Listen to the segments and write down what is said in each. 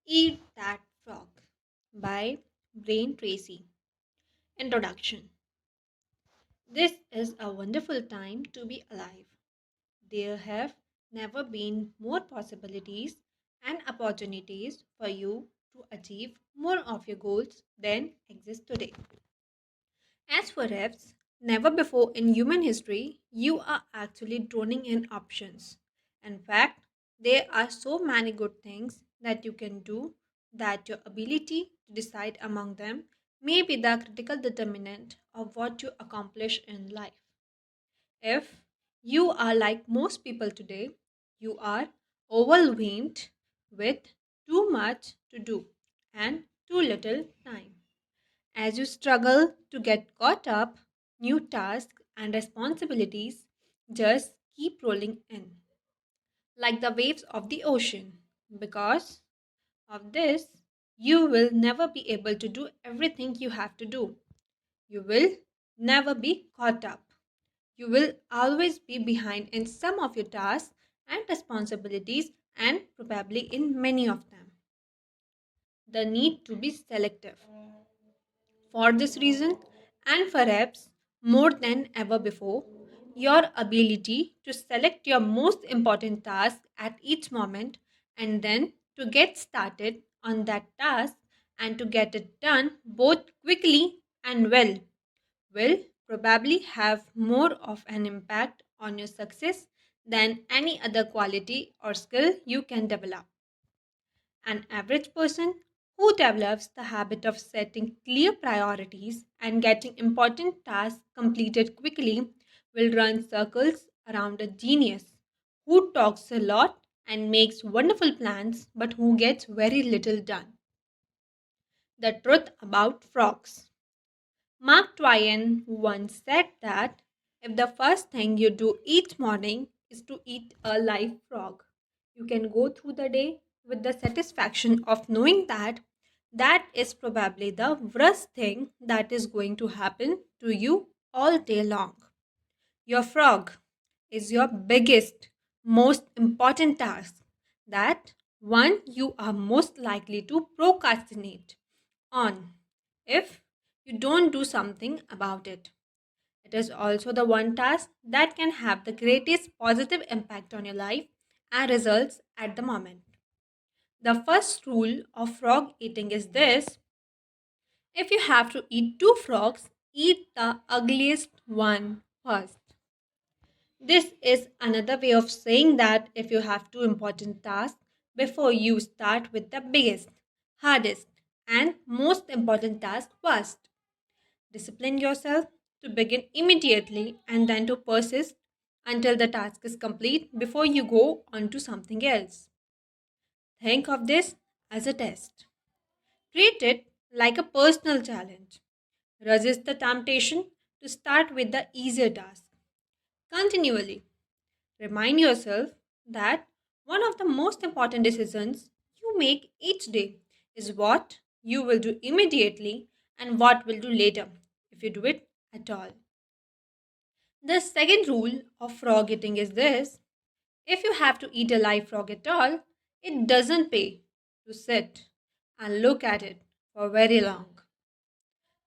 Eat That Frog by Brain Tracy. Introduction. This is a wonderful time to be alive. There have never been more possibilities and opportunities for you to achieve more of your goals than exist today. As for perhaps never before in human history, you are actually drowning in options. In fact, there are so many good things that you can do that your ability to decide among them may be the critical determinant of what you accomplish in life. If you are like most people today, you are overwhelmed with too much to do and too little time. As you struggle to get caught up, new tasks and responsibilities just keep rolling in, like the waves of the ocean. Because of this, you will never be able to do everything you have to do. You will never be caught up. You will always be behind in some of your tasks and responsibilities, and probably in many of them. The need to be selective. For this reason, and perhaps more than ever before, your ability to select your most important task at each moment and then to get started on that task and to get it done both quickly and well will probably have more of an impact on your success than any other quality or skill you can develop. An average person who develops the habit of setting clear priorities and getting important tasks completed quickly will run circles around a genius who talks a lot and makes wonderful plans but who gets very little done. The truth about frogs. Mark Twain once said that if the first thing you do each morning is to eat a live frog, you can go through the day with the satisfaction of knowing that that is probably the worst thing that is going to happen to you all day long. Your frog is your biggest, most important task, that one you are most likely to procrastinate on if you don't do something about it. It is also the one task that can have the greatest positive impact on your life and results at the moment. The first rule of frog eating is this: if you have to eat two frogs, eat the ugliest one first. This is another way of saying that if you have two important tasks before you start with the biggest, hardest, and most important task first. Discipline yourself to begin immediately and then to persist until the task is complete before you go on to something else. Think of this as a test. Treat it like a personal challenge. Resist the temptation to start with the easier task. Continually remind yourself that one of the most important decisions you make each day is what you will do immediately and what will do later, if you do it at all. The second rule of frog eating is this: if you have to eat a live frog at all, it doesn't pay to sit and look at it for very long.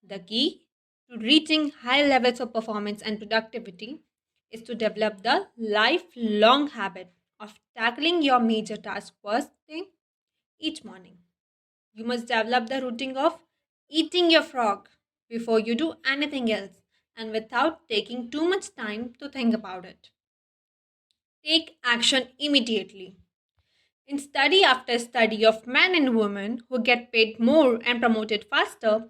The key to reaching high levels of performance and productivity is to develop the lifelong habit of tackling your major task first thing each morning. You must develop the routine of eating your frog before you do anything else and without taking too much time to think about it. Take action immediately. In study after study of men and women who get paid more and promoted faster,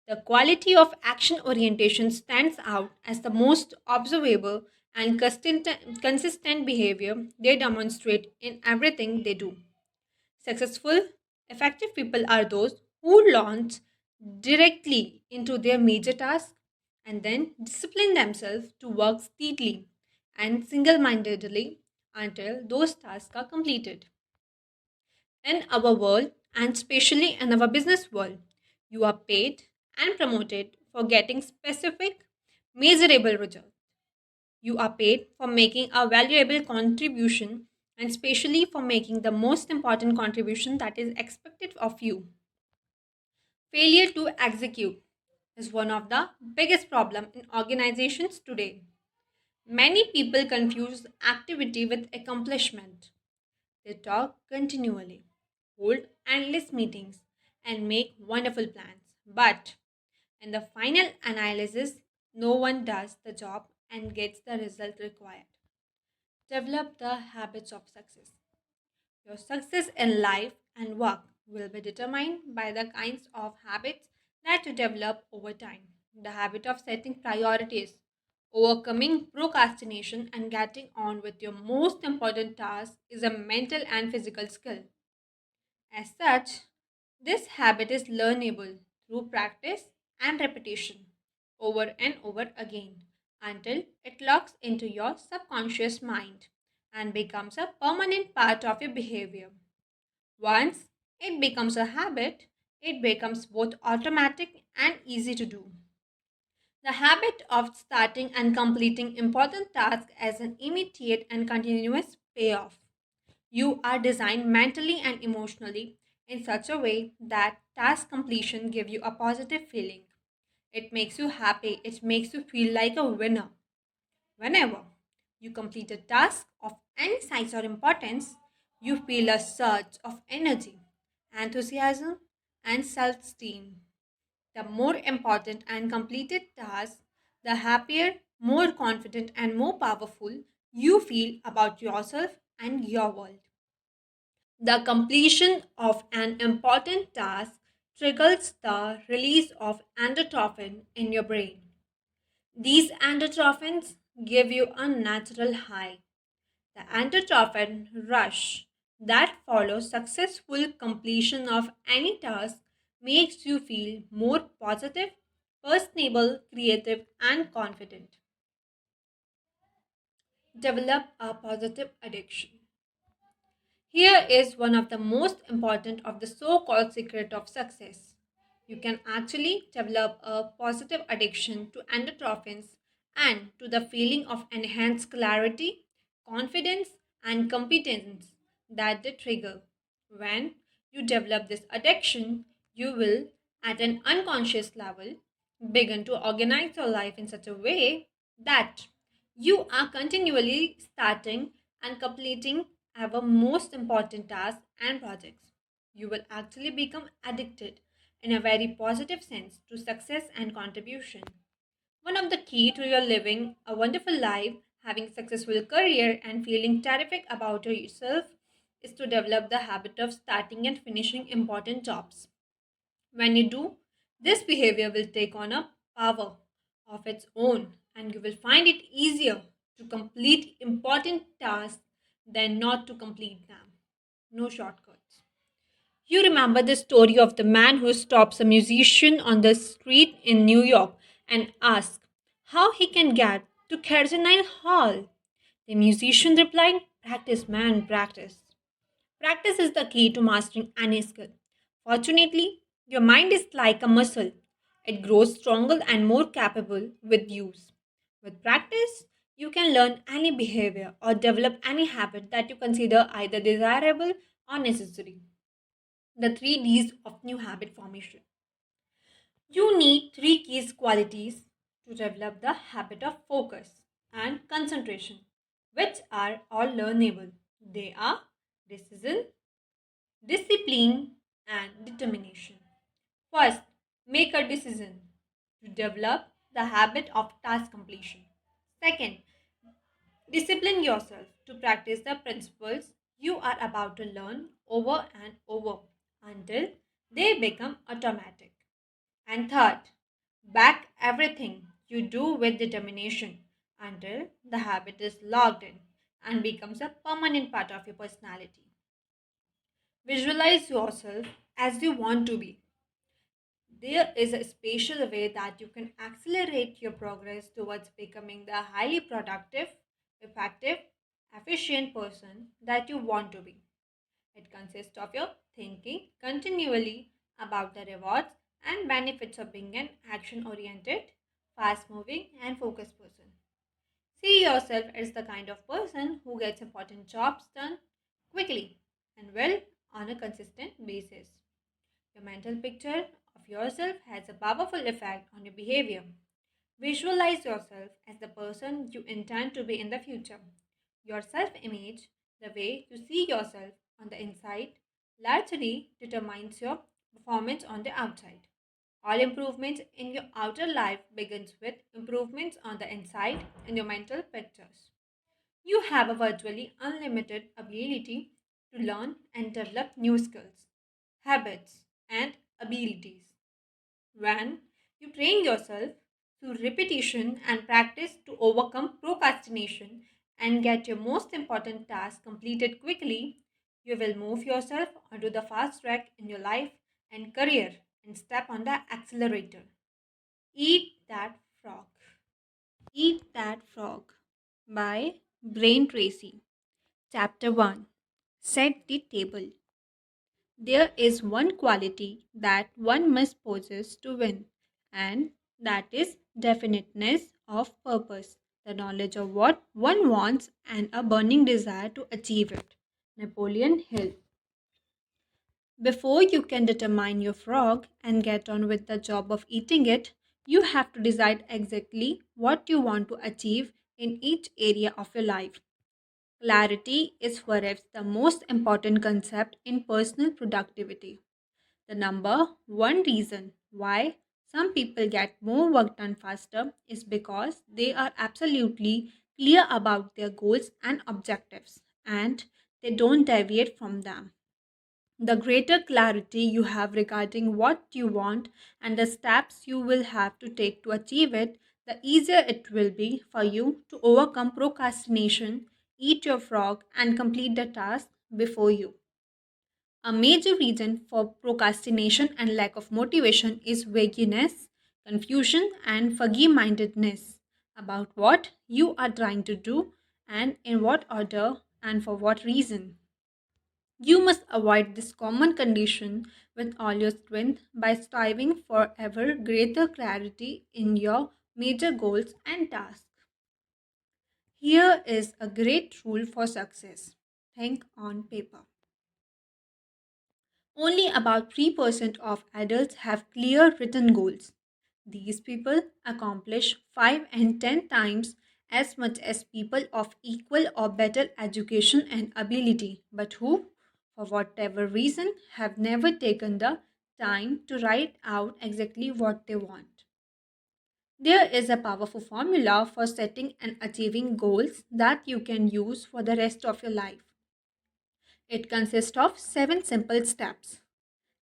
the quality of action orientation stands out as the most observable and consistent behavior they demonstrate in everything they do. Successful, effective people are those who launch directly into their major task and then discipline themselves to work steadily and single mindedly until those tasks are completed. In our world, and especially in our business world, you are paid and promoted for getting specific, measurable results. You are paid for making a valuable contribution and especially for making the most important contribution that is expected of you. Failure to execute is one of the biggest problems in organizations today. Many people confuse activity with accomplishment. They talk continually, hold endless meetings, and make wonderful plans. But in the final analysis, no one does the job and gets the result required. Develop the habits of success. Your success in life and work will be determined by the kinds of habits that you develop over time. The habit of setting priorities, overcoming procrastination, and getting on with your most important task is a mental and physical skill. As such, this habit is learnable through practice and repetition over and over again until it locks into your subconscious mind and becomes a permanent part of your behavior. Once it becomes a habit, it becomes both automatic and easy to do. The habit of starting and completing important tasks as an immediate and continuous payoff. You are designed mentally and emotionally in such a way that task completion gives you a positive feeling. It makes you happy, it makes you feel like a winner. Whenever you complete a task of any size or importance, you feel a surge of energy, enthusiasm, and self esteem. The more important and completed task, the happier, more confident, and more powerful you feel about yourself and your world. The completion of an important task triggers the release of endorphin in your brain. These endorphins give you a natural high. The endorphin rush that follows successful completion of any task makes you feel more positive, personable, creative, and confident. Develop a positive addiction. Here is one of the most important of the so-called secret of success. You can actually develop a positive addiction to endorphins and to the feeling of enhanced clarity, confidence, and competence that they trigger. When you develop this addiction, you will, at an unconscious level, begin to organize your life in such a way that you are continually starting and completing our most important tasks and projects. You will actually become addicted in a very positive sense to success and contribution. One of the key to your living a wonderful life, having successful career and feeling terrific about yourself is to develop the habit of starting and finishing important jobs. When you do, this behavior will take on a power of its own and you will find it easier to complete important tasks than not to complete them. No shortcuts. You remember the story of the man who stops a musician on the street in New York and asks how he can get to Carolina Hall. The musician replied, "Practice, man, practice." Practice is the key to mastering any skill. Fortunately, your mind is like a muscle. It grows stronger and more capable with use. With practice, you can learn any behavior or develop any habit that you consider either desirable or necessary. The three D's of new habit formation. You need three key qualities to develop the habit of focus and concentration, which are all learnable. They are decision, discipline, and determination. First, make a decision to develop the habit of task completion. Second, discipline yourself to practice the principles you are about to learn over and over until they become automatic. And third, back everything you do with determination until the habit is logged in and becomes a permanent part of your personality. Visualize yourself as you want to be. There is a special way that you can accelerate your progress towards becoming the highly productive, effective, efficient person that you want to be. It consists of your thinking continually about the rewards and benefits of being an action oriented, fast moving, and focused person. See yourself as the kind of person who gets important jobs done quickly and well on a consistent basis. Your mental picture of yourself has a powerful effect on your behavior. Visualize yourself as the person you intend to be in the future. Your self image, the way you see yourself on the inside, largely determines your performance on the outside. All improvements in your outer life begins with improvements on the inside in your mental pictures. You have a virtually unlimited ability to learn and develop new skills, habits, and abilities. When you train yourself through repetition and practice to overcome procrastination and get your most important task completed quickly, you will move yourself onto the fast track in your life and career and step on the accelerator. Eat That Frog. Eat That Frog by Brain Tracy. Chapter 1. Set the table. There is one quality that one must possess to win, and that is definiteness of purpose, the knowledge of what one wants, and a burning desire to achieve it. Napoleon Hill. Before you can determine your frog and get on with the job of eating it, you have to decide exactly what you want to achieve in each area of your life. Clarity is perhaps the most important concept in personal productivity. The number one reason why some people get more work done faster is because they are absolutely clear about their goals and objectives and they don't deviate from them. The greater clarity you have regarding what you want and the steps you will have to take to achieve it, the easier it will be for you to overcome procrastination, eat your frog, and complete the task before you. A major reason for procrastination and lack of motivation is vagueness, confusion, and foggy mindedness about what you are trying to do and in what order and for what reason. You must avoid this common condition with all your strength by striving for ever greater clarity in your major goals and tasks. Here is a great rule for success. Think on paper. Only about 3% of adults have clear written goals. These people accomplish 5 and 10 times as much as people of equal or better education and ability, but who, for whatever reason, have never taken the time to write out exactly what they want. There is a powerful formula for setting and achieving goals that you can use for the rest of your life. It consists of 7 simple steps.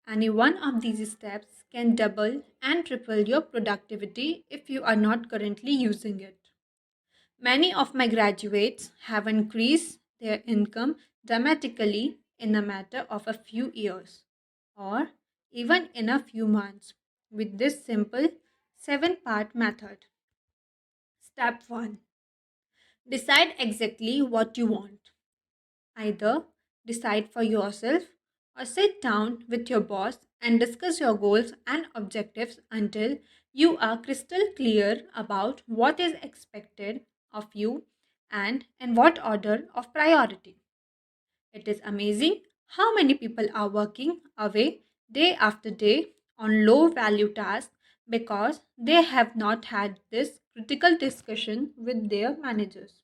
Any one of these steps can double and triple your productivity if you are not currently using it. Many of my graduates have increased their income dramatically in a matter of a few years or even in a few months with this simple 7-part method. Step 1. Decide exactly what you want. Either decide for yourself or sit down with your boss and discuss your goals and objectives until you are crystal clear about what is expected of you and in what order of priority. It is amazing how many people are working away day after day on low value tasks because they have not had this critical discussion with their managers.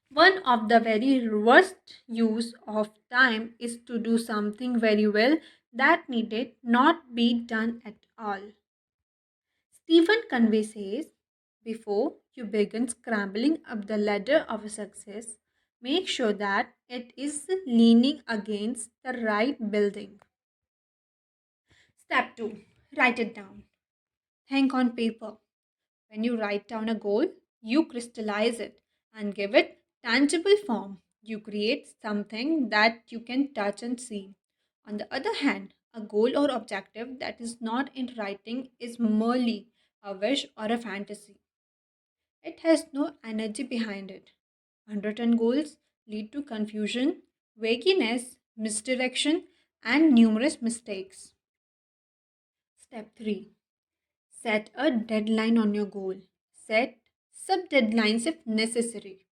One of the very worst use of time is to do something very well that needed not be done at all. Stephen Convey says, before you begin scrambling up the ladder of success, make sure that it is leaning against the right building. Step 2. Write it down. Think on paper. When you write down a goal, you crystallize it and give it tangible form. You create something that you can touch and see. On the other hand, a goal or objective that is not in writing is merely a wish or a fantasy. It has no energy behind it. Unwritten goals lead to confusion, vagueness, misdirection, and numerous mistakes. Step 3. Set a deadline on your goal. Set sub deadlines if necessary.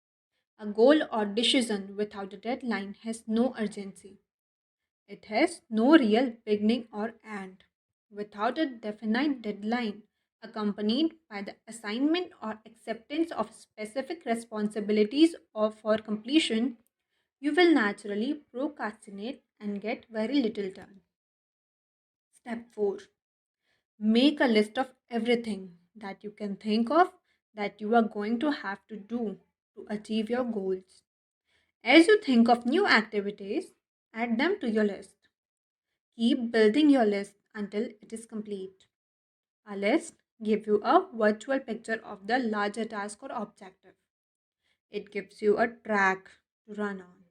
A goal or decision without a deadline has no urgency. It has no real beginning or end. Without a definite deadline, accompanied by the assignment or acceptance of specific responsibilities or for completion, you will naturally procrastinate and get very little done. Step 4. Make a list of everything that you can think of that you are going to have to do to achieve your goals. As you think of new activities, add them to your list. Keep building your list until it is complete. A list gives you a virtual picture of the larger task or objective. It gives you a track to run on.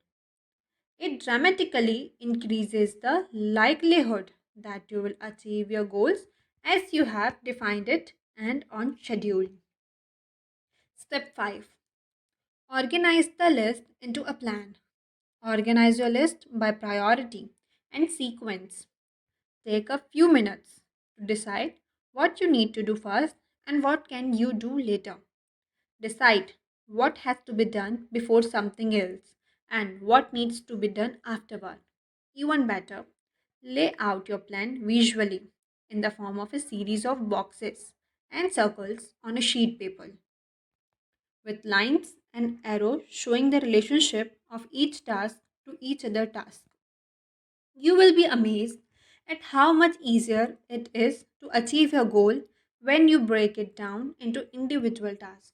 It dramatically increases the likelihood that you will achieve your goals as you have defined it and on schedule. Step 5. Organize the list into a plan. Organize your list by priority and sequence. Take a few minutes to decide what you need to do first and what can you do later. Decide what has to be done before something else and what needs to be done afterward. Even better, lay out your plan visually in the form of a series of boxes and circles on a sheet paper with lines and arrows showing the relationship of each task to each other task. You will be amazed at how much easier it is to achieve your goal when you break it down into individual tasks.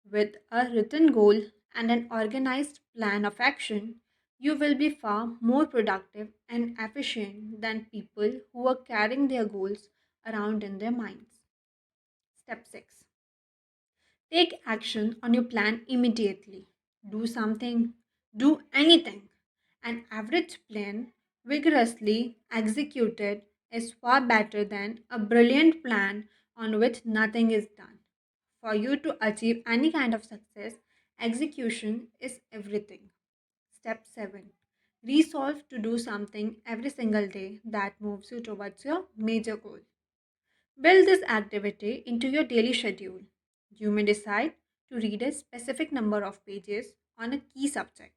With a written goal and an organized plan of action, you will be far more productive and efficient than people who are carrying their goals around in their minds. Step 6. Take action on your plan immediately. Do something, do anything. An average plan, vigorously executed, is far better than a brilliant plan on which nothing is done. For you to achieve any kind of success, execution is everything. Step 7. Resolve to do something every single day that moves you towards your major goal. Build this activity into your daily schedule. You may decide to read a specific number of pages on a key subject.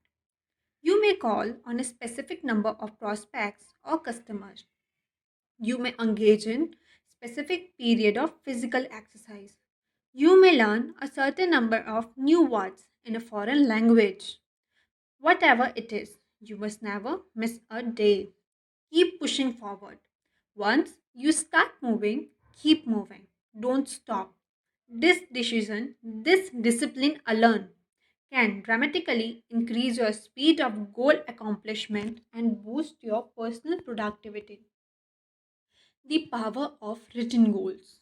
You may call on a specific number of prospects or customers. You may engage in specific period of physical exercise. You may learn a certain number of new words in a foreign language. Whatever it is, you must never miss a day. Keep pushing forward. Once you start moving, keep moving. Don't stop. This decision, this discipline alone can dramatically increase your speed of goal accomplishment and boost your personal productivity. The power of written goals.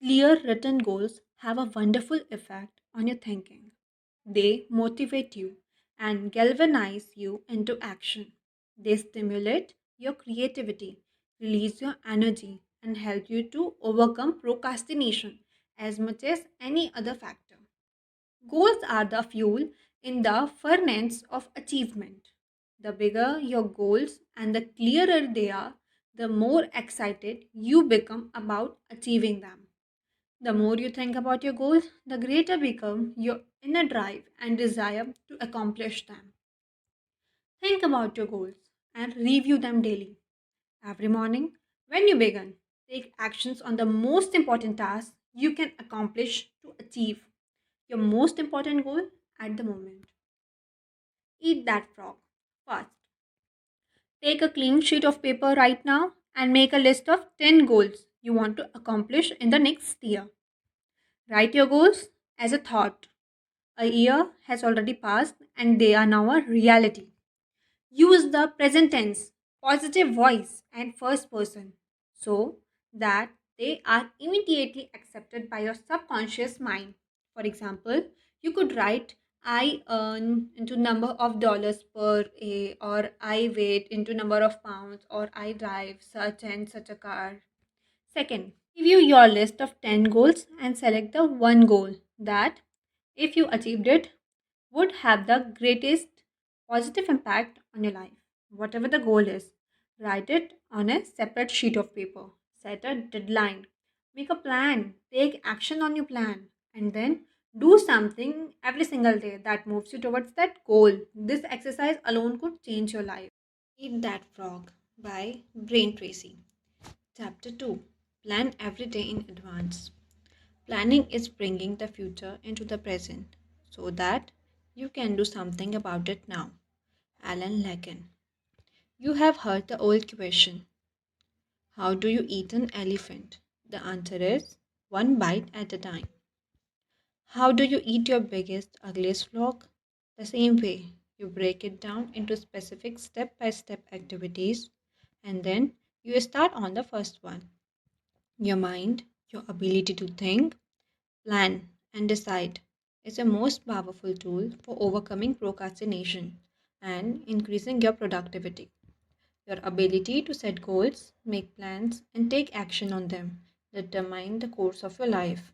Clear written goals have a wonderful effect on your thinking. They motivate you and galvanize you into action. They stimulate your creativity, release your energy, and help you to overcome procrastination as much as any other factor. Goals are the fuel in the furnace of achievement. The bigger your goals and the clearer they are, the more excited you become about achieving them. The more you think about your goals, the greater become your inner drive and desire to accomplish them. Think about your goals and review them daily. Every morning, when you begin, take actions on the most important tasks you can accomplish to achieve your most important goal at the moment. Eat that frog. First, take a clean sheet of paper right now and make a list of 10 goals you want to accomplish in the next year. Write your goals as a thought. A year has already passed and they are now a reality. Use the present tense, positive voice, and first person so that they are immediately accepted by your subconscious mind. For example, you could write I earn into number of dollars per day, or I weigh into number of pounds, or I drive such and such a car. Second, review your list of 10 goals and select the one goal that, if you achieved it, would have the greatest positive impact on your life. Whatever the goal is, write it on a separate sheet of paper. Set a deadline. Make a plan. Take action on your plan. And then Do something every single day that moves you towards that goal. This exercise alone could change your life. Eat That Frog by Brain Tracy. Chapter 2. Plan every day in advance. Planning is bringing the future into the present so that you can do something about it now. Alan Lagan. You have heard the old question, how do you eat an elephant? The answer is one bite at a time. How do you eat your biggest, ugliest frog? The same way. You break it down into specific step by step activities and then you start on the first one. Your mind, your ability to think, plan, and decide is the most powerful tool for overcoming procrastination and increasing your productivity. Your ability to set goals, make plans, and take action on them determine the course of your life.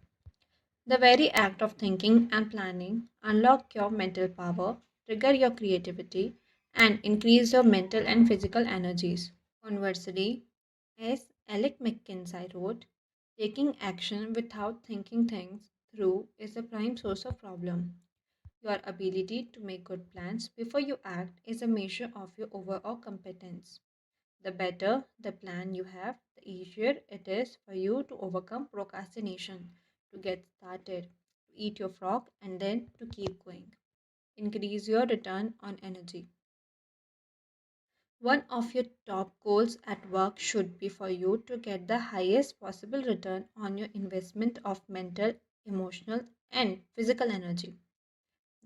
The very act of thinking and planning unlock your mental power, trigger your creativity, and increase your mental and physical energies. Conversely, as Alec McKinsey wrote, taking action without thinking things through is the prime source of problem. Your ability to make good plans before you act is a measure of your overall competence. The better the plan you have, the easier it is for you to overcome procrastination, to get started, to eat your frog, and then to keep going. Increase your return on energy. One of your top goals at work should be for you to get the highest possible return on your investment of mental, emotional, and physical energy.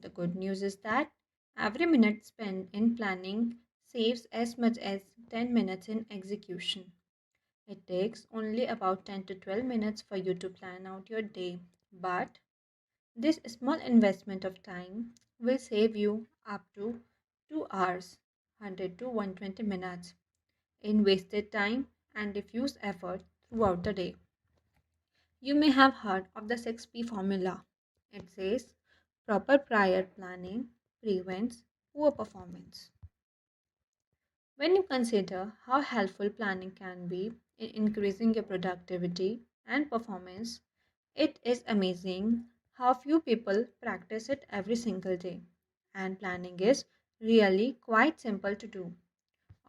The good news is that every minute spent in planning saves as much as 10 minutes in execution. It takes only about 10 to 12 minutes for you to plan out your day, but this small investment of time will save you up to 2 hours, 100 to 120 minutes in wasted time and diffuse effort throughout the day. You may have heard of the 6P formula. It says proper prior planning prevents poor performance. When you consider how helpful planning can be in increasing your productivity and performance, it is amazing how few people practice it every single day. And planning is really quite simple to do.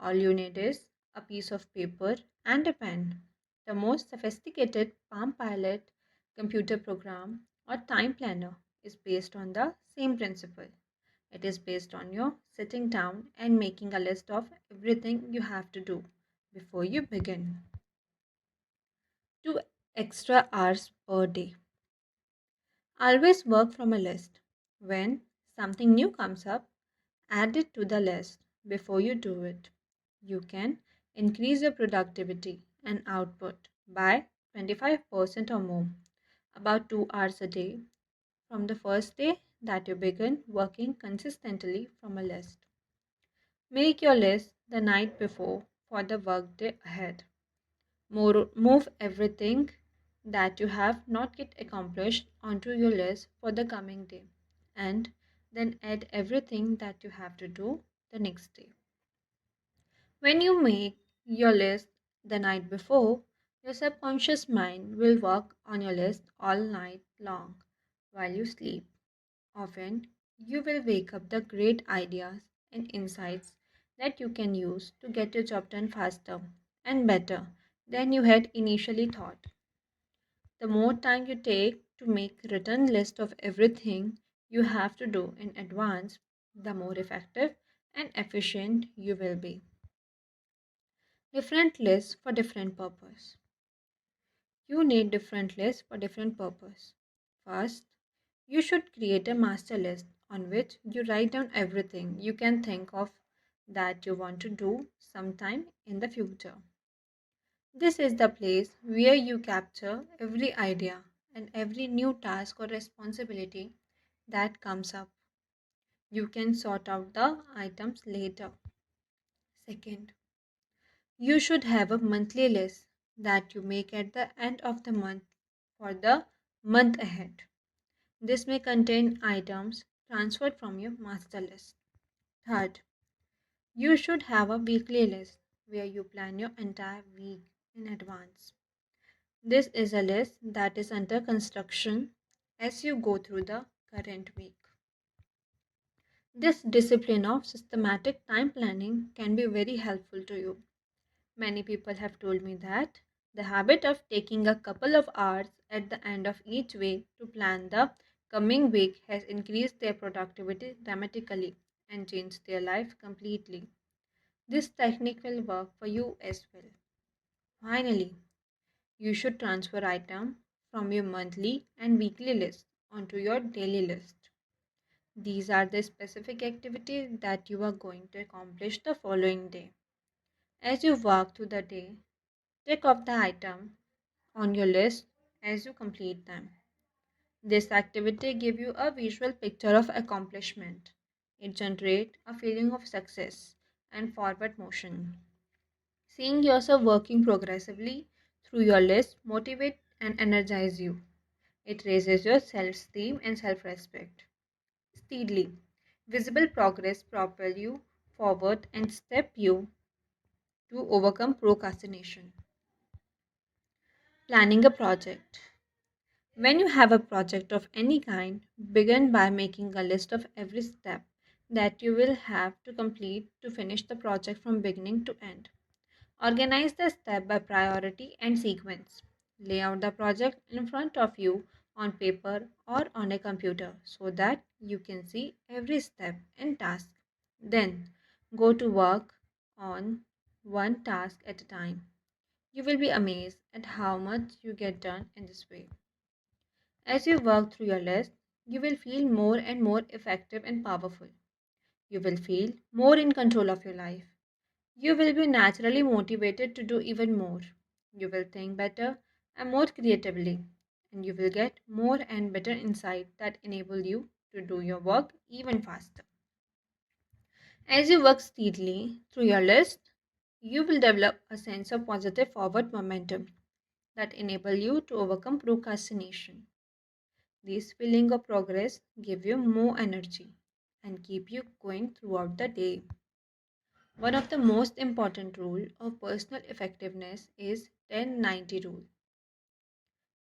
All you need is a piece of paper and a pen. The most sophisticated Palm Pilot computer program or time planner is based on the same principle. It is based on your sitting down and making a list of everything you have to do before you begin. 2 extra hours per day. Always work from a list. When something new comes up, add it to the list before you do it. You can increase your productivity and output by 25% or more, about 2 hours a day, from the first day that you begin working consistently from a list. Make your list the night before for the workday ahead. Move everything that you have not yet accomplished onto your list for the coming day and then add everything that you have to do the next day. When you make your list the night before, your subconscious mind will work on your list all night long while you sleep. Often, you will wake up the great ideas and insights that you can use to get your job done faster and better than you had initially thought. The more time you take to make a written list of everything you have to do in advance, the more effective and efficient you will be. Different lists for different purpose. You need different lists for different purpose. First, you should create a master list on which you write down everything you can think of that you want to do sometime in the future. This is the place where you capture every idea and every new task or responsibility that comes up. You can sort out the items later. Second, you should have a monthly list that you make at the end of the month for the month ahead. This may contain items transferred from your master list. Third, you should have a weekly list where you plan your entire week in advance. This is a list that is under construction as you go through the current week. This discipline of systematic time planning can be very helpful to you. Many people have told me that the habit of taking a couple of hours at the end of each week to plan the coming week has increased their productivity dramatically and changed their life completely. This technique will work for you as well. Finally, you should transfer item from your monthly and weekly list onto your daily list. These are the specific activities that you are going to accomplish the following day. As you walk through the day, tick off the item on your list as you complete them. This activity gives you a visual picture of accomplishment. It generates a feeling of success and forward motion. Seeing yourself working progressively through your list motivate and energize you. It raises your self-esteem and self-respect. Steadily, visible progress propel you forward and step you to overcome procrastination. Planning a project. When you have a project of any kind, begin by making a list of every step that you will have to complete to finish the project from beginning to end. Organize the step by priority and sequence. Lay out the project in front of you on paper or on a computer so that you can see every step and task. Then go to work on one task at a time. You will be amazed at how much you get done in this way. As you work through your list, you will feel more and more effective and powerful. You will feel more in control of your life. You will be naturally motivated to do even more. You will think better and more creatively, and you will get more and better insight that enable you to do your work even faster. As you work steadily through your list, you will develop a sense of positive forward momentum that enable you to overcome procrastination. This feeling of progress give you more energy and keep you going throughout the day. One of the most important rule of personal effectiveness is 10-90 rule.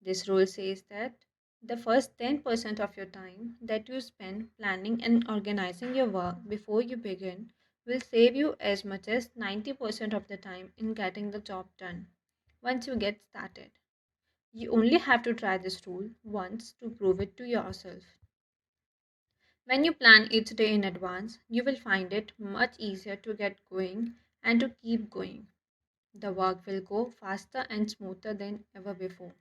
This rule says that the first 10% of your time that you spend planning and organizing your work before you begin will save you as much as 90% of the time in getting the job done once you get started. You only have to try this rule once to prove it to yourself. When you plan each day in advance, you will find it much easier to get going and to keep going. The work will go faster and smoother than ever before.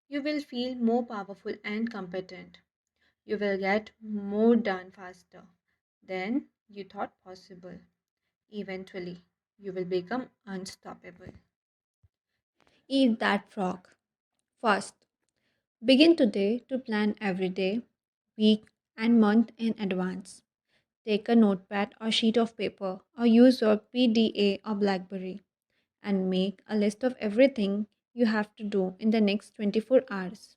You will feel more powerful and competent. You will get more done faster than you thought possible. Eventually, you will become unstoppable. Eat that frog. First, begin today to plan every day, week, and month in advance. Take a notepad or sheet of paper or use your PDA or Blackberry and make a list of everything you have to do in the next 24 hours.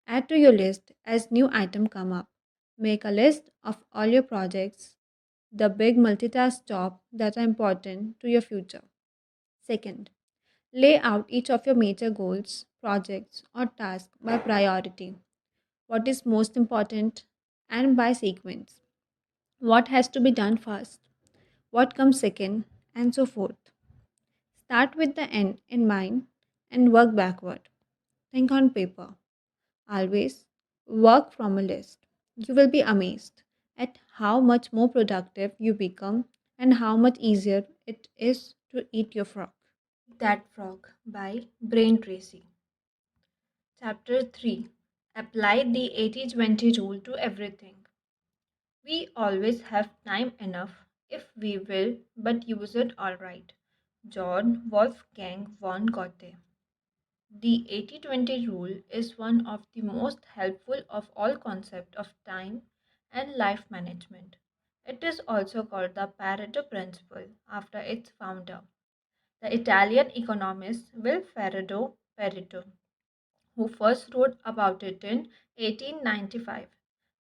Add to your list as new items come up. Make a list of all your projects, the big multitask jobs that are important to your future. Second, lay out each of your major goals, projects, or tasks by priority. What is most important and by sequence. What has to be done first, what comes second, and so forth. Start with the end in mind and work backward. Think on paper. Always work from a list. You will be amazed at how much more productive you become and how much easier it is to eat your frog. That Frog by Brain Tracy. Chapter 3. Apply the 80-20 rule to everything. We always have time enough if we will but use it alright. John Wolfgang von Goethe. The 80-20 rule is one of the most helpful of all concepts of time and life management. It is also called the Pareto principle after its founder, the Italian economist Vilfredo Pareto, who first wrote about it in 1895.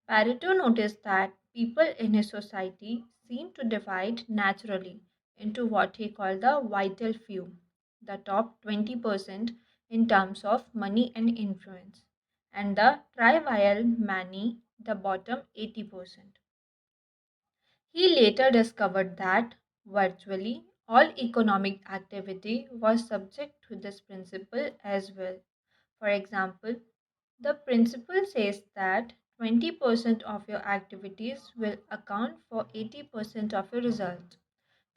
Pareto noticed that people in his society seemed to divide naturally into what he called the vital few, the top 20% in terms of money and influence, and the trivial many, the bottom 80%. He later discovered that virtually all economic activity was subject to this principle as well. For example, the principle says that 20% of your activities will account for 80% of your result.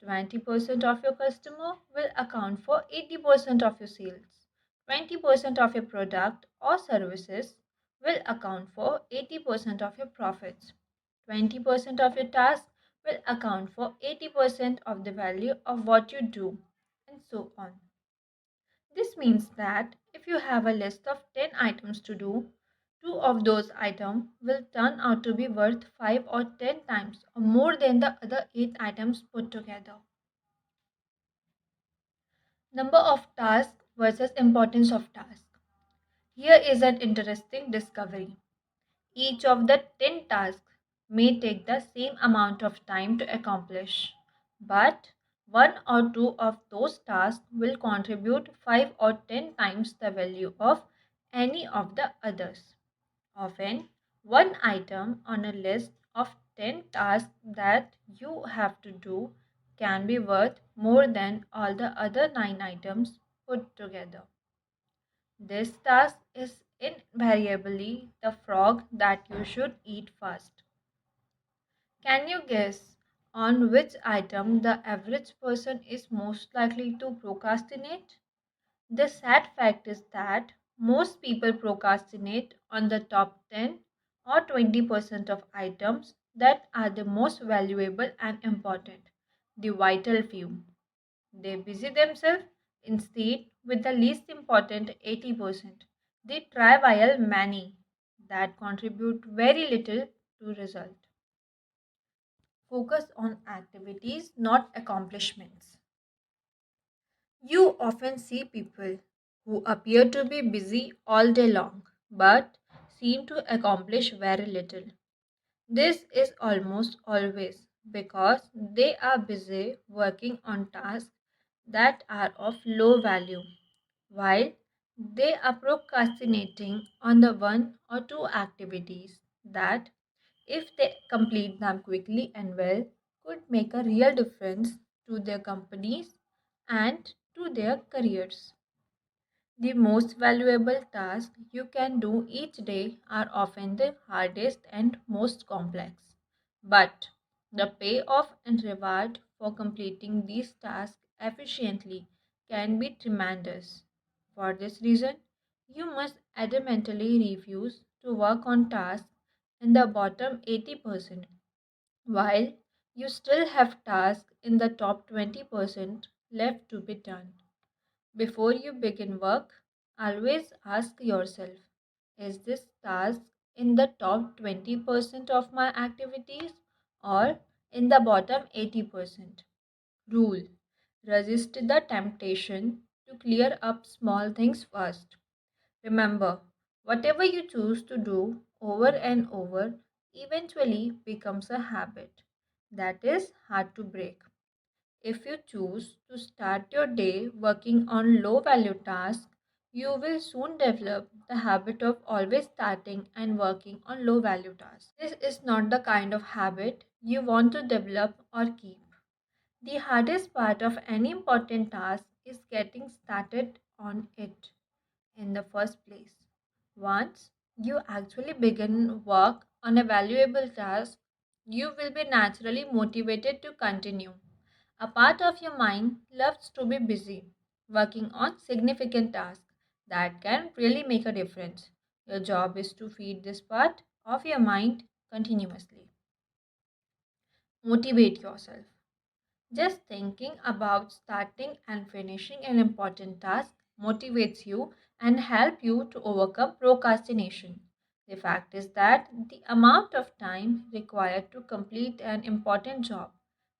20% of your customer will account for 80% of your sales. 20% of your product or services will account for 80% of your profits. 20% of your task will account for 80% of the value of what you do, and so on. This means that if you have a list of 10 items to do, two of those items will turn out to be worth 5 or 10 times or more than the other 8 items put together. Number of tasks versus importance of task. Here is an interesting discovery. Each of the 10 tasks may take the same amount of time to accomplish, but one or two of those tasks will contribute 5 or 10 times the value of any of the others. Often, one item on a list of 10 tasks that you have to do can be worth more than all the other 9 items put together. This task is invariably the frog that you should eat first. Can you guess on which item the average person is most likely to procrastinate? The sad fact is that most people procrastinate on the top 10 or 20% of items that are the most valuable and important, the vital few. They busy themselves instead with the least important 80%, the trivial many that contribute very little to result. Focus on activities, not accomplishments. You often see people who appear to be busy all day long but seem to accomplish very little. This is almost always because they are busy working on tasks that are of low value, while they are procrastinating on the one or two activities that, if they complete them quickly and well, could make a real difference to their companies and to their careers. The most valuable tasks you can do each day are often the hardest and most complex. But the payoff and reward for completing these tasks efficiently can be tremendous. For this reason, you must adamantly refuse to work on tasks in the bottom 80% while you still have tasks in the top 20% left to be done. Before you begin work, always ask yourself, is this task in the top 20% of my activities or in the bottom 80%? Rule: resist the temptation to clear up small things first. Remember, whatever you choose to do over and over eventually becomes a habit that is hard to break. If you choose to start your day working on low value tasks, you will soon develop the habit of always starting and working on low value tasks. This is not the kind of habit you want to develop or keep. The hardest part of any important task is getting started on it in the first place. Once you actually begin work on a valuable task, you will be naturally motivated to continue. A part of your mind loves to be busy, working on significant tasks that can really make a difference. Your job is to feed this part of your mind continuously. Motivate yourself. Just thinking about starting and finishing an important task motivates you and help you to overcome procrastination. The fact is that the amount of time required to complete an important job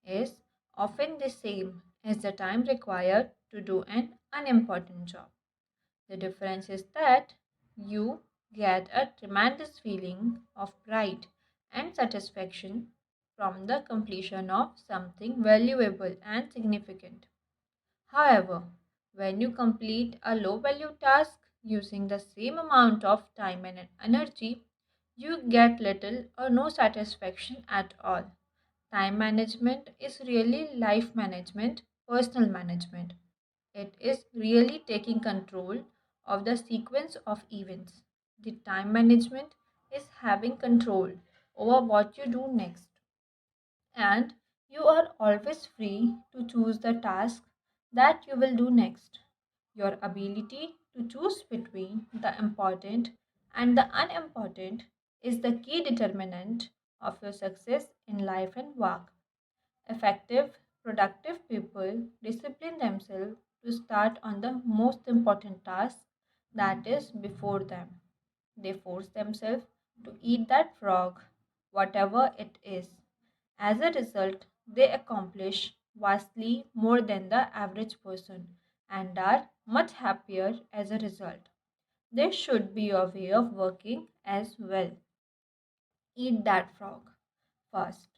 is often the same as the time required to do an unimportant job. The difference is that you get a tremendous feeling of pride and satisfaction from the completion of something valuable and significant. However, when you complete a low value task, using the same amount of time and energy, you get little or no satisfaction at all. Time management is really life management, personal management. It is really taking control of the sequence of events. The time management is having control over what you do next. And you are always free to choose the task that you will do next. Your ability to choose between the important and the unimportant is the key determinant of your success in life and work. Effective, productive people discipline themselves to start on the most important task that is before them. They force themselves to eat that frog, whatever it is. As a result, they accomplish vastly more than the average person and are much happier as a result. This should be your way of working as well. Eat that frog first.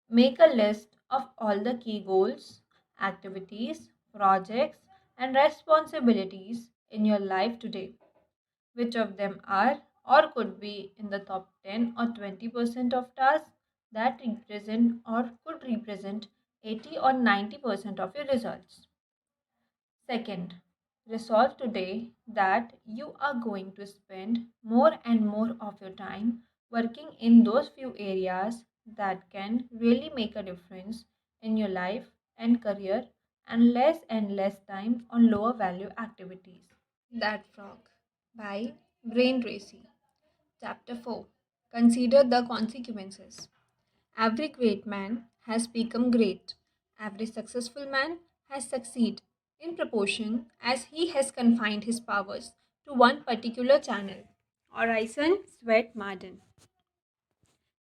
Make a list of all the key goals, activities, projects, and responsibilities in your life today. Which of them are or could be in the top 10 or 20% of tasks that represent or could represent 80 or 90% of your results. Second, resolve today that you are going to spend more and more of your time working in those few areas that can really make a difference in your life and career and less time on lower value activities. That Frog by Brain Tracy. Chapter 4. Consider the consequences. Every great man has become great. Every successful man has succeeded in proportion as he has confined his powers to one particular channel. Orison Sweat Marden.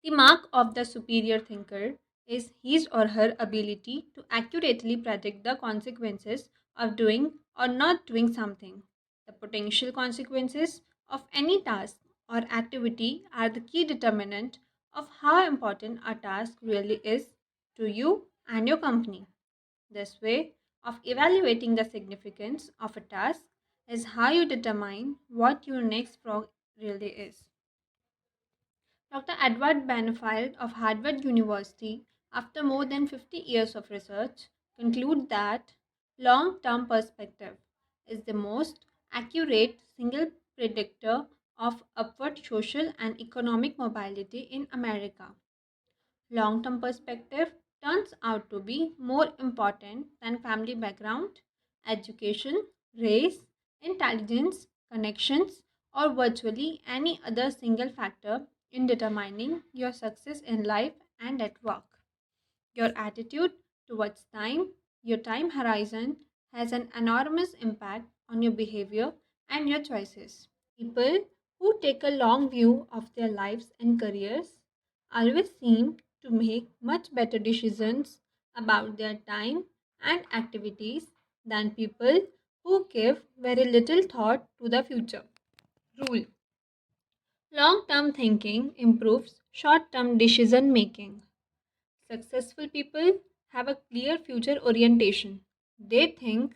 The mark of the superior thinker is his or her ability to accurately predict the consequences of doing or not doing something. The potential consequences of any task or activity are the key determinant of how important a task really is to you and your company. This way of evaluating the significance of a task is how you determine what your next frog really is. Dr. Edward Banfield of Harvard University, after more than 50 years of research, conclude that long-term perspective is the most accurate single predictor of upward social and economic mobility in America. Long-term perspective turns out to be more important than family background, education, race, intelligence, connections, or virtually any other single factor in determining your success in life and at work. Your attitude towards time, your time horizon, has an enormous impact on your behavior and your choices. People who take a long view of their lives and careers always seem to make much better decisions about their time and activities than people who give very little thought to the future. Rule: long term thinking improves short term decision making. Successful people have a clear future orientation. They think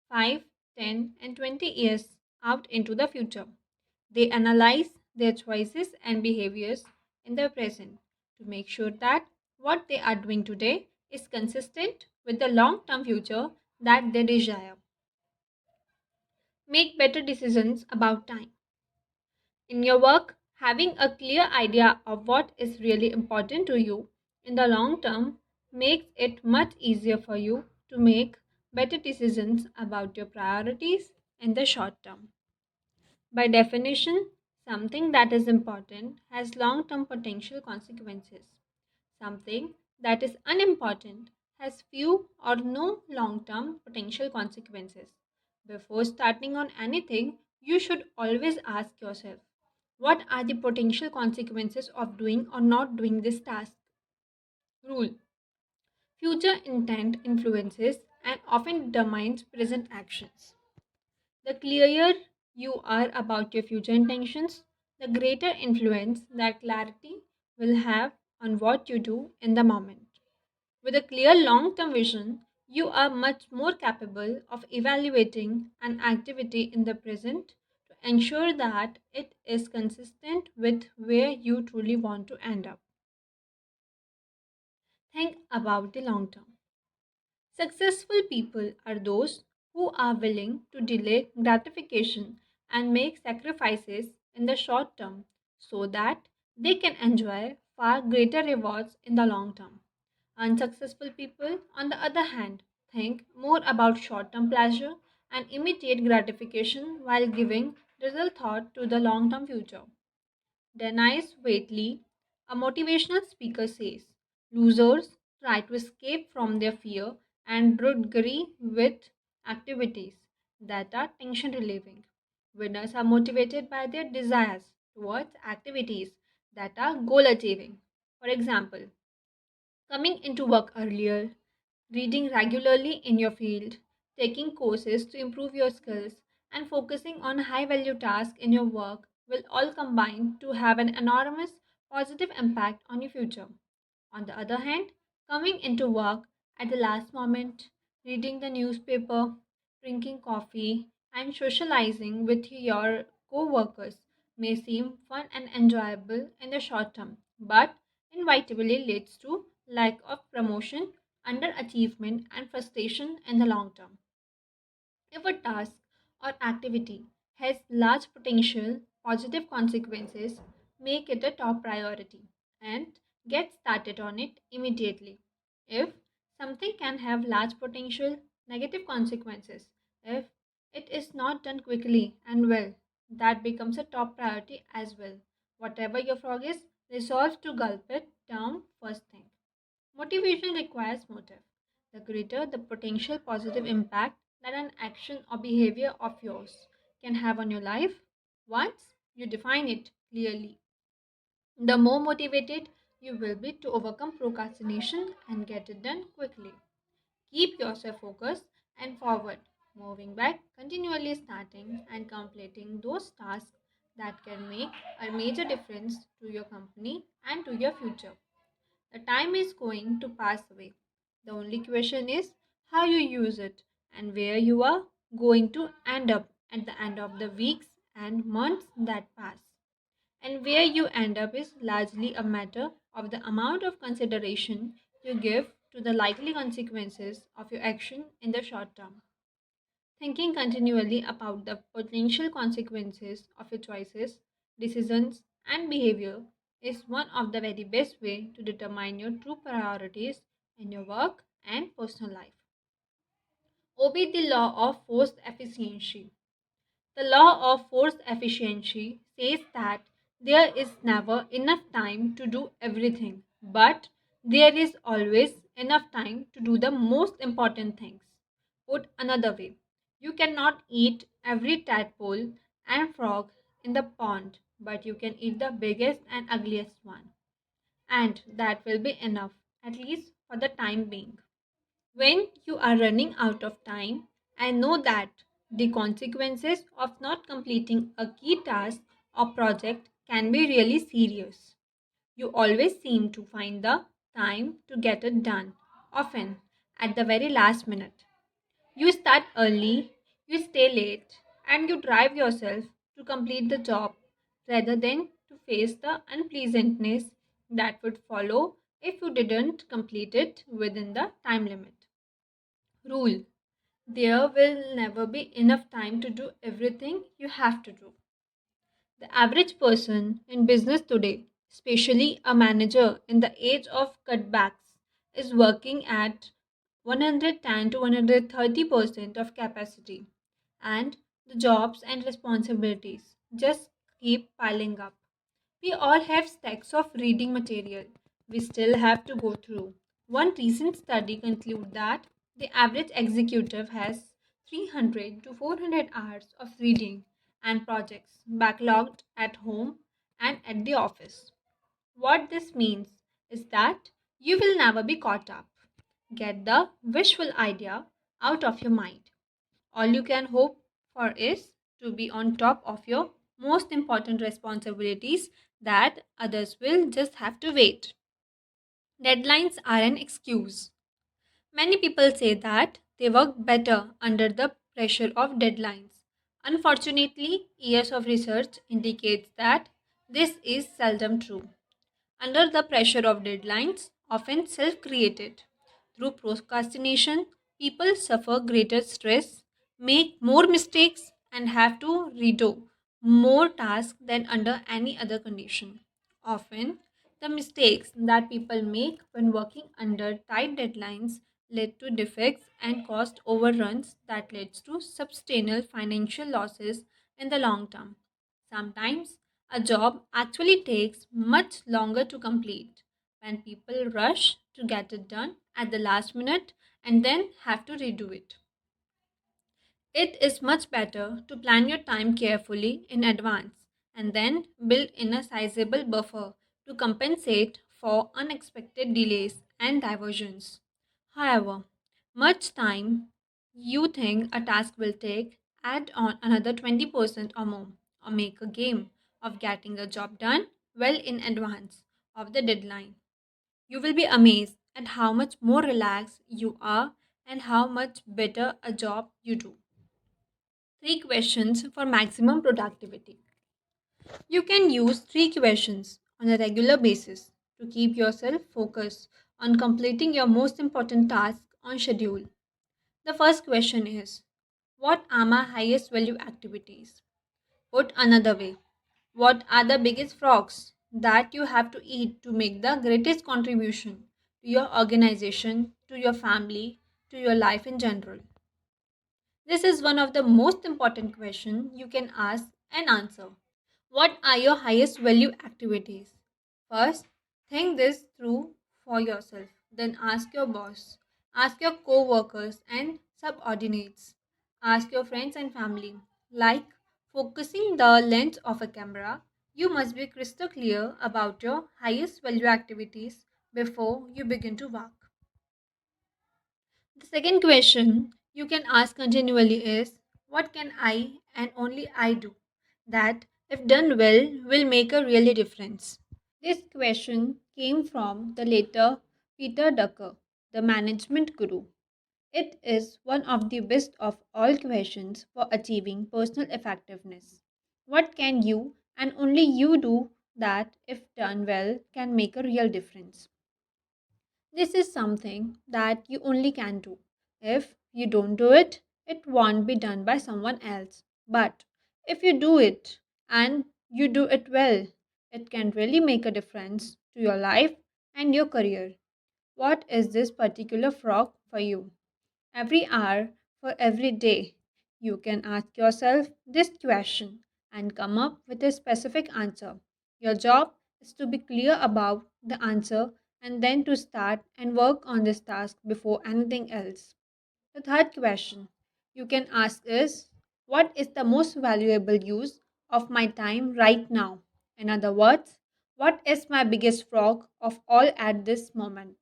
5, 10, and 20 years out into the future. They analyze their choices and behaviors in the present to make sure that what they are doing today is consistent with the long term future that they desire. Make better decisions about time. In your work, having a clear idea of what is really important to you in the long term makes it much easier for you to make better decisions about your priorities in the short term. By definition, something that is important has long term potential consequences. Something that is unimportant has few or no long term potential consequences. Before starting on anything, you should always ask yourself, what are the potential consequences of doing or not doing this task? Rule: future intent influences and often determines present actions. The clearer you are about your future intentions, the greater influence that clarity will have on what you do in the moment. With a clear long term vision, you are much more capable of evaluating an activity in the present to Ensure that it is consistent with where you truly want to end up. Think about the long term. Successful people are those who are willing to delay gratification and make sacrifices in the short term so that they can enjoy far greater rewards in the long term. Unsuccessful people, on the other hand, think more about short term pleasure and immediate gratification while giving little thought to the long term future. Denise Waitley, a motivational speaker, says losers try to escape from their fear and drudgery with activities that are tension relieving. Winners are motivated by their desires towards activities that are goal achieving. For example, coming into work earlier, reading regularly in your field, taking courses to improve your skills, and focusing on high value tasks in your work will all combine to have an enormous positive impact on your future. On the other hand, coming into work at the last moment, reading the newspaper, drinking coffee, and socializing with your co workers may seem fun and enjoyable in the short term, but inevitably leads to lack of promotion, underachievement, and frustration in the long term. If a task or activity has large potential positive consequences, make it a top priority and get started on it immediately. If something can have large potential negative consequences, if it is not done quickly and well, that becomes a top priority as well. Whatever your frog is, resolve to gulp it down first thing. Motivation requires motive. The greater the potential positive impact that an action or behavior of yours can have on your life, once you define it clearly, the more motivated you will be to overcome procrastination and get it done quickly. Keep yourself focused and forward, moving back, continually starting and completing those tasks that can make a major difference to your company and to your future. The time is going to pass away. The only question is how you use it and where you are going to end up at the end of the weeks and months that pass. And where you end up is largely a matter of the amount of consideration you give to the likely consequences of your action in the short term. Thinking continually about the potential consequences of your choices, decisions, and behavior is one of the very best way to determine your true priorities in your work and personal life. Obey the law of forced efficiency. The law of forced efficiency says that there is never enough time to do everything, but there is always enough time to do the most important things. Put another way, you cannot eat every tadpole and frog in the pond, but you can eat the biggest and ugliest one, and that will be enough, at least for the time being. When you are running out of time and know that the consequences of not completing a key task or project can be really serious, you always seem to find the time to get it done, often at the very last minute. You start early, you stay late, and you drive yourself to complete the job rather than to face the unpleasantness that would follow if you didn't complete it within the time limit. Rule: there will never be enough time to do everything you have to do. The average person in business today, especially a manager in the age of cutbacks, is working at 110 to 130% of capacity, and the jobs and responsibilities just keep piling up. We all have stacks of reading material we still have to go through. One recent study concluded that the average executive has 300 to 400 hours of reading and projects backlogged at home and at the office. What this means is that you will never be caught up. Get the wishful idea out of your mind. All you can hope for is to be on top of your most important responsibilities that others will just have to wait. Deadlines are an excuse. Many people say that they work better under the pressure of deadlines. Unfortunately, years of research indicates that this is seldom true. Under the pressure of deadlines, often self created. Through procrastination, people suffer greater stress, make more mistakes, and have to redo more tasks than under any other condition. Often, the mistakes that people make when working under tight deadlines lead to defects and cost overruns that leads to substantial financial losses in the long term. Sometimes a job actually takes much longer to complete when people rush to get it done at the last minute and then have to redo it. It is much better to plan your time carefully in advance and then build in a sizable buffer to compensate for unexpected delays and diversions. However, much time you think a task will take, add on another 20% or more, or make a game of getting the job done well in advance of the deadline. You will be amazed at how much more relaxed you are and how much better a job you do. 3 questions for maximum productivity. You can use 3 questions on a regular basis to keep yourself focused on completing your most important task on schedule. The first question is, what are my highest value activities? Put another way, what are the biggest frogs that you have to eat to make the greatest contribution to your organization, to your family, to your life in general? This is one of the most important questions you can ask and answer. What are your highest value activities? First, think this through for yourself. Then ask your boss, ask your co workers and subordinates, ask your friends and family. Like focusing the lens of a camera, you must be crystal clear about your highest value activities before you begin to work. The second question you can ask continually is, what can I and only I do that, if done well, will make a really difference? This question came from the later Peter Drucker, the management guru. It is one of the best of all questions for achieving personal effectiveness. What can you and only you do that, if done well, can make a real difference? This is something that you only can do. If you don't do it, it won't be done by someone else. But if you do it and you do it well, it can really make a difference to your life and your career. What is this particular frog for you? Every hour for every day, you can ask yourself this question and come up with a specific answer. Your job is to be clear about the answer and then to start and work on this task before anything else. The third question you can ask is, what is the most valuable use of my time right now? In other words, what is my biggest frog of all at this moment?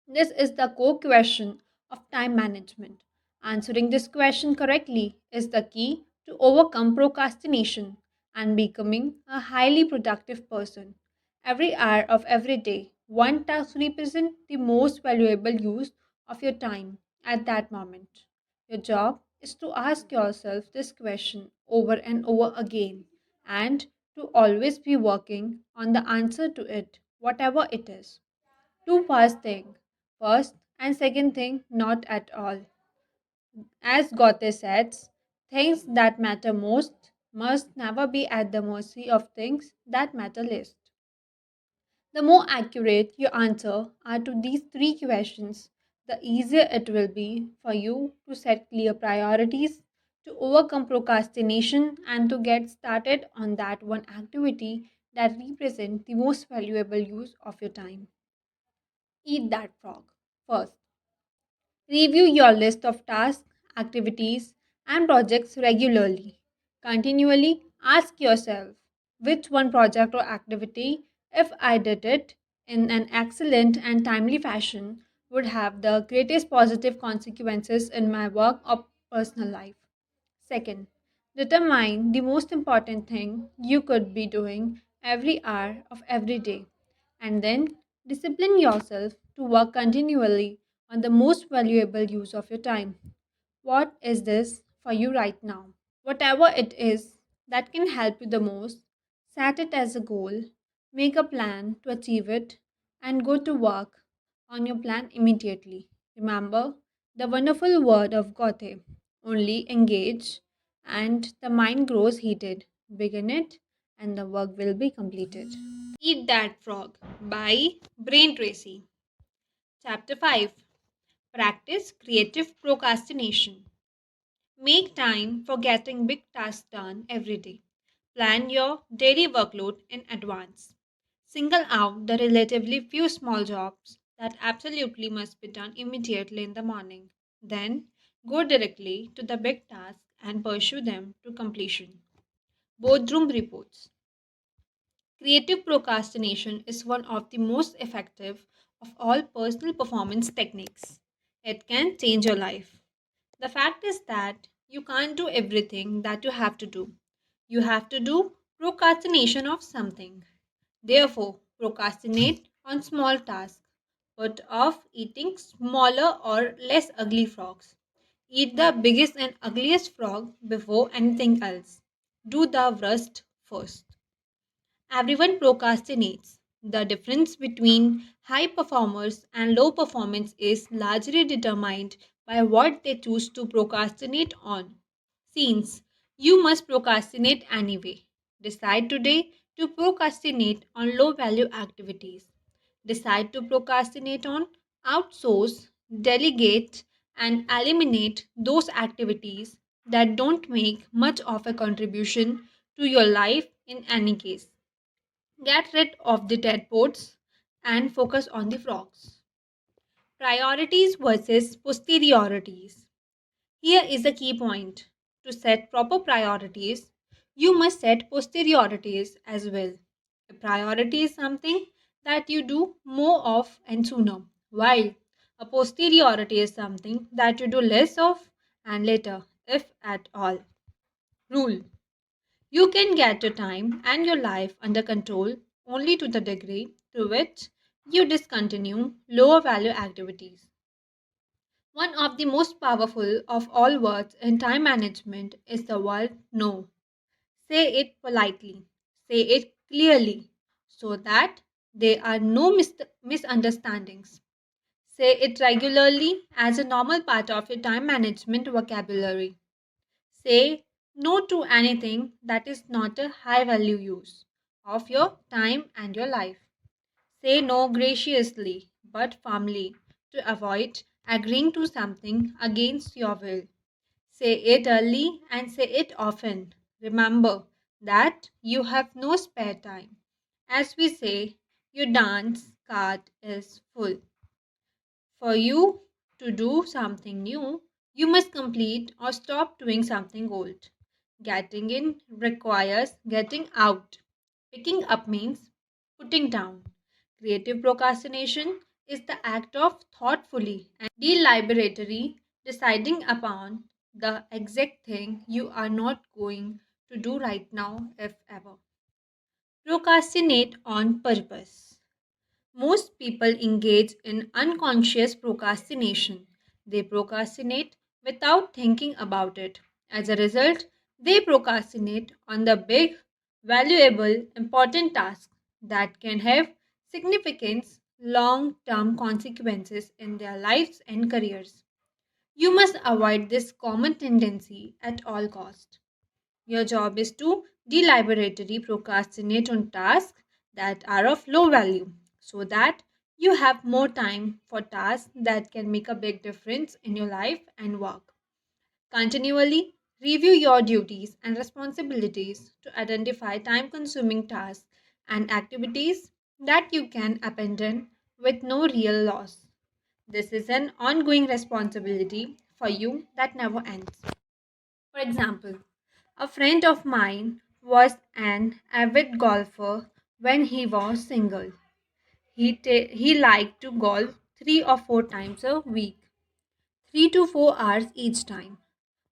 This is the core question of time management. Answering this question correctly is the key to overcome procrastination and becoming a highly productive person. Every hour of every day, one task represents the most valuable use of your time at that moment. Your job is to ask yourself this question over and over again and to always be working on the answer to it, whatever it is. Two first thing, first and second thing, not at all. As Goethe says, things that matter most must never be at the mercy of things that matter least. The more accurate your answer are to these 3 questions, the easier it will be for you to set clear priorities, to overcome procrastination, and to get started on that one activity that represents the most valuable use of your time. Eat that frog. First, review your list of tasks, activities, and projects regularly. Continually ask yourself which one project or activity, if I did it in an excellent and timely fashion, would have the greatest positive consequences in my work or personal life. Second, determine the most important thing you could be doing every hour of every day, and then discipline yourself to work continually on the most valuable use of your time. What is this for you right now? Whatever it is that can help you the most, set it as a goal, make a plan to achieve it, and go to work on your plan immediately. Remember the wonderful word of Goethe, only engage and the mind grows heated. Begin it and the work will be completed. Eat That Frog by Brain Tracy. Chapter 5. Practice Creative Procrastination. Make time for getting big tasks done every day. Plan your daily workload in advance. Single out the relatively few small jobs that absolutely must be done immediately in the morning. Then go directly to the big tasks and pursue them to completion. Boardroom reports. Creative procrastination is one of the most effective of all personal performance techniques. It can change your life. The fact is that you can't do everything that you have to do. You have to do procrastination of something. Therefore, procrastinate on small tasks. Put off eating smaller or less ugly frogs. Eat the biggest and ugliest frog before anything else. Do the worst first. Everyone procrastinates. The difference between high performers and low performance is largely determined by what they choose to procrastinate on. Since you must procrastinate anyway, decide today to procrastinate on low value activities. Decide to procrastinate on outsource, delegate, and eliminate those activities that don't make much of a contribution to your life in any case. Get rid of the dead posts and focus on the frogs. Priorities versus posteriorities. Here is the key point. To set proper priorities, you must set posteriorities as well. A priority is something that you do more of and sooner, while a posteriority is something that you do less of and later, if at all. Rule: you can get your time and your life under control only to the degree to which you discontinue lower value activities. One of the most powerful of all words in time management is the word no. Say it politely, say it clearly, so that there are no misunderstandings. Say it regularly as a normal part of your time management vocabulary. Say no to anything that is not a high value use of your time and your life. Say no graciously but firmly to avoid agreeing to something against your will. Say it early and say it often. Remember that you have no spare time. As we say, your dance card is full. For you to do something new, you must complete or stop doing something old. Getting in requires getting out. Picking up means putting down. Creative procrastination is the act of thoughtfully and deliberately deciding upon the exact thing you are not going to do right now, if ever. Procrastinate on purpose. Most people engage in unconscious procrastination. They procrastinate without thinking about it. As a result, they procrastinate on the big, valuable, important tasks that can have significant long term consequences in their lives and careers. You must avoid this common tendency at all costs. Your job is to deliberately procrastinate on tasks that are of low value so that you have more time for tasks that can make a big difference in your life and work. Continually review your duties and responsibilities to identify time consuming tasks and activities that you can abandon with no real loss. This is an ongoing responsibility for you that never ends. For example, a friend of mine was an avid golfer when he was single. He liked to golf 3 or 4 times a week, 3 to 4 hours each time.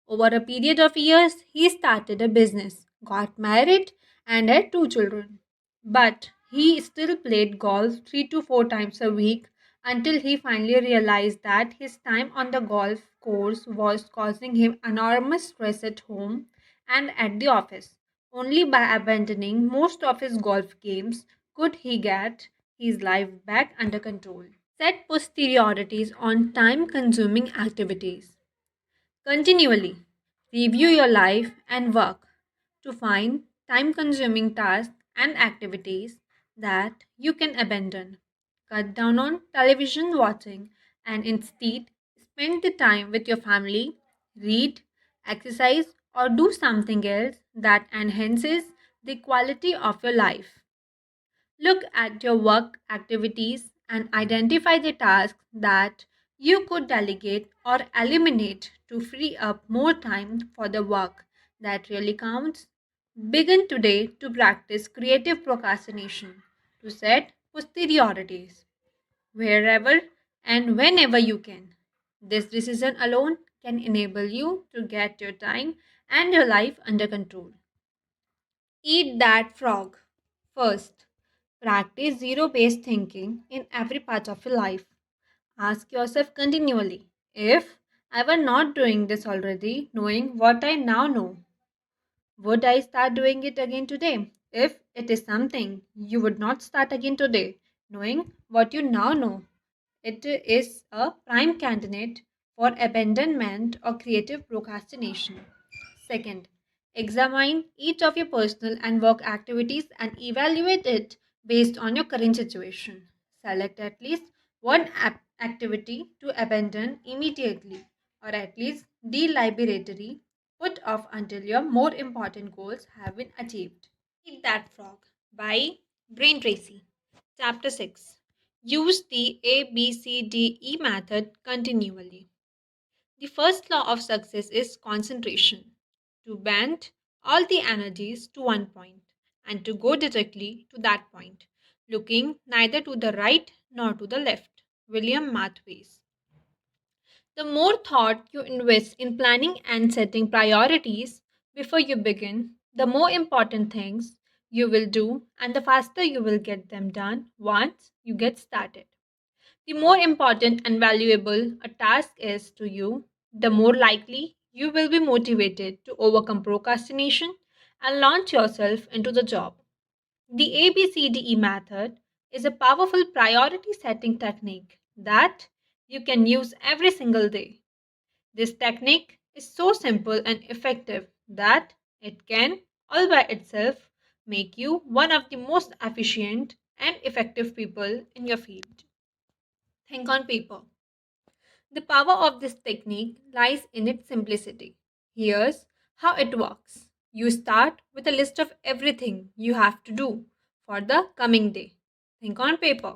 Over a period of years, he started a business, got married, and had 2 children. But he still played golf 3 to 4 times a week until he finally realized that his time on the golf course was causing him enormous stress at home and at the office. Only by abandoning most of his golf games could he get his life back under control. Set priorities on time consuming activities. Continually review your life and work to find time consuming tasks and activities that you can abandon. Cut down on television watching and instead spend the time with your family, read, exercise, or do something else that enhances the quality of your life. Look at your work activities and identify the tasks that you could delegate or eliminate to free up more time for the work that really counts. Begin today to practice creative procrastination to set priorities wherever and whenever you can. This decision alone can enable you to get your time and your life under control. Eat that frog. First, practice zero based thinking in every part of your life. Ask yourself continually if I were not doing this already, knowing what I now know, would I start doing it again today? If it is something you would not start again today, knowing what you now know, it is a prime candidate for abandonment or creative procrastination. Second, examine each of your personal and work activities and evaluate it based on your current situation. Select at least one activity to abandon immediately or at least deliberately put off until your more important goals have been achieved. Eat That Frog by Brain Tracy. Chapter 6. Use the ABCDE method continually. The first law of success is concentration. To bend all the energies to one point and to go directly to that point, looking neither to the right nor to the left. William Mathways. The more thought you invest in planning and setting priorities before you begin, the more important things you will do and the faster you will get them done once you get started. The more important and valuable a task is to you, the more likely you will be motivated to overcome procrastination and launch yourself into the job. The ABCDE method is a powerful priority setting technique that you can use every single day. This technique is so simple and effective that it can, all by itself, make you one of the most efficient and effective people in your field. Think on paper. The power of this technique lies in its simplicity. Here's how it works. You start with a list of everything you have to do for the coming day. Think on paper.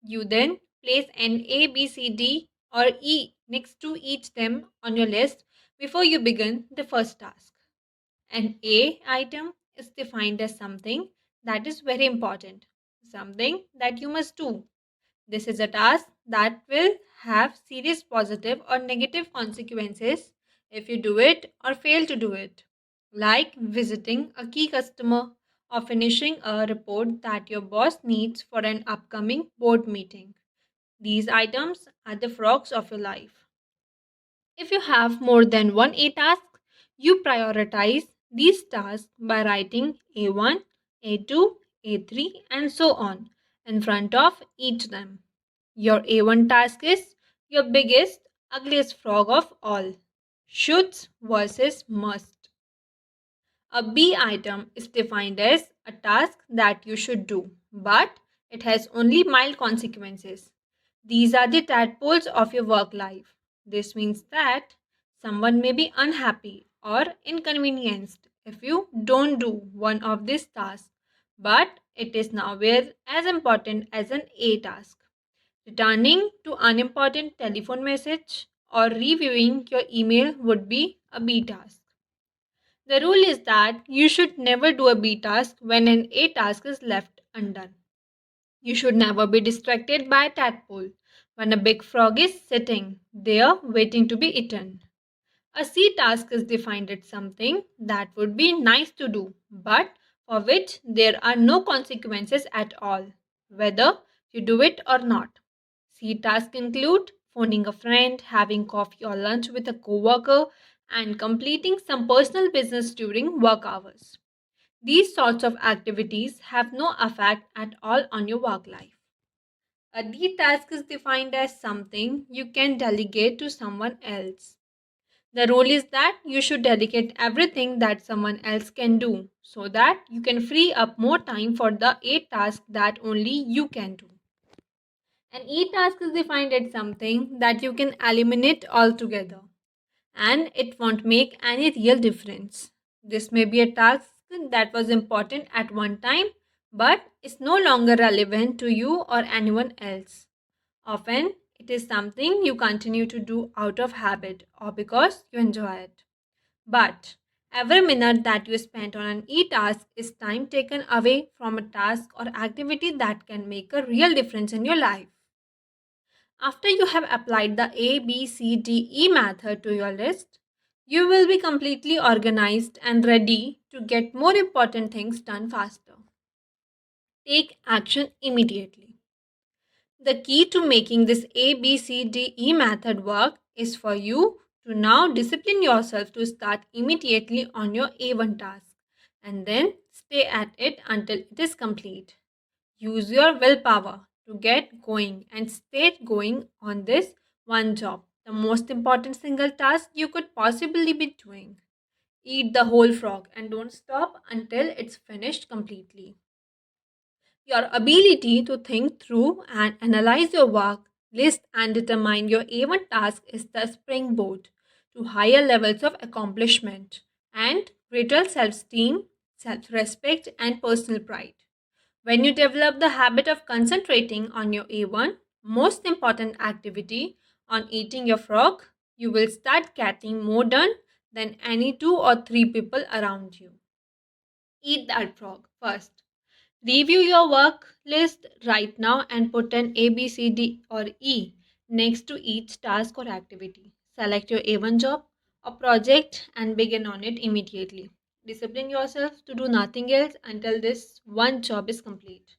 You then place an A, B, C, D, or E next to each them on your list before you begin the first task. An A item is defined as something that is very important, something that you must do. This is a task that will have serious positive or negative consequences if you do it or fail to do it, like visiting a key customer or finishing a report that your boss needs for an upcoming board meeting. These items are the frogs of your life. If you have more than one A task, you prioritize these tasks by writing A1, A2, A3, and so on in front of each them. Your A1 task is your biggest, ugliest frog of all. Shoulds versus must. A B item is defined as a task that you should do, but it has only mild consequences. These are the tadpoles of your work life. This means that someone may be unhappy or inconvenienced if you don't do one of these tasks, but it is nowhere as important as an A task. Returning to unimportant telephone message or reviewing your email would be a B task. The rule is that you should never do a B task when an A task is left undone. You should never be distracted by a tadpole when a big frog is sitting there waiting to be eaten. A C task is defined as something that would be nice to do, but for which there are no consequences at all, whether you do it or not. C tasks include phoning a friend, having coffee or lunch with a coworker, and completing some personal business during work hours. These sorts of activities have no effect at all on your work life. A D task is defined as something you can delegate to someone else. The rule is that you should delegate everything that someone else can do so that you can free up more time for the A task that only you can do. An E task is defined as something that you can eliminate altogether and it won't make any real difference. This may be a task that was important at one time but is no longer relevant to you or anyone else. Often, it is something you continue to do out of habit or because you enjoy it. But every minute that you spend on an e task is time taken away from a task or activity that can make a real difference in your life. After you have applied the ABCDE method to your list, you will be completely organized and ready to get more important things done faster. Take action immediately. The key to making this ABCDE method work is for you to now discipline yourself to start immediately on your A1 task and then stay at it until it is complete. Use your willpower to get going and stay going on this one job, the most important single task you could possibly be doing. Eat the whole frog and don't stop until it's finished completely. Your ability to think through and analyze your work list and determine your A1 task is the springboard to higher levels of accomplishment and greater self esteem, self respect, and personal pride. When you develop the habit of concentrating on your A1, most important activity, on eating your frog, you will start getting more done than any two or three people around you. Eat that frog first. Review your work list right now and put an A, B, C, D, or E next to each task or activity. Select your A1 job or project and begin on it immediately. Discipline yourself to do nothing else until this one job is complete.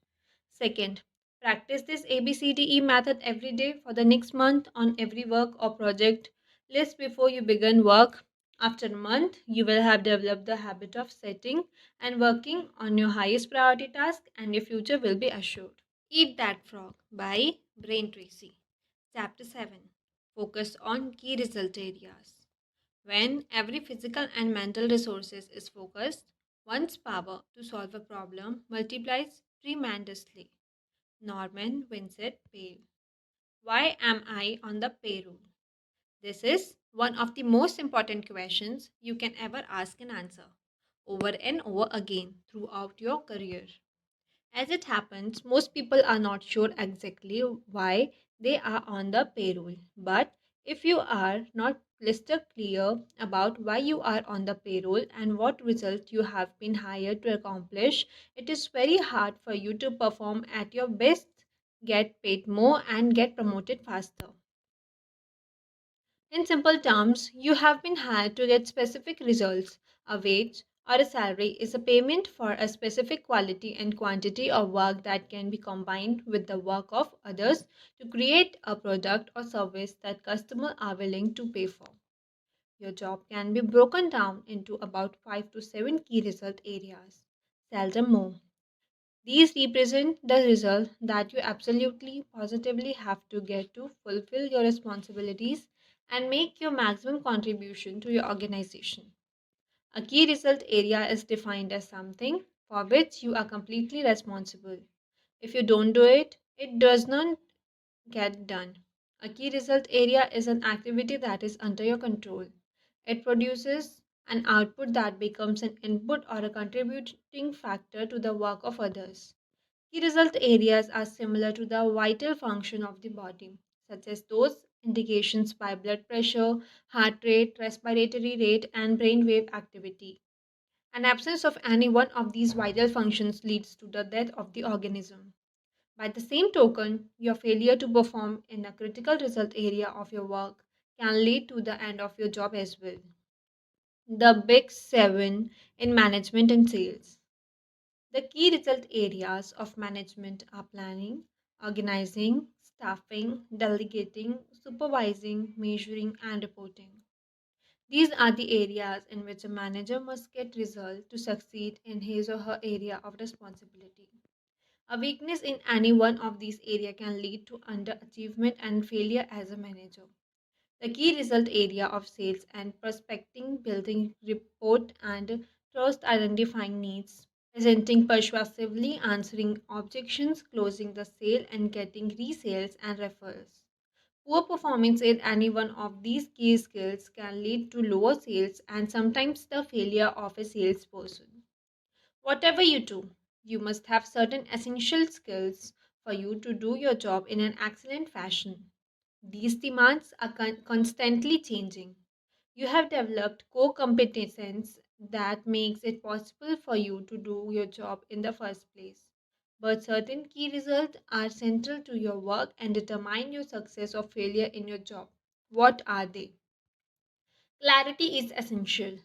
Second, practice this ABCDE method every day for the next month on every work or project list before you begin work. After a month, you will have developed the habit of setting and working on your highest priority task, and your future will be assured. Eat That Frog by Brain Tracy. Chapter 7. Focus on key result areas. When every physical and mental resources is focused, one's power to solve a problem multiplies tremendously. Norman Vincent Peale. Why am I on the payroll? This is one of the most important questions you can ever ask and answer over and over again throughout your career. As it happens, most people are not sure exactly why they are on the payroll. But if you are not crystal clear about why you are on the payroll and what result you have been hired to accomplish, it is very hard for you to perform at your best, get paid more, and get promoted faster. In simple terms, you have been hired to get specific results. A wage or a salary is a payment for a specific quality and quantity of work that can be combined with the work of others to create a product or service that customers are willing to pay for. Your job can be broken down into about 5 to 7 key result areas, seldom more. These represent the result that you absolutely positively have to get to fulfill your responsibilities and make your maximum contribution to your organization. A key result area is defined as something for which you are completely responsible. If you don't do it, it does not get done. A key result area is an activity that is under your control. It produces an output that becomes an input or a contributing factor to the work of others. Key result areas are similar to the vital function of the body, such as those indications by blood pressure, heart rate, respiratory rate, and brainwave activity. An absence of any one of these vital functions leads to the death of the organism. By the same token, your failure to perform in a critical result area of your work can lead to the end of your job as well. The big seven in management and sales. The key result areas of management are planning, organizing, staffing, delegating, supervising, measuring, and reporting. These are the areas in which a manager must get result to succeed in his or her area of responsibility. A weakness in any one of these areas can lead to underachievement and failure as a manager. The key result area of sales and prospecting, building report and trust, identifying needs, presenting persuasively, answering objections, closing the sale, and getting resales and referrals. Poor performance in any one of these key skills can lead to lower sales and sometimes the failure of a salesperson. Whatever you do, you must have certain essential skills for you to do your job in an excellent fashion. These demands are constantly changing. You have developed core competence that makes it possible for you to do your job in the first place. But certain key results are central to your work and determine your success or failure in your job. What are they? Clarity is essential.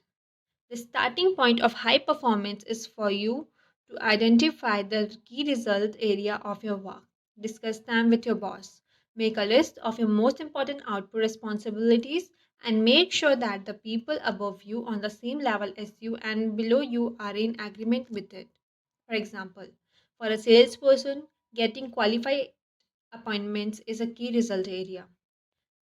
The starting point of high performance is for you to identify the key result area of your work. Discuss them with your boss. Make a list of your most important output responsibilities and make sure that the people above you on the same level as you and below you are in agreement with it. For example, for a salesperson, getting qualified appointments is a key result area.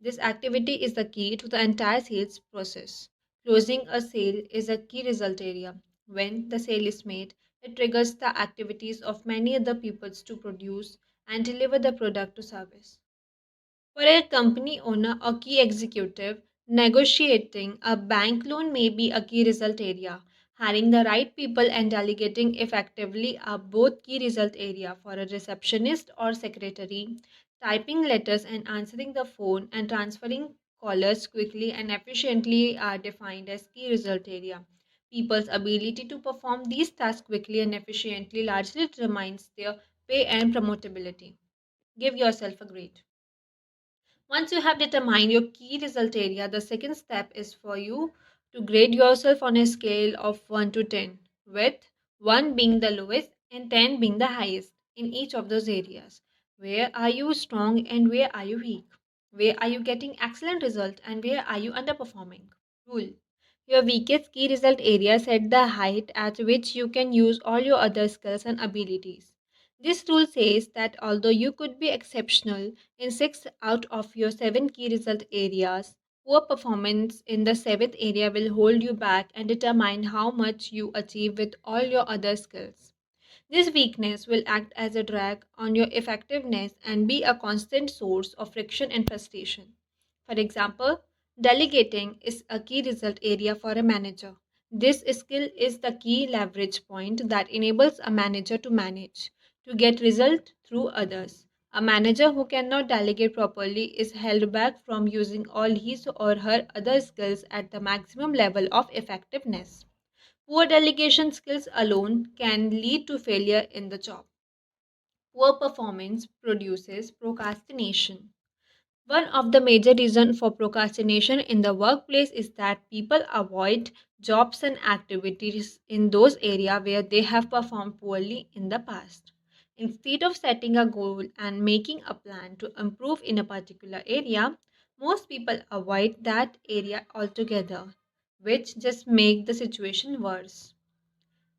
This activity is the key to the entire sales process. Closing a sale is a key result area. When the sale is made, it triggers the activities of many other people to produce and deliver the product or service. For a company owner or key executive, negotiating a bank loan may be a key result area. Hiring the right people and delegating effectively are both key result area for a receptionist or secretary. Typing letters and answering the phone and transferring callers quickly and efficiently are defined as key result area. People's ability to perform these tasks quickly and efficiently largely determines their pay and promotability. Give yourself a grade. Once you have determined your key result area, the second step is for you to grade yourself on a scale of 1 to 10, with 1 being the lowest and 10 being the highest in each of those areas. Where are you strong and where are you weak? Where are you getting excellent result and where are you underperforming? Rule. Your weakest key result area set the height at which you can use all your other skills and abilities. This rule says that although you could be exceptional in 6 out of your 7 key result areas, poor performance in the 7th area will hold you back and determine how much you achieve with all your other skills. This weakness will act as a drag on your effectiveness and be a constant source of friction and frustration. For example, delegating is a key result area for a manager. This skill is the key leverage point that enables a manager to manage, to get result through others. A manager who cannot delegate properly is held back from using all his or her other skills at the maximum level of effectiveness. Poor delegation skills alone can lead to failure in the job. Poor performance produces procrastination. One of the major reasons for procrastination in the workplace is that people avoid jobs and activities in those areas where they have performed poorly in the past. Instead of setting a goal and making a plan to improve in a particular area, most people avoid that area altogether, which just make the situation worse.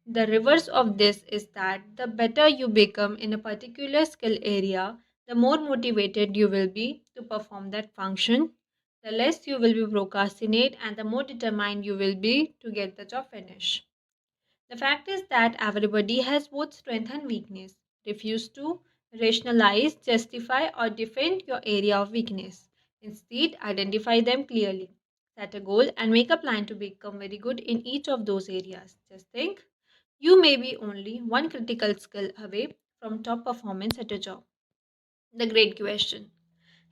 The reverse of this is that the better you become in a particular skill area, the more motivated you will be to perform that function, the less you will be procrastinate, and the more determined you will be to get the job finished. The fact is that everybody has both strength and weakness. Refuse to rationalize, justify, or defend your area of weakness. Instead, identify them clearly. Set a goal and make a plan to become very good in each of those areas. Just think, you may be only one critical skill away from top performance at your job. The great question.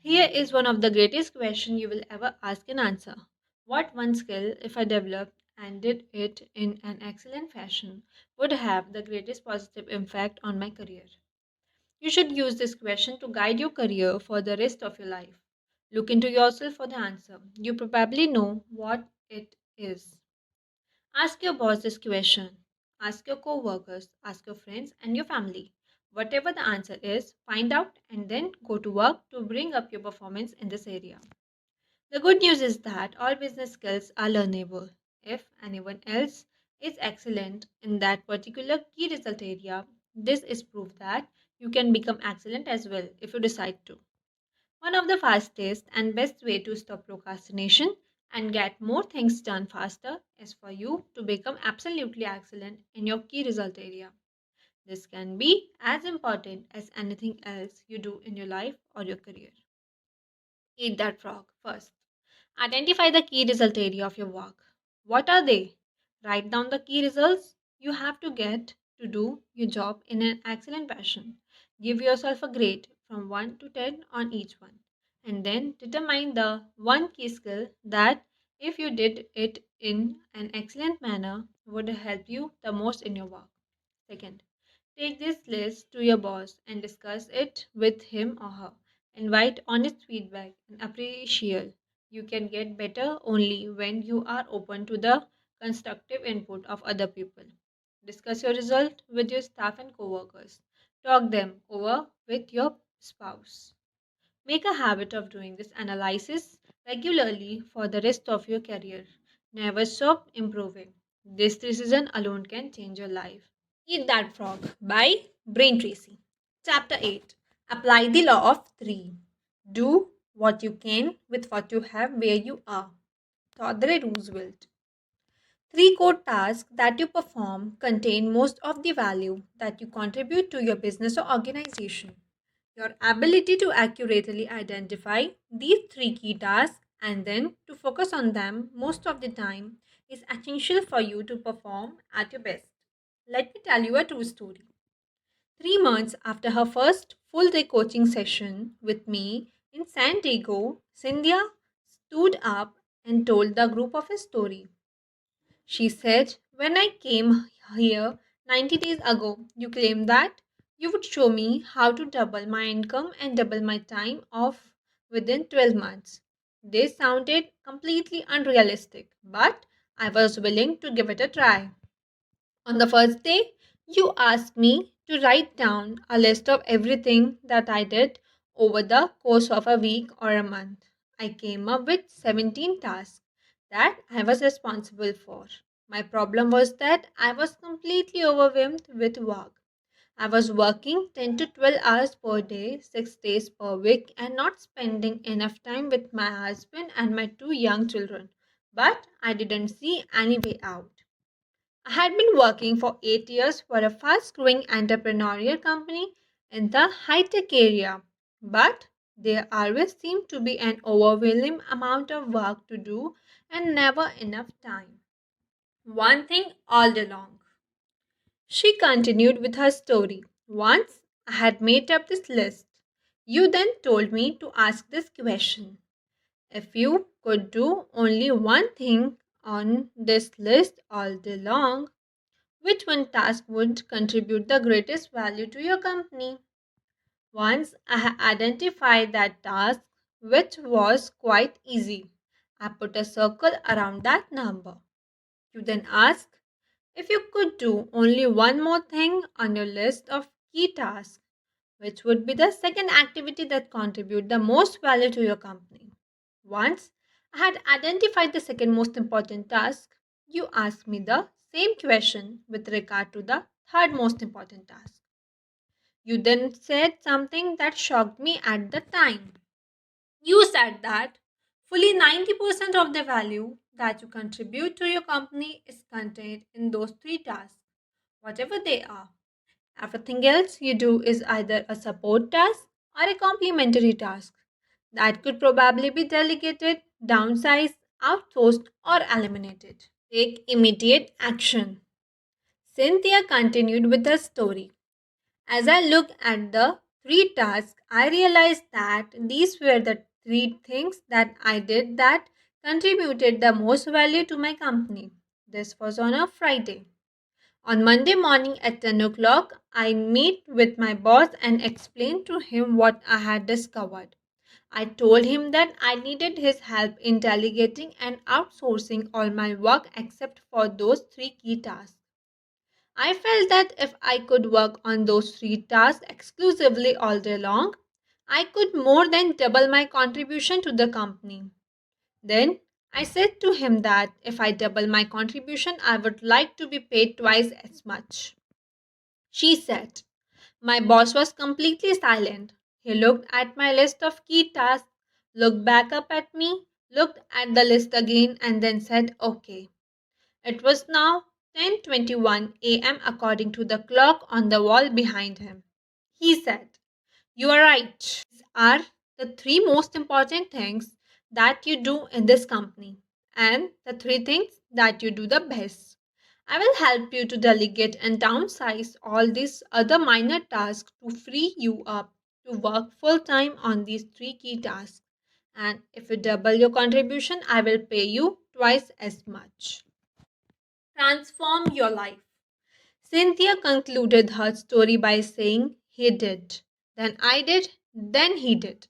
Here is one of the greatest questions you will ever ask and answer. What one skill, if I developed and did it in an excellent fashion, would have the greatest positive impact on my career? You should use this question to guide your career for the rest of your life. Look into yourself for the answer. You probably know what it is. Ask your boss this question. Ask your co workers, ask your friends, and your family. Whatever the answer is, find out and then go to work to bring up your performance in this area. The good news is that all business skills are learnable. If anyone else is excellent in that particular key result area, this is proof that you can become excellent as well if you decide to. One of the fastest and best way to stop procrastination and get more things done faster is for you to become absolutely excellent in your key result area. This can be as important as anything else you do in your life or your career. Eat that frog first. Identify the key result area of your work. What are they? Write down the key results you have to get to do your job in an excellent fashion. Give yourself a grade from 1 to 10 on each one. And then determine the one key skill that, if you did it in an excellent manner, would help you the most in your work. Second, take this list to your boss and discuss it with him or her. Invite honest feedback and appreciation. You can get better only when you are open to the constructive input of other people. Discuss your result with your staff and coworkers. Talk them over with your spouse. Make a habit of doing this analysis regularly for the rest of your career. Never stop improving. This decision alone can change your life. Eat That Frog by Brain Tracy. Chapter 8. Apply the law of 3. Do what you can with what you have where you are. Theodore Roosevelt. 3 core tasks that you perform contain most of the value that you contribute to your business or organization. Your ability to accurately identify these 3 key tasks and then to focus on them most of the time is essential for you to perform at your best. Let me tell you a true story. 3 months after her first full day coaching session with me in San Diego, Cynthia stood up and told the group of a story. She said, "When I came here 90 days ago, you claimed that you would show me how to double my income and double my time off within 12 months. This sounded completely unrealistic, but I was willing to give it a try. On the first day, you asked me to write down a list of everything that I did over the course of a week or a month. I came up with 17 tasks that I was responsible for. My problem was that I was completely overwhelmed with work. I was working 10 to 12 hours per day, 6 days per week, and not spending enough time with my husband and my 2 young children. But I didn't see any way out. I had been working for 8 years for a fast growing entrepreneurial company in the high tech area, but there always seemed to be an overwhelming amount of work to do and never enough time. One thing all day long. She continued with her story. Once I had made up this list. You then told me to ask this question. If you could do only one thing on this list all day long, which one task would contribute the greatest value to your company? Once I had identified that task, which was quite easy, I put a circle around that number. You then ask, if you could do only one more thing on your list of key tasks, which would be the second activity that contribute the most value to your company? Once I had identified the second most important task, you asked me the same question with regard to the third most important task. You then said something that shocked me at the time. You said that fully 90% of the value that you contribute to your company is contained in those 3 tasks, whatever they are. Everything else you do is either a support task or a complementary task that could probably be delegated, downsized, outsourced, or eliminated. Take immediate action. Cynthia continued with her story. As I looked at the 3 tasks, I realized that these were the 3 things that I did that contributed the most value to my company. This was on a Friday. On Monday morning at 10 o'clock, I met with my boss and explained to him what I had discovered. I told him that I needed his help in delegating and outsourcing all my work except for those 3 key tasks. I felt that if I could work on those 3 tasks exclusively all day long, I could more than double my contribution to the company. Then I said to him that if I double my contribution, I would like to be paid twice as much. She said. My boss was completely silent. He looked at my list of key tasks, looked back up at me, looked at the list again, and then said, "Okay." It was now 10:21 a.m. according to the clock on the wall behind him. He said, "You are right. These are the three most important things that you do in this company, and the three things that you do the best. I will help you to delegate and downsize all these other minor tasks to free you up to work full time on these three key tasks. And if you double your contribution, I will pay you twice as much." Transform your life. Cynthia concluded her story by saying, "He did. Then I did. Then he did.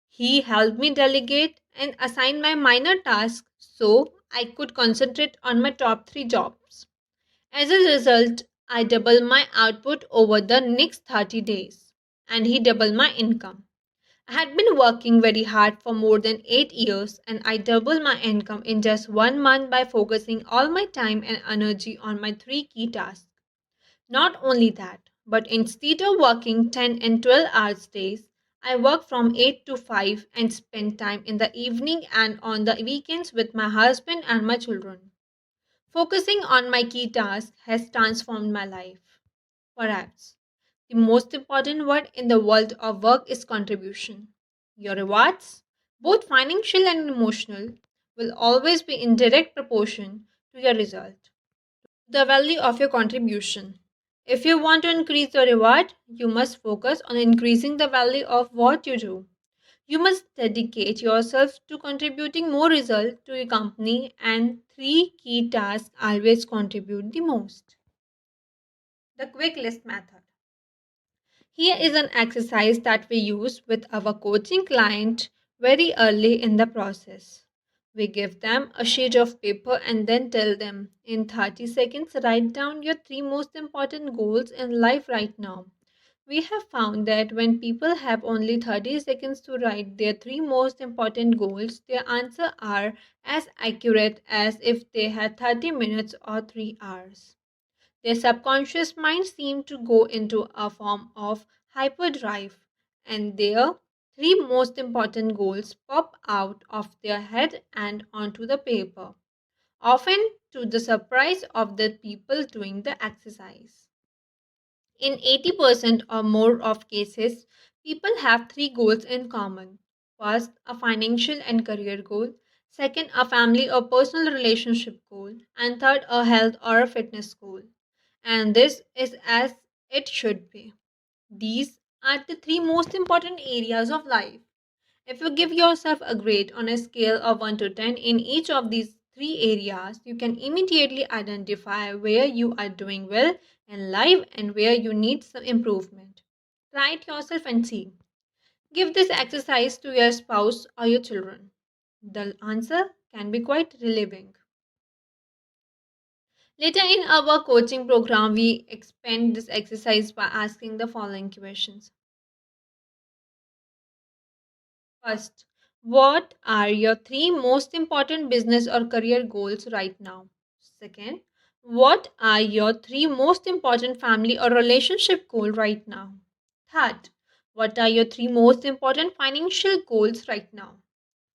He helped me delegate and assign my minor tasks so I could concentrate on my top three jobs. As a result, I doubled my output over the next 30 days, and he doubled my income. I had been working very hard for more than 8 years, and I doubled my income in just 1 month by focusing all my time and energy on my three key tasks. Not only that, but instead of working 10 and 12 hours days, I work from 8 to 5 and spend time in the evening and on the weekends with my husband and my children. Focusing on my key task has transformed my life. Perhaps the most important word in the world of work is contribution. Your rewards, both financial and emotional, will always be in direct proportion to your result. The value of your contribution. If you want to increase your reward, you must focus on increasing the value of what you do. You must dedicate yourself to contributing more results to your company, and three key tasks always contribute the most. The quick list method. Here is an exercise that we use with our coaching client very early in the process. We give them a sheet of paper and then tell them, in 30 seconds, write down your three most important goals in life right now. We have found that when people have only 30 seconds to write their three most important goals, their answers are as accurate as if they had 30 minutes or 3 hours. Their subconscious mind seems to go into a form of hyperdrive, and their three most important goals pop out of their head and onto the paper, often to the surprise of the people doing the exercise. In 80% or more of cases, people have three goals in common. First, a financial and career goal. Second, a family or personal relationship goal. And third, a health or a fitness goal. And this is as it should be. These are the three most important areas of life. If you give yourself a grade on a scale of 1 to 10 in each of these three areas, you can immediately identify where you are doing well in life and where you need some improvement. Try it yourself and see. Give this exercise to your spouse or your children. The answer can be quite relieving. Later in our coaching program, we expand this exercise by asking the following questions. First, what are your three most important business or career goals right now? Second, what are your three most important family or relationship goals right now? Third, what are your three most important financial goals right now?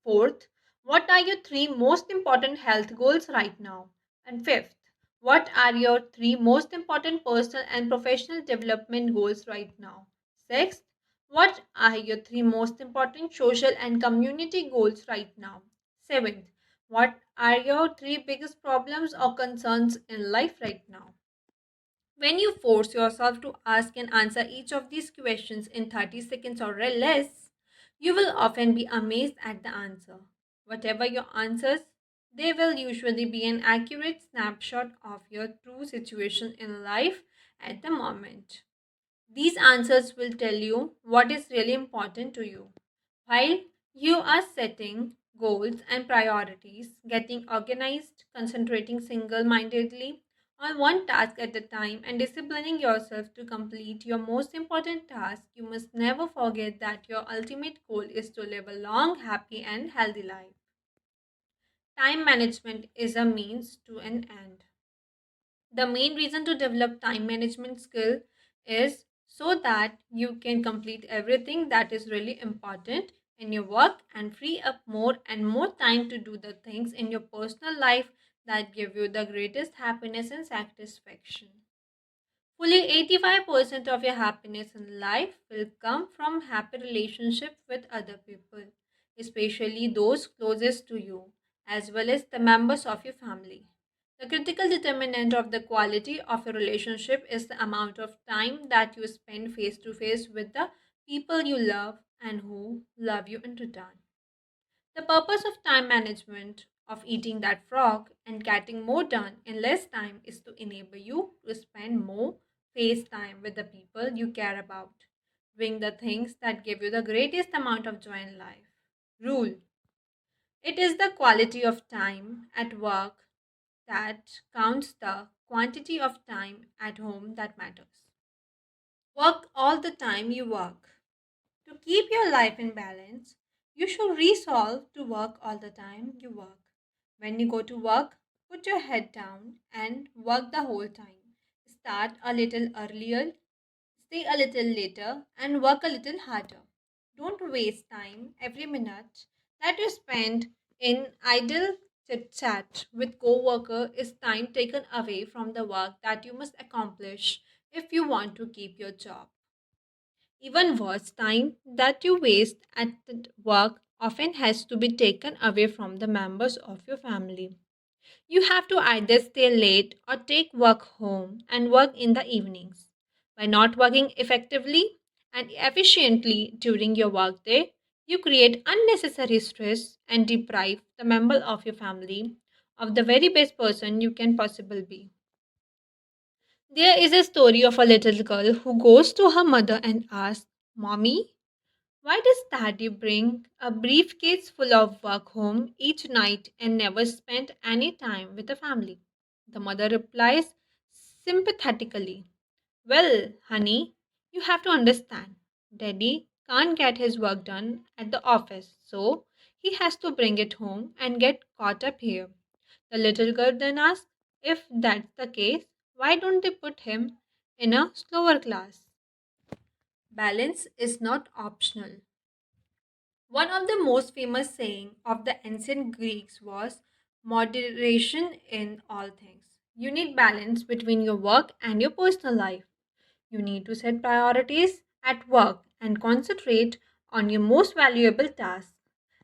Fourth, what are your three most important health goals right now? And fifth, what are your three most important personal and professional development goals right now? Sixth, what are your three most important social and community goals right now? Seventh, what are your three biggest problems or concerns in life right now? When you force yourself to ask and answer each of these questions in 30 seconds or less, you will often be amazed at the answer. Whatever your answers, they will usually be an accurate snapshot of your true situation in life at the moment. These answers will tell you what is really important to you. While you are setting goals and priorities, getting organized, concentrating single mindedly on one task at a time, and disciplining yourself to complete your most important task, you must never forget that your ultimate goal is to live a long, happy, and healthy life. Time management is a means to an end. The main reason to develop time management skill is so that you can complete everything that is really important in your work and free up more and more time to do the things in your personal life that give you the greatest happiness and satisfaction. Fully 85% of your happiness in life will come from happy relationship with other people, especially those closest to you, as well as the members of your family. The critical determinant of the quality of a relationship is the amount of time that you spend face to face with the people you love and who love you in return. The purpose of time management, of eating that frog and getting more done in less time, is to enable you to spend more face time with the people you care about, doing the things that give you the greatest amount of joy in life. Rule: it is the quality of time at work that counts, the quantity of time at home that matters. Work all the time you work. To keep your life in balance, you should resolve to work all the time you work. When you go to work, put your head down and work the whole time. Start a little earlier, stay a little later, and work a little harder. Don't waste time every minute that you spend in idle chit chat with co-worker is time taken away from the work that you must accomplish if you want to keep your job. Even worse, time that you waste at the work often has to be taken away from the members of your family. You have to either stay late or take work home and work in the evenings. By not working effectively and efficiently during your workday, you create unnecessary stress and deprive the member of your family of the very best person you can possibly be. There is a story of a little girl who goes to her mother and asks, "Mommy, why does Daddy bring a briefcase full of work home each night and never spend any time with the family?" The mother replies sympathetically, "Well, honey, you have to understand. Daddy can't get his work done at the office, so he has to bring it home and get caught up here." The little girl then asks, "If that's the case, why don't they put him in a slower class?" Balance is not optional. One of the most famous saying of the ancient Greeks was moderation in all things. You need balance between your work and your personal life. You need to set priorities at work and concentrate on your most valuable tasks.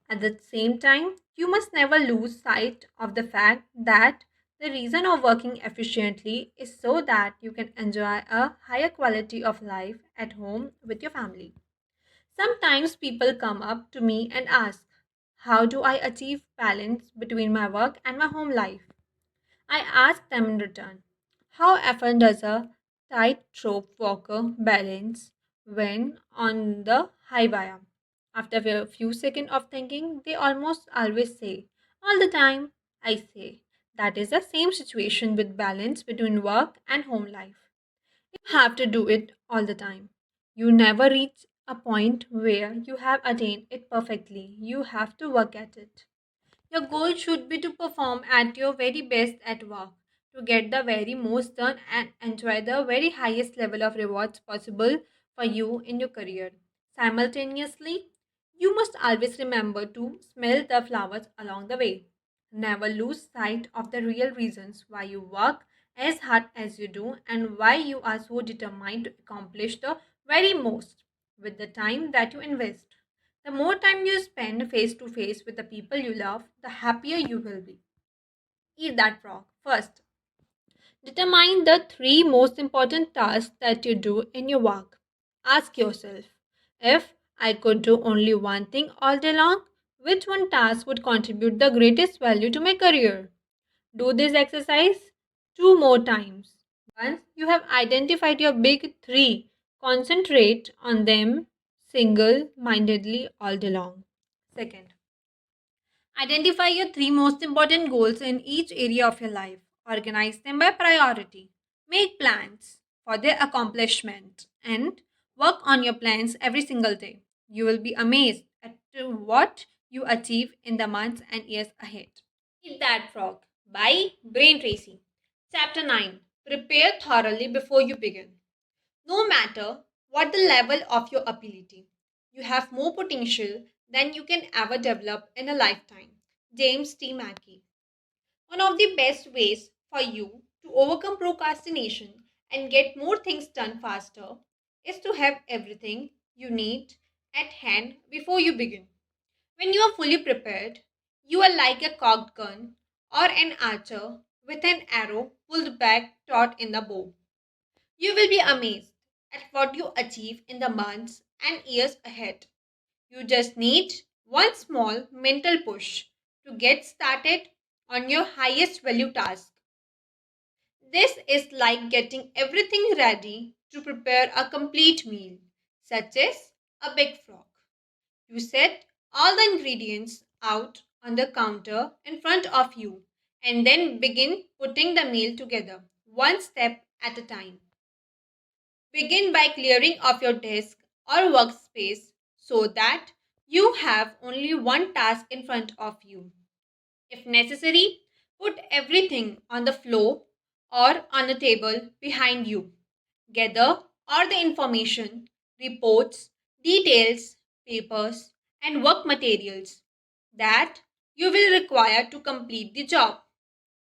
At the same time, you must never lose sight of the fact that the reason of working efficiently is so that you can enjoy a higher quality of life at home with your family. Sometimes people come up to me and ask, "How do I achieve balance between my work and my home life?" I ask them in return, "How often does a tightrope walker balance when on the high wire?" After a few seconds of thinking, they almost always say, "All the time." I say, that is the same situation with balance between work and home life. You have to do it all the time. You never reach a point where you have attained it perfectly. You have to work at it. Your goal should be to perform at your very best at work, to get the very most done and enjoy the very highest level of rewards possible for you in your career. Simultaneously, you must always remember to smell the flowers along the way. Never lose sight of the real reasons why you work as hard as you do and why you are so determined to accomplish the very most with the time that you invest. The more time you spend face to face with the people you love, the happier you will be. Eat that frog. First, determine the three most important tasks that you do in your work. Ask yourself, if I could do only one thing all day long, which one task would contribute the greatest value to my career? Do this exercise two more times. Once you have identified your big three, concentrate on them single mindedly all day long. Second, identify your three most important goals in each area of your life. Organize them by priority. Make plans for their accomplishment and work on your plans every single day. You will be amazed at what you achieve in the months and years ahead. Eat That Frog by Brain Tracy. Chapter 9. Prepare thoroughly before you begin. No matter what the level of your ability, you have more potential than you can ever develop in a lifetime. James T. Mackey. One of the best ways for you to overcome procrastination and get more things done faster is to have everything you need at hand before you begin. When you are fully prepared, you are like a cocked gun or an archer with an arrow pulled back taut in the bow. You will be amazed at what you achieve in the months and years ahead. You just need one small mental push to get started on your highest value task. This is like getting everything ready to prepare a complete meal, such as a big frog. You set all the ingredients out on the counter in front of you and then begin putting the meal together, one step at a time. Begin by clearing off your desk or workspace so that you have only one task in front of you. If necessary, put everything on the floor or on the table behind you. Gather all the information, reports, details, papers, and work materials that you will require to complete the job.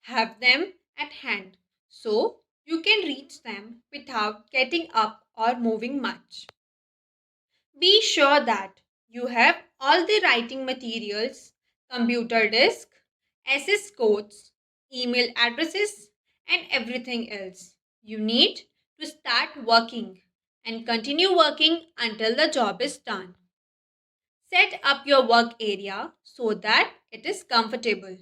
Have them at hand so you can reach them without getting up or moving much. Be sure that you have all the writing materials, computer disk, access codes, email addresses, and everything else you need to start working and continue working until the job is done. Set up your work area so that it is comfortable,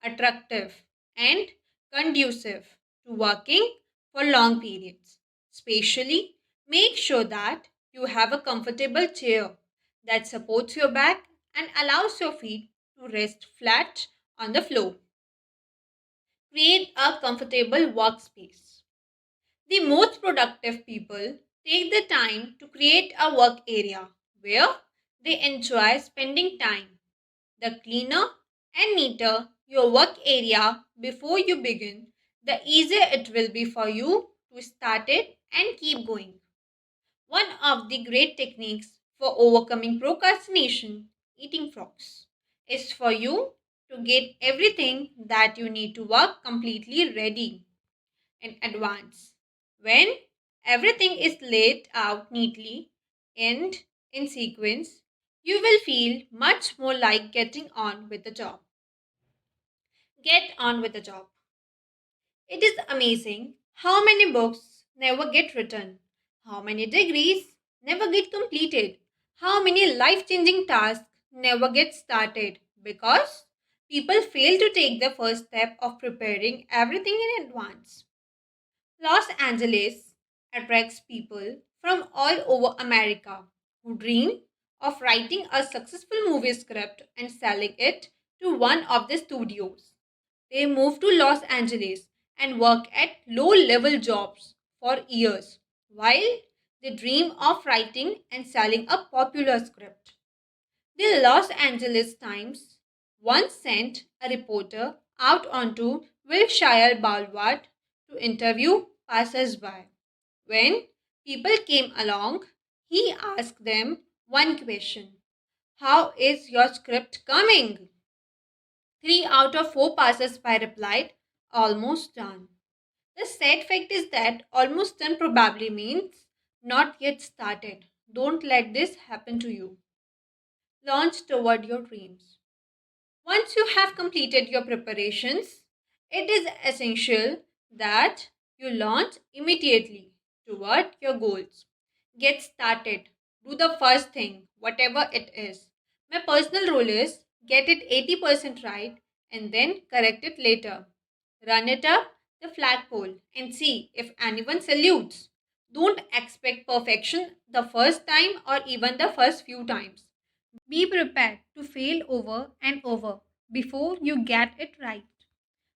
attractive, and conducive to working for long periods. Especially, make sure that you have a comfortable chair that supports your back and allows your feet to rest flat on the floor. Create a comfortable workspace. The most productive people take the time to create a work area where they enjoy spending time. The cleaner and neater your work area before you begin, the easier it will be for you to start it and keep going. One of the great techniques for overcoming procrastination, eating frogs, is for you to get everything that you need to work completely ready in advance. When everything is laid out neatly and in sequence, you will feel much more like getting on with the job. Get on with the job. It is amazing how many books never get written, how many degrees never get completed, how many life changing tasks never get started because people fail to take the first step of preparing everything in advance. Los Angeles attracts people from all over America who dream of writing a successful movie script and selling it to one of the studios. They move to Los Angeles and work at low level jobs for years while they dream of writing and selling a popular script. The Los Angeles Times once sent a reporter out onto Wilshire Boulevard to interview passers-by. When people came along, he asked them one question: how is your script coming? 3 out of 4 passers-by replied, almost done. The sad fact is that almost done probably means not yet started. Don't let this happen to you. Launch toward your dreams. Once you have completed your preparations, it is essential that you launch immediately toward your goals. Get started. Do the first thing, whatever it is. My personal rule is get it 80% right and then correct it later. Run it up the flagpole and see if anyone salutes. Don't expect perfection the first time or even the first few times. Be prepared to fail over and over before you get it right.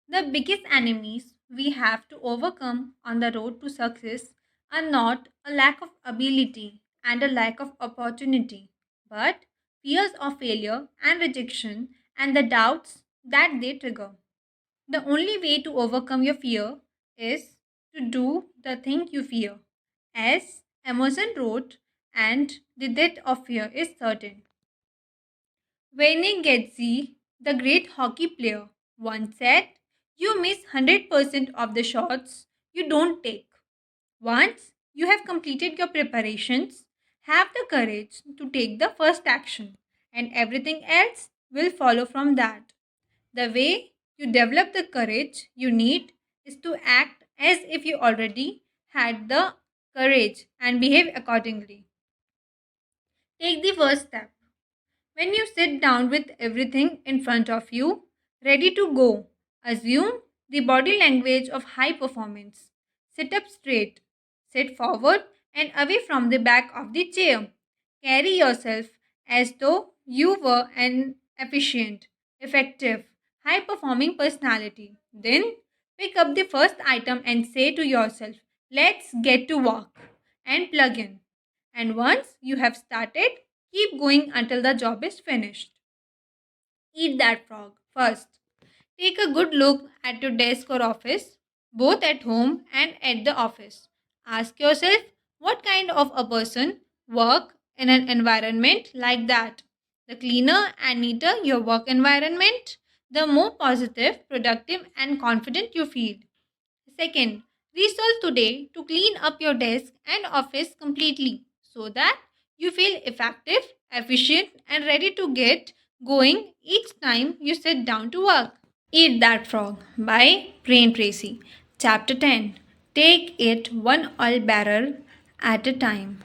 The biggest enemies we have to overcome on the road to success are not a lack of ability and a lack of opportunity, but fears of failure and rejection and the doubts that they trigger. The only way to overcome your fear is to do the thing you fear. As Emerson wrote, and the death of fear is certain. Wayne Gretzky, the great hockey player, once said, "You miss 100% of the shots you don't take." Once you have completed your preparations, have the courage to take the first action, and everything else will follow from that. The way you develop the courage you need is to act as if you already had the courage and behave accordingly. Take the first step. When you sit down with everything in front of you, ready to go, assume the body language of high performance. Sit up straight, sit forward and away from the back of the chair. Carry yourself as though you were an efficient, effective, high performing personality. Then pick up the first item and say to yourself, "Let's get to work," and plug in. And once you have started, keep going until the job is finished. Eat that frog. First, take a good look at your desk or office, both at home and at the office. Ask yourself what kind of a person work in an environment like that. The cleaner and neater your work environment, the more positive, productive and confident you feel. Second, resolve today to clean up your desk and office completely so that you feel effective, efficient, and ready to get going each time you sit down to work. Eat That Frog by Brain Tracy. Chapter 10. Take it one oil barrel at a time.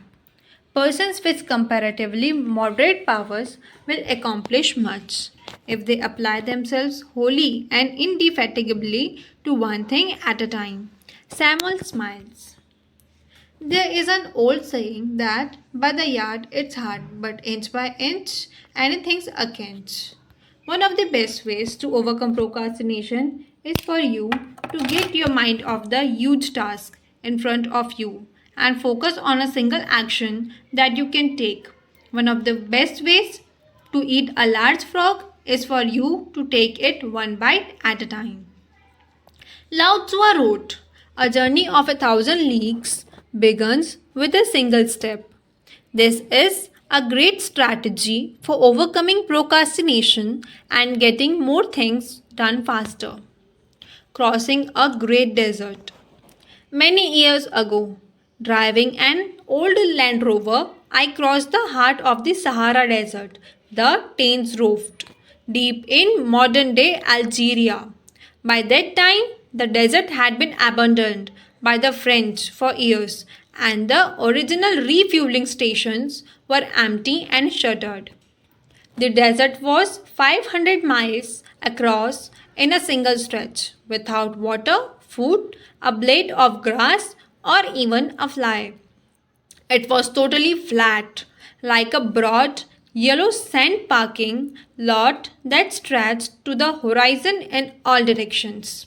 Persons with comparatively moderate powers will accomplish much if they apply themselves wholly and indefatigably to one thing at a time. Samuel smiles. There is an old saying that by the yard it's hard, but inch by inch anything's a cinch. One of the best ways to overcome procrastination is for you to get your mind off the huge task in front of you and focus on a single action that you can take. One of the best ways to eat a large frog is for you to take it one bite at a time. Lao Tzu wrote, "A journey of 1,000 leagues begins with a single step." This is a great strategy for overcoming procrastination and getting more things done faster. Crossing a great desert. Many years ago, driving an old Land Rover, I crossed the heart of the Sahara Desert, the Tains Rouft, deep in modern day Algeria. By that time, the desert had been abandoned by the French for years, and the original refueling stations were empty and shuttered. The desert was 500 miles across in a single stretch, without water, food, a blade of grass, or even a fly. It was totally flat, like a broad, yellow sand parking lot that stretched to the horizon in all directions.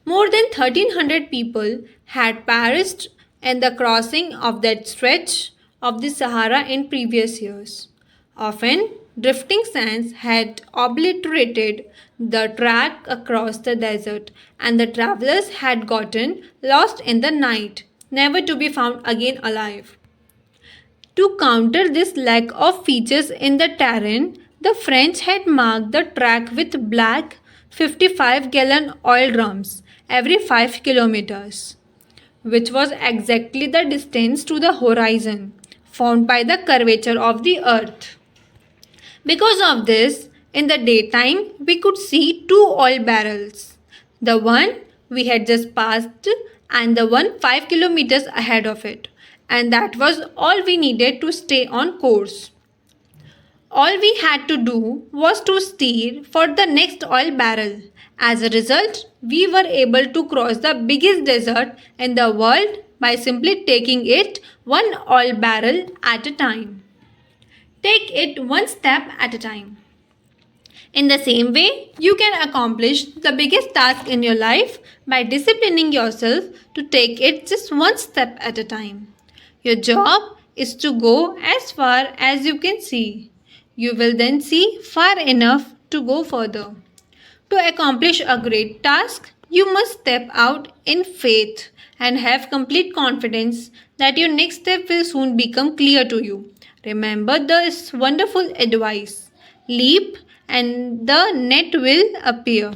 More than 1,300 people had perished in the crossing of that stretch of the Sahara in previous years. Often, drifting sands had obliterated the track across the desert, and the travelers had gotten lost in the night, never to be found again alive. To counter this lack of features in the terrain, the French had marked the track with black 55-gallon oil drums every 5 kilometers, which was exactly the distance to the horizon found by the curvature of the earth. Because of this, in the daytime, we could see two oil barrels. The one we had just passed and the one 5 kilometers ahead of it. And that was all we needed to stay on course. All we had to do was to steer for the next oil barrel. As a result, we were able to cross the biggest desert in the world by simply taking it one oil barrel at a time. Take it one step at a time. In the same way, you can accomplish the biggest task in your life by disciplining yourself to take it just one step at a time. Your job is to go as far as you can see. You will then see far enough to go further. To accomplish a great task, you must step out in faith and have complete confidence that your next step will soon become clear to you. Remember this wonderful advice: leap and the net will appear.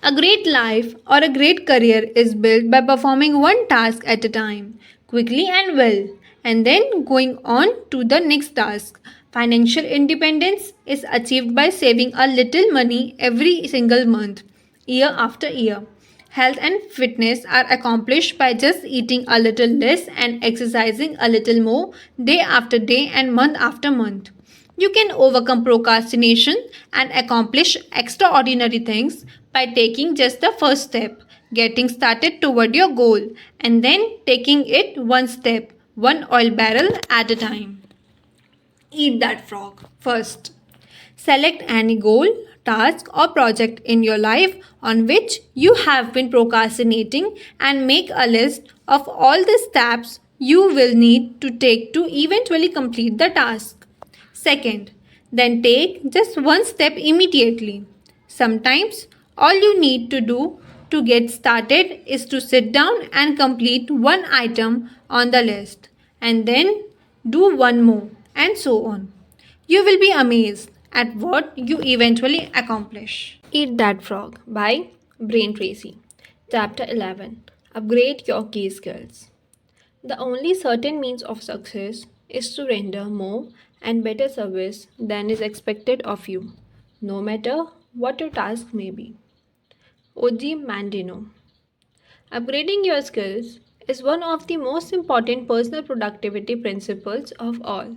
A great life or a great career is built by performing one task at a time, quickly and well, and then going on to the next task. Financial independence is achieved by saving a little money every single month, year after year. Health and fitness are accomplished by just eating a little less and exercising a little more day after day and month after month. You can overcome procrastination and accomplish extraordinary things by taking just the first step, getting started toward your goal, and then taking it one step, one oil barrel at a time. Eat that frog first. Select any goal, task, or project in your life on which you have been procrastinating and make a list of all the steps you will need to take to eventually complete the task. Second, then take just one step immediately. Sometimes all you need to do to get started is to sit down and complete one item on the list, and then do one more, and so on. You will be amazed at what you eventually accomplish. Eat That Frog by Brain Tracy. Chapter 11. Upgrade your key skills. The only certain means of success is to render more and better service than is expected of you, no matter what your task may be. O.G. Mandino. Upgrading your skills is one of the most important personal productivity principles of all.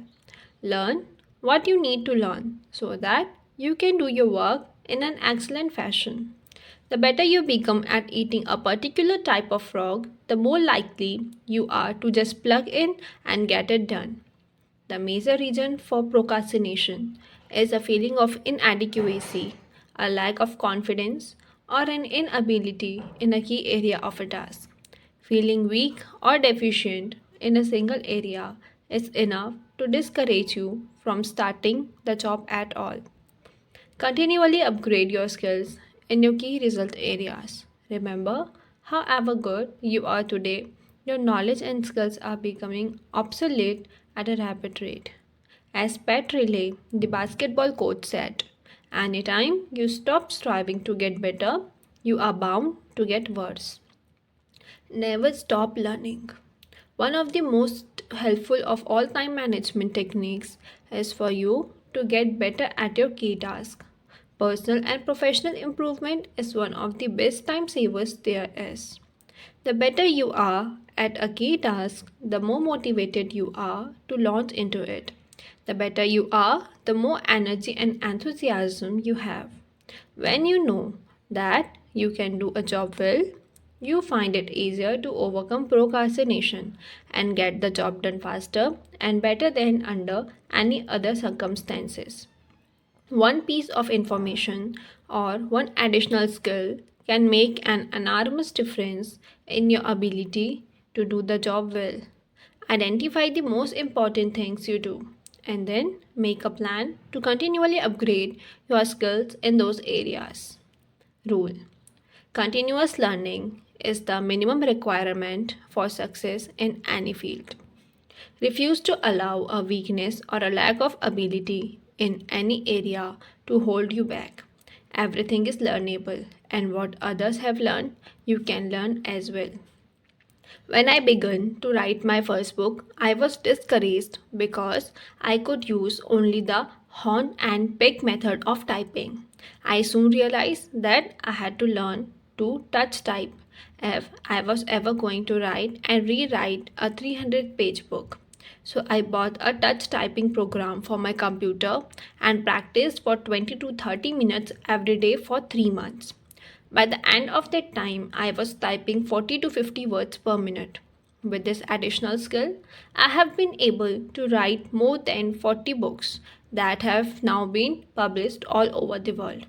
Learn what you need to learn so that you can do your work in an excellent fashion. The better you become at eating a particular type of frog, the more likely you are to just plug in and get it done. The major reason for procrastination is a feeling of inadequacy, a lack of confidence, or an inability in a key area of a task. Feeling weak or deficient in a single area is enough to discourage you from starting the job at all. Continually upgrade your skills in your key result areas. Remember, however good you are today, your knowledge and skills are becoming obsolete at a rapid rate. As Pat Riley, the basketball coach, said, anytime you stop striving to get better, you are bound to get worse. Never stop learning. One of the most helpful of all time management techniques is for you to get better at your key task. Personal and professional improvement is one of the best time savers there is. The better you are at a key task, the more motivated you are to launch into it. The better you are, the more energy and enthusiasm you have. When you know that you can do a job well, you find it easier to overcome procrastination and get the job done faster and better than under any other circumstances. One piece of information or one additional skill can make an enormous difference in your ability to do the job well. Identify the most important things you do and then make a plan to continually upgrade your skills in those areas. Rule: continuous learning is the minimum requirement for success in any field. Refuse to allow a weakness or a lack of ability in any area to hold you back. Everything is learnable, and what others have learned, you can learn as well. When I began to write my first book, I was discouraged because I could use only the horn and pick method of typing. I soon realized that I had to learn to touch type if I was ever going to write and rewrite a 300-page book. So I bought a touch typing program for my computer and practiced for 20 to 30 minutes every day for 3 months. By the end of that time, I was typing 40 to 50 words per minute. With this additional skill, I have been able to write more than 40 books that have now been published all over the world.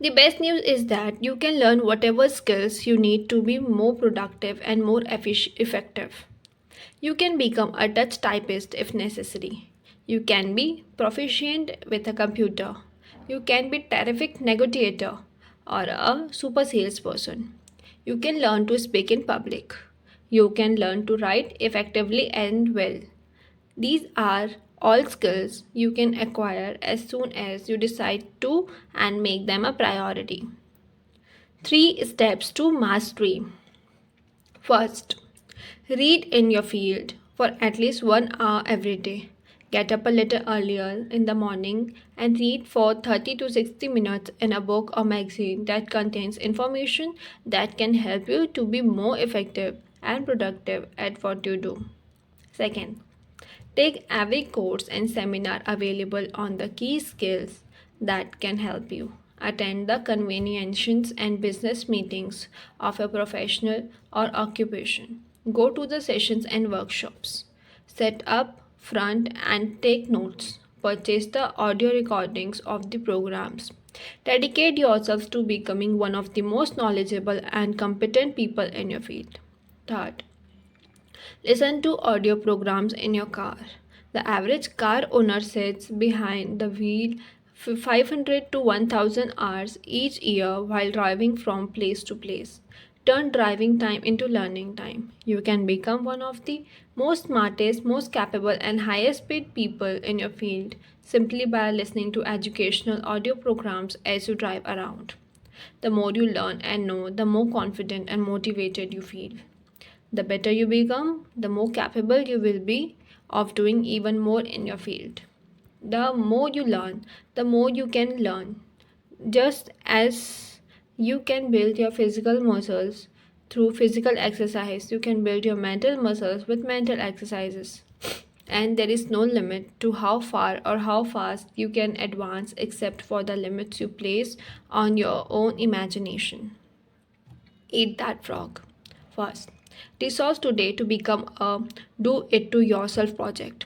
The best news is that you can learn whatever skills you need to be more productive and more effective. You can become a Dutch typist if necessary. You can be proficient with a computer. You can be a terrific negotiator or a super salesperson. You can learn to speak in public. You can learn to write effectively and well. These are all skills you can acquire as soon as you decide to and make them a priority. 3 steps to mastery. First, read in your field for at least 1 hour every day. Get up a little earlier in the morning and read for 30 to 60 minutes in a book or magazine that contains information that can help you to be more effective and productive at what you do. Second, take every course and seminar available on the key skills that can help you. Attend the conventions and business meetings of a professional or occupation. Go to the sessions and workshops. Set up front and take notes. Purchase the audio recordings of the programs. Dedicate yourself to becoming one of the most knowledgeable and competent people in your field. Third, listen to audio programs in your car. The average car owner sits behind the wheel 500 to 1000 hours each year while driving from place to place. Turn driving time into learning time. You can become one of the most smartest, most capable, and highest paid people in your field simply by listening to educational audio programs as you drive around. The more you learn and know, the more confident and motivated you feel. The better you become, the more capable you will be of doing even more in your field. The more you learn, the more you can learn. Just as you can build your physical muscles through physical exercise, you can build your mental muscles with mental exercises. And there is no limit to how far or how fast you can advance except for the limits you place on your own imagination. Eat that frog. First, resolve today to become a do it to yourself project.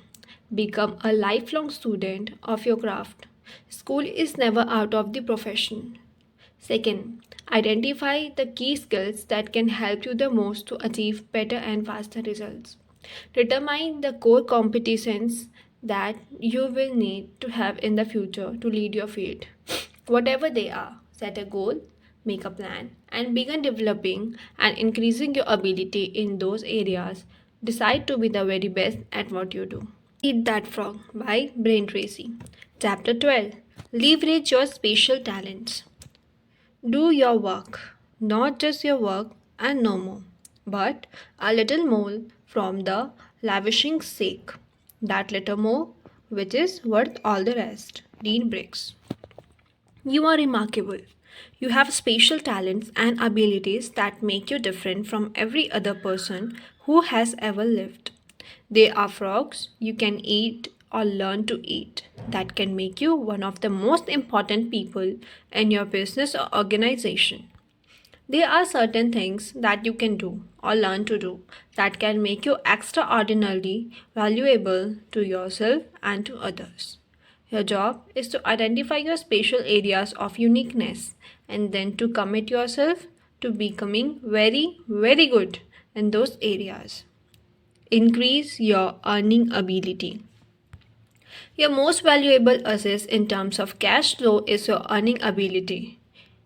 Become a lifelong student of your craft. School is never out of the profession. Second, identify the key skills that can help you the most to achieve better and faster results. Determine the core competencies that you will need to have in the future to lead your field. Whatever they are, set a goal, make a plan, and begin developing and increasing your ability in those areas. Decide to be the very best at what you do. Eat That Frog by Brain Tracy. Chapter 12. Leverage your spatial talents. Do your work, not just your work and no more, but a little more from the lavishing sake. That little more, which is worth all the rest. Dean Briggs. You are remarkable. You have special talents and abilities that make you different from every other person who has ever lived. They are frogs you can eat or learn to eat that can make you one of the most important people in your business or organization. There are certain things that you can do or learn to do that can make you extraordinarily valuable to yourself and to others. Your job is to identify your special areas of uniqueness and then to commit yourself to becoming very, very good in those areas. Increase your earning ability. Your most valuable asset in terms of cash flow is your earning ability.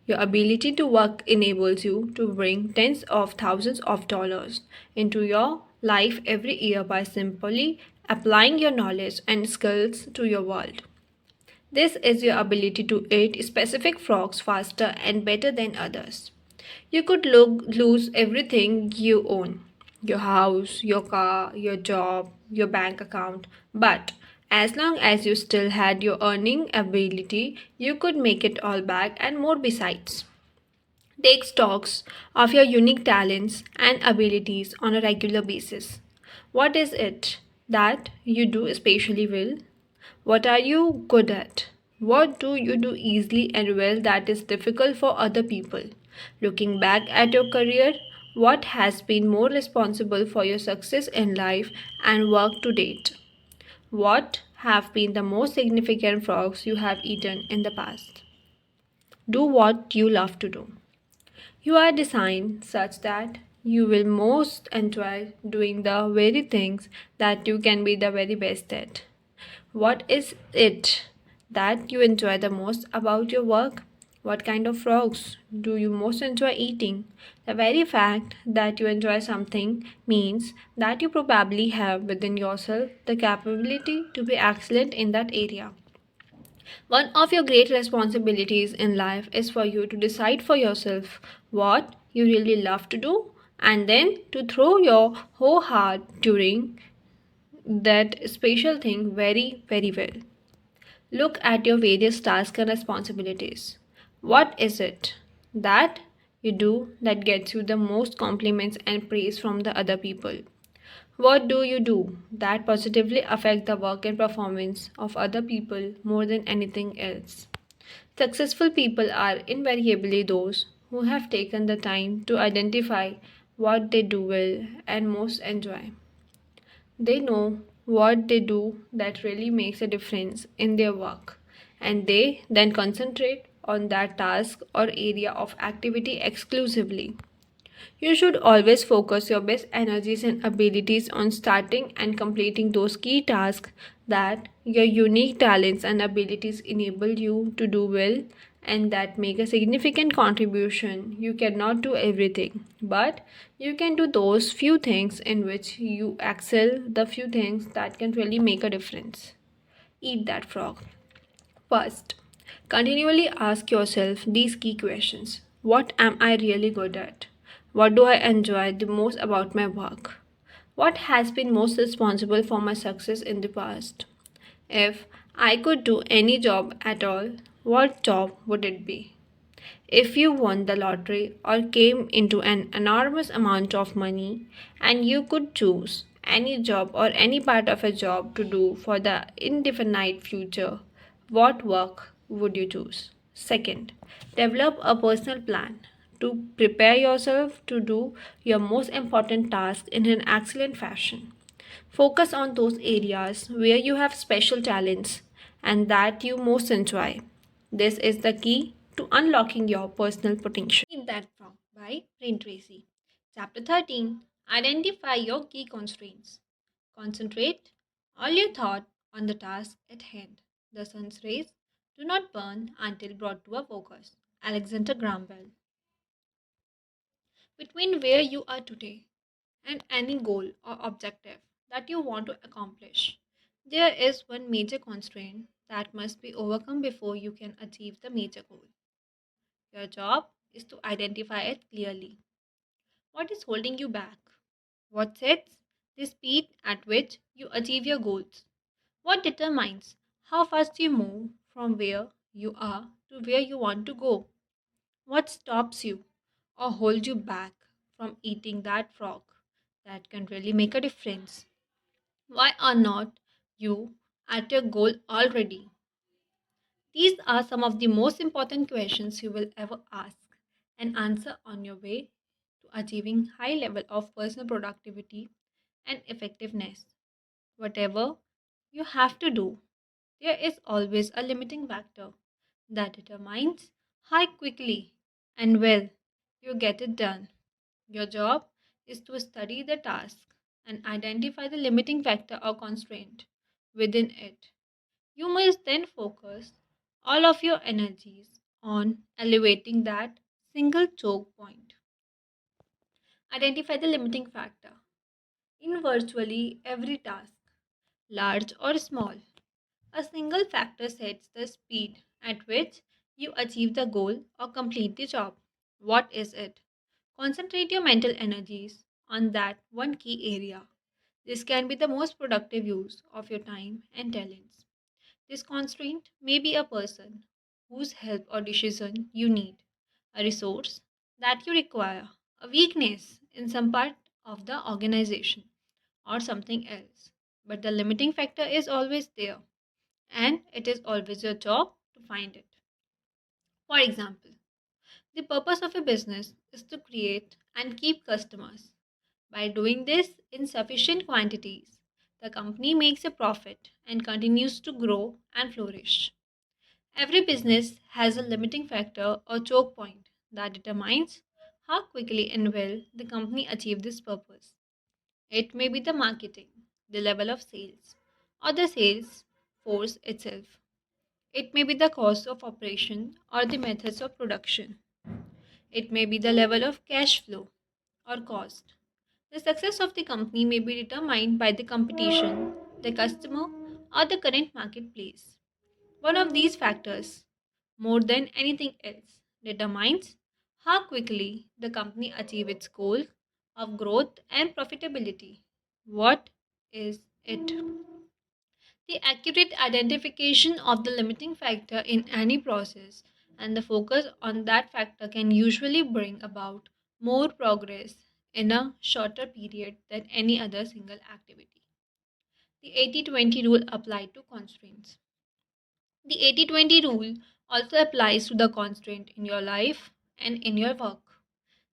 Your ability to work enables you to bring tens of thousands of dollars into your life every year by simply applying your knowledge and skills to your world. This is your ability to eat specific frogs faster and better than others. You could lose everything you own, your house, your car, your job, your bank account, but as long as you still had your earning ability, you could make it all back and more besides. Take stocks of your unique talents and abilities on a regular basis. What is it that you do especially well? What are you good at? What do you do easily and well that is difficult for other people? Looking back at your career, what has been more responsible for your success in life and work to date? What have been the most significant frogs you have eaten in the past? Do what you love to do. You are designed such that you will most enjoy doing the very things that you can be the very best at. What is it that you enjoy the most about your work? What kind of frogs do you most enjoy eating? The very fact that you enjoy something means that you probably have within yourself the capability to be excellent in that area. One of your great responsibilities in life is for you to decide for yourself what you really love to do and then to throw your whole heart during that special thing very, very well. Look at your various tasks and responsibilities. What is it that you do that gets you the most compliments and praise from the other people? What do you do that positively affect the work and performance of other people more than anything else? Successful people are invariably those who have taken the time to identify what they do well and most enjoy. They know what they do that really makes a difference in their work, and they then concentrate on that task or area of activity exclusively. You should always focus your best energies and abilities on starting and completing those key tasks that your unique talents and abilities enable you to do well and that make a significant contribution. You cannot do everything, but you can do those few things in which you excel, the few things that can really make a difference. Eat that frog. First, continually ask yourself these key questions. What am I really good at? What do I enjoy the most about my work? What has been most responsible for my success in the past? If I could do any job at all, what job would it be? If you won the lottery or came into an enormous amount of money and you could choose any job or any part of a job to do for the indefinite future, what work would you choose? Second, develop a personal plan to prepare yourself to do your most important task in an excellent fashion. Focus on those areas where you have special talents and that you most enjoy. This is the key to unlocking your personal potential. Read that from by Brain Tracy. Chapter 13. Identify your key constraints. Concentrate all your thought on the task at hand. The sun's rays do not burn until brought to a focus. Alexander Graham Bell. Between where you are today and any goal or objective that you want to accomplish, there is one major constraint that must be overcome before you can achieve the major goal. Your job is to identify it clearly. What is holding you back? What sets the speed at which you achieve your goals? What determines how fast you move from where you are to where you want to go? What stops you or holds you back from eating that frog that can really make a difference? Why are not you at your goal already? These are some of the most important questions you will ever ask and answer on your way to achieving high level of personal productivity and effectiveness. Whatever you have to do, there is always a limiting factor that determines how quickly and well you get it done. Your job is to study the task and identify the limiting factor or constraint within it. You must then focus all of your energies on elevating that single choke point. Identify the limiting factor in virtually every task, large or small. A single factor sets the speed at which you achieve the goal or complete the job. What is it? Concentrate your mental energies on that one key area. This can be the most productive use of your time and talents. This constraint may be a person whose help or decision you need, a resource that you require, a weakness in some part of the organization, or something else. But the limiting factor is always there, and it is always your job to find it. For example, the purpose of a business is to create and keep customers. By doing this in sufficient quantities, the company makes a profit and continues to grow and flourish. Every business has a limiting factor or choke point that determines how quickly and well the company achieves this purpose. It may be the marketing, the level of sales, or the sales force itself. It may be the cost of operation or the methods of production. It may be the level of cash flow or cost. The success of the company may be determined by the competition, the customer, or the current marketplace. One of these factors, more than anything else, determines how quickly the company achieves its goal of growth and profitability. What is it? The accurate identification of the limiting factor in any process and the focus on that factor can usually bring about more progress in a shorter period than any other single activity. The 80-20 rule applied to constraints. The 80-20 rule also applies to the constraint in your life and in your work.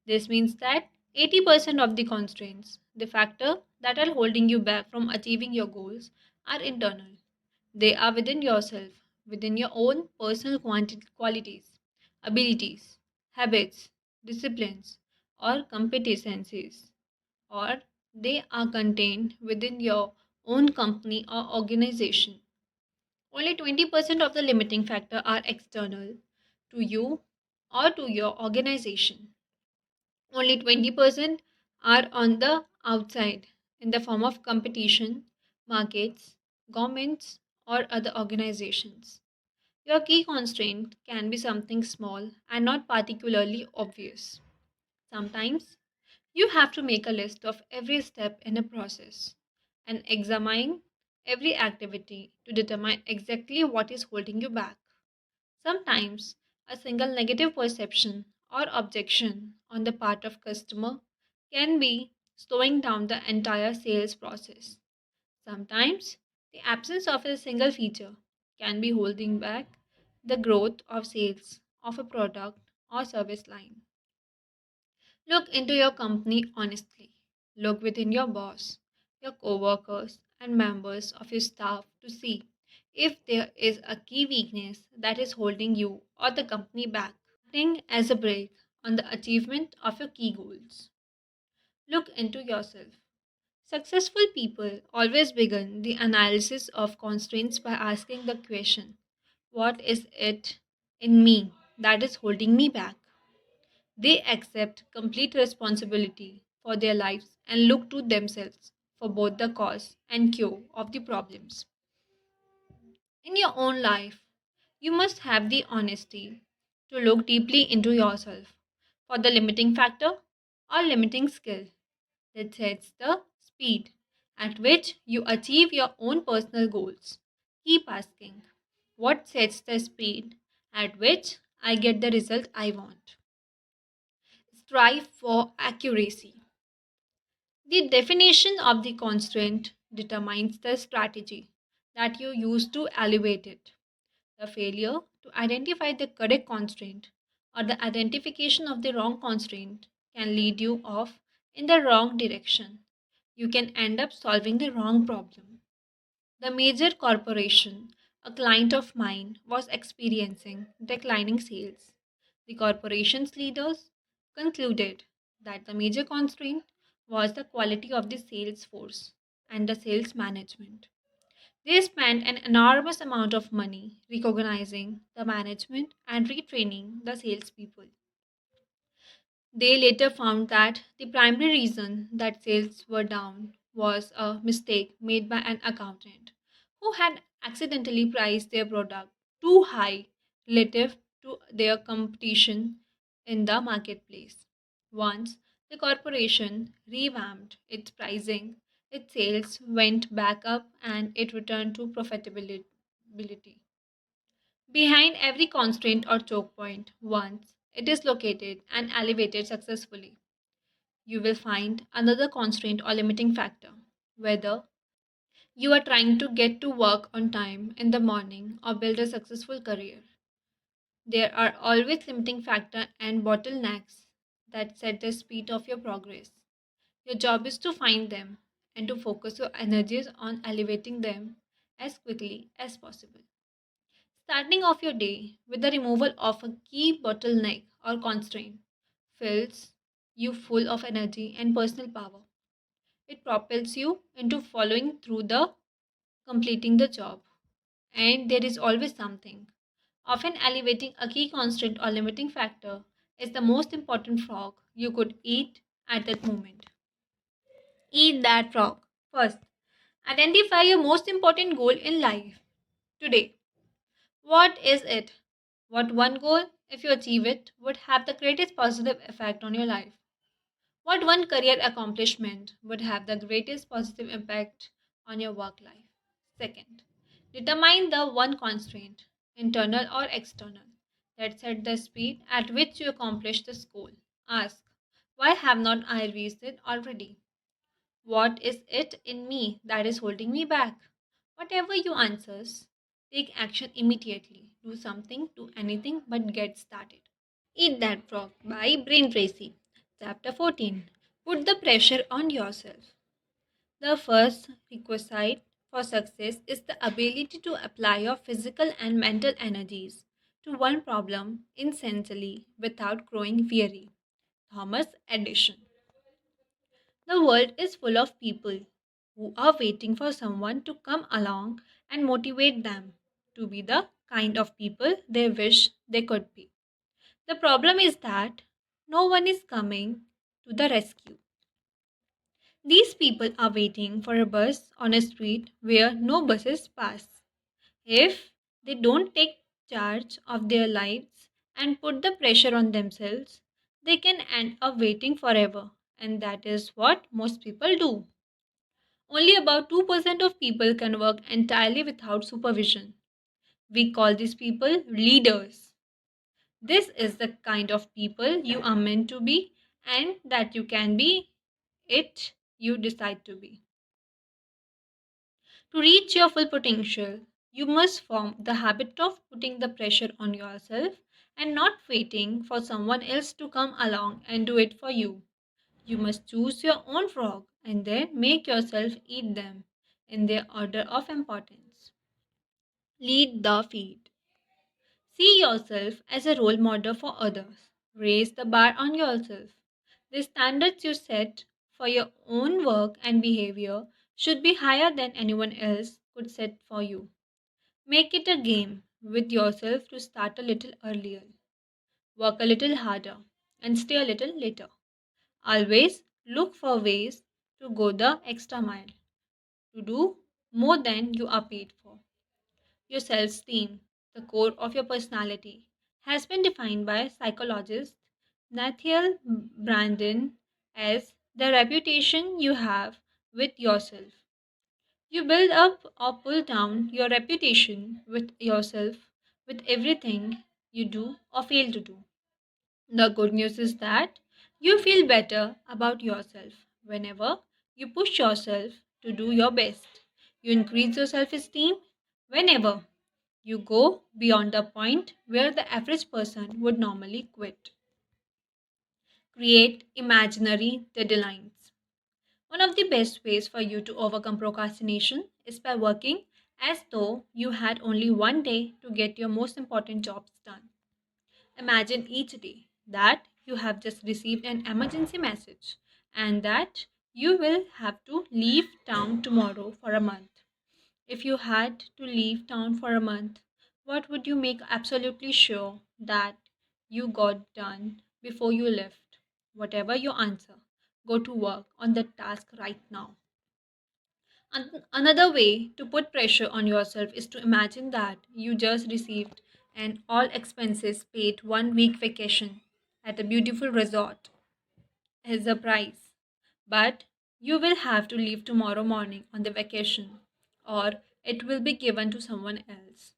This means that 80% of the constraints, the factor that are holding you back from achieving your goals, are internal. They are within yourself, within your own personal qualities, abilities, habits, disciplines, or competencies, or they are contained within your own company or organization. Only 20% of the limiting factor are external to you or to your organization. Only 20% are on the outside in the form of competition, markets, governments, or other organizations. Your key constraint can be something small and not particularly obvious. Sometimes you have to make a list of every step in a process and examine every activity to determine exactly what is holding you back. Sometimes a single negative perception or objection on the part of customer can be slowing down the entire sales process. Sometimes the absence of a single feature can be holding back the growth of sales of a product or service line. Look into your company honestly. Look within your boss, your co-workers, and members of your staff to see if there is a key weakness that is holding you or the company back, acting as a brake on the achievement of your key goals. Look into yourself. Successful people always begin the analysis of constraints by asking the question, what is it in me that is holding me back? They accept complete responsibility for their lives and look to themselves for both the cause and cure of the problems. In your own life, you must have the honesty to look deeply into yourself for the limiting factor or limiting skill that sets the speed at which you achieve your own personal goals. Keep asking, what sets the speed at which I get the result I want? Strive for accuracy. The definition of the constraint determines the strategy that you use to elevate it. The failure to identify the correct constraint or the identification of the wrong constraint can lead you off in the wrong direction. You can end up solving the wrong problem. The major corporation, a client of mine, was experiencing declining sales. The corporation's leaders concluded that the major constraint was the quality of the sales force and the sales management. They spent an enormous amount of money recognizing the management and retraining the salespeople. They later found that the primary reason that sales were down was a mistake made by an accountant who had accidentally priced their product too high relative to their competition in the marketplace. Once the corporation revamped its pricing, its sales went back up and it returned to profitability. Behind every constraint or choke point, once it is located and elevated successfully, you will find another constraint or limiting factor. Whether you are trying to get to work on time in the morning or build a successful career, there are always limiting factor and bottlenecks that set the speed of your progress. Your job is to find them and to focus your energies on elevating them as quickly as possible. Starting off your day with the removal of a key bottleneck or constraint fills you full of energy and personal power. It propels you into following through the completing the job. And there is always something. Often elevating a key constant or limiting factor is the most important frog you could eat at that moment. Eat that frog. First, identify your most important goal in life today. What is it? What one goal, if you achieve it, would have the greatest positive effect on your life? What one career accomplishment would have the greatest positive impact on your work life? Second, determine the one constraint, internal or external, that set the speed at which you accomplish this goal. Ask, why have not I reached it already? What is it in me that is holding me back? Whatever you answers, take action immediately. Do something, do anything, but get started. Eat That Frog by Brain Tracy. Chapter 14. Put the pressure on yourself. The first requisite for success is the ability to apply your physical and mental energies to one problem incessantly without growing weary. Thomas Edison. The world is full of people who are waiting for someone to come along and motivate them to be the kind of people they wish they could be. The problem is that no one is coming to the rescue. These people are waiting for a bus on a street where no buses pass. If they don't take charge of their lives and put the pressure on themselves, they can end up waiting forever. And that is what most people do. Only about 2% of people can work entirely without supervision. We call these people leaders. This is the kind of people you are meant to be and that you can be it you decide to be. To reach your full potential, you must form the habit of putting the pressure on yourself and not waiting for someone else to come along and do it for you. You must choose your own frog and then make yourself eat them in their order of importance. Lead the feed. See yourself as a role model for others. Raise the bar on yourself. The standards you set for your own work and behavior should be higher than anyone else could set for you. Make it a game with yourself to start a little earlier, work a little harder, and stay a little later. Always look for ways to go the extra mile, to do more than you are paid for. Your self esteem, the core of your personality, has been defined by psychologist Nathaniel Brandon as the reputation you have with yourself. You build up or pull down your reputation with yourself with everything you do or fail to do. The good news is that you feel better about yourself whenever you push yourself to do your best. You increase your self esteem whenever you go beyond the point where the average person would normally quit. Create imaginary deadlines. One of the best ways for you to overcome procrastination is by working as though you had only one day to get your most important jobs done. Imagine each day that you have just received an emergency message and that you will have to leave town tomorrow for a month. If you had to leave town for a month, what would you make absolutely sure that you got done before you left? Whatever your answer, go to work on that task right now. Another way to put pressure on yourself is to imagine that you just received an all expenses paid 1 week vacation at a beautiful resort as a prize. But you will have to leave tomorrow morning on the vacation or it will be given to someone else.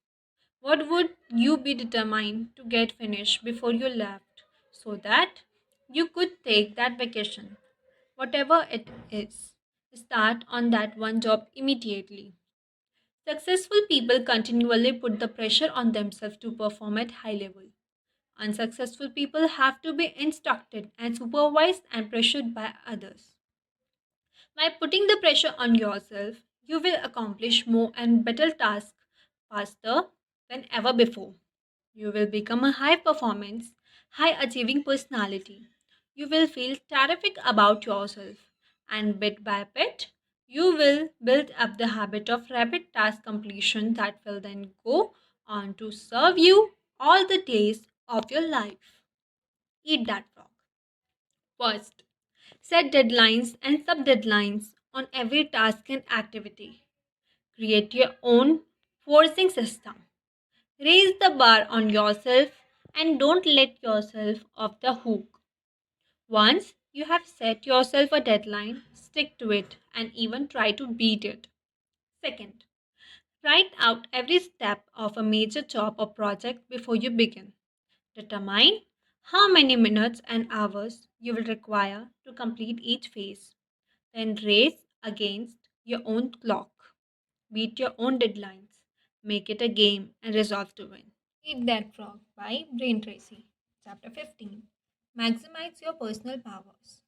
What would you be determined to get finished before you left so that you could take that vacation? Whatever it is, start on that one job immediately. Successful people continually put the pressure on themselves to perform at high level. Unsuccessful people have to be instructed and supervised and pressured by others. By putting the pressure on yourself, you will accomplish more and better tasks faster than ever before. You will become a high performance, high achieving personality. You will feel terrific about yourself, and bit by bit, You will build up the habit of rapid task completion that will then go on to serve you all the days of your life. Eat that frog. First, set deadlines and sub deadlines on every task and activity. Create your own forcing system. Raise the bar on yourself and don't let yourself off the hook. Once you have set yourself a deadline, stick to it and even try to beat it. Second, write out every step of a major job or project before you begin. Determine how many minutes and hours you will require to complete each phase. Then race against your own clock. Beat your own deadlines. Make it a game and resolve to win. Eat That Frog by Brain Tracy. Chapter 15. Maximize your personal powers.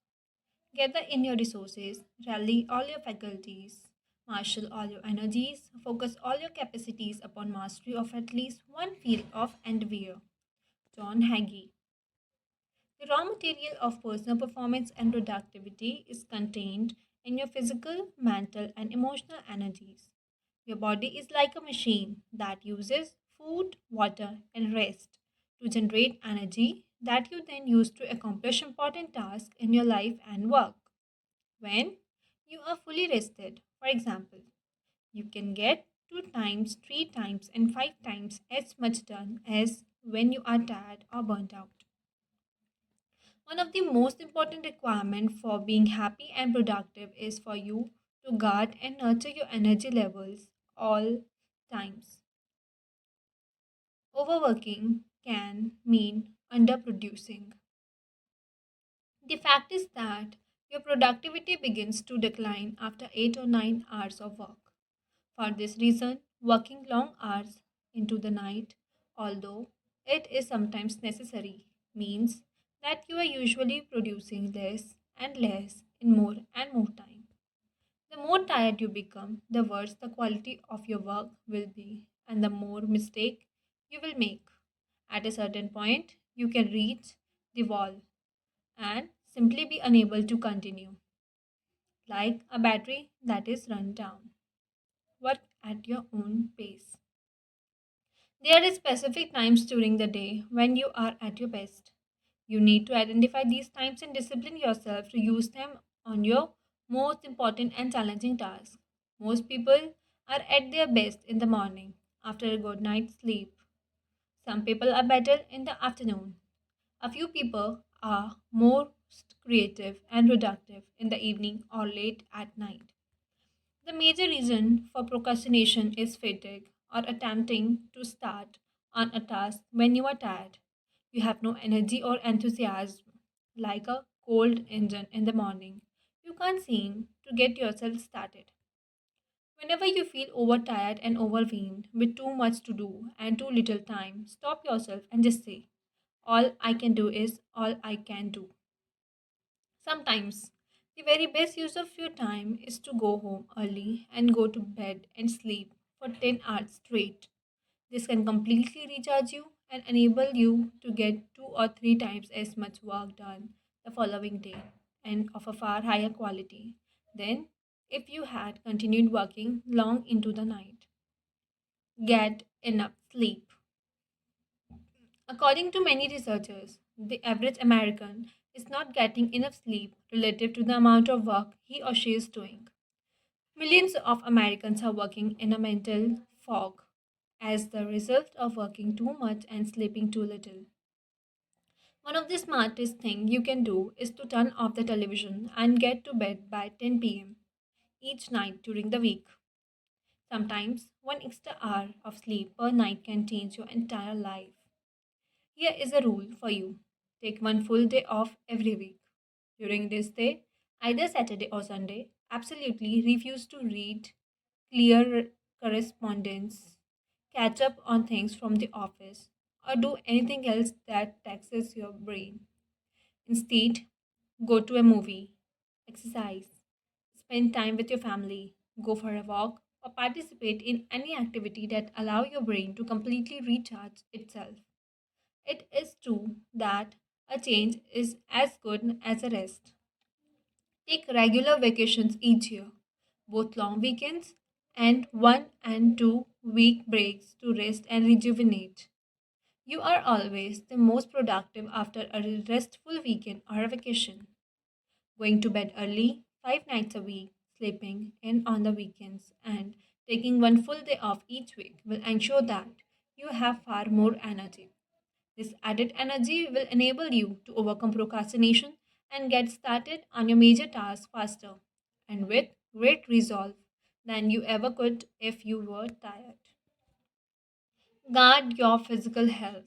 Gather in your resources, rally all your faculties, marshal all your energies, focus all your capacities upon mastery of at least one field of endeavor. John Hagee. The raw material of personal performance and productivity is contained in your physical, mental, and emotional energies. Your body is like a machine that uses food, water, and rest to generate energy that you then use to accomplish important tasks in your life and work. When you are fully rested, for example, you can get two times, three times, and five times as much done as when you are tired or burnt out. One of the most important requirements for being happy and productive is for you to guard and nurture your energy levels all times. Overworking can mean underproducing. The fact is that your productivity begins to decline after 8 or 9 hours of work. For this reason, working long hours into the night, although it is sometimes necessary, means that you are usually producing less and less in more and more time. The more tired you become, the worse the quality of your work will be, and the more mistake you will make. At a certain point, you can reach the wall and simply be unable to continue, like a battery that is run down. Work at your own pace. There are specific times during the day when you are at your best. You need to identify these times and discipline yourself to use them on your most important and challenging tasks. Most people are at their best in the morning after a good night's sleep. Some people are better in the afternoon. A few people are most creative and productive in the evening or late at night. The major reason for procrastination is fatigue or attempting to start on a task when you are tired. You have no energy or enthusiasm, like a cold engine in the morning. You can't seem to get yourself started. Whenever you feel overtired and overwhelmed with too much to do and too little time, stop yourself and just say, all I can do is all I can do. Sometimes, the very best use of your time is to go home early and go to bed and sleep for 10 hours straight. This can completely recharge you and enable you to get two or three times as much work done the following day and of a far higher quality than if you had continued working long into the night. Get enough sleep. According to many researchers, the average American is not getting enough sleep relative to the amount of work he or she is doing. Millions of Americans are working in a mental fog as the result of working too much and sleeping too little. One of the smartest things you can do is to turn off the television and get to bed by 10 p.m. each night during the week. Sometimes one extra hour of sleep per night can change your entire life. Here is a rule for you: take one full day off every week. During this day, either Saturday or Sunday, absolutely refuse to read, clear correspondence, catch up on things from the office, or do anything else that taxes your brain. Instead, go to a movie, exercise, spend time with your family, go for a walk, or participate in any activity that allow your brain to completely recharge itself. It is true that a change is as good as a rest. Take regular vacations each year. both long weekends and 1 and 2 week breaks to rest and rejuvenate. You are always the most productive after a restful weekend or a vacation. Going to bed early, 5 nights a week, sleeping in on the weekends, and taking one full day off each week will ensure that you have far more energy. This added energy will enable you to overcome procrastination and get started on your major tasks faster and with great resolve than you ever could if you were tired. Guard your physical health.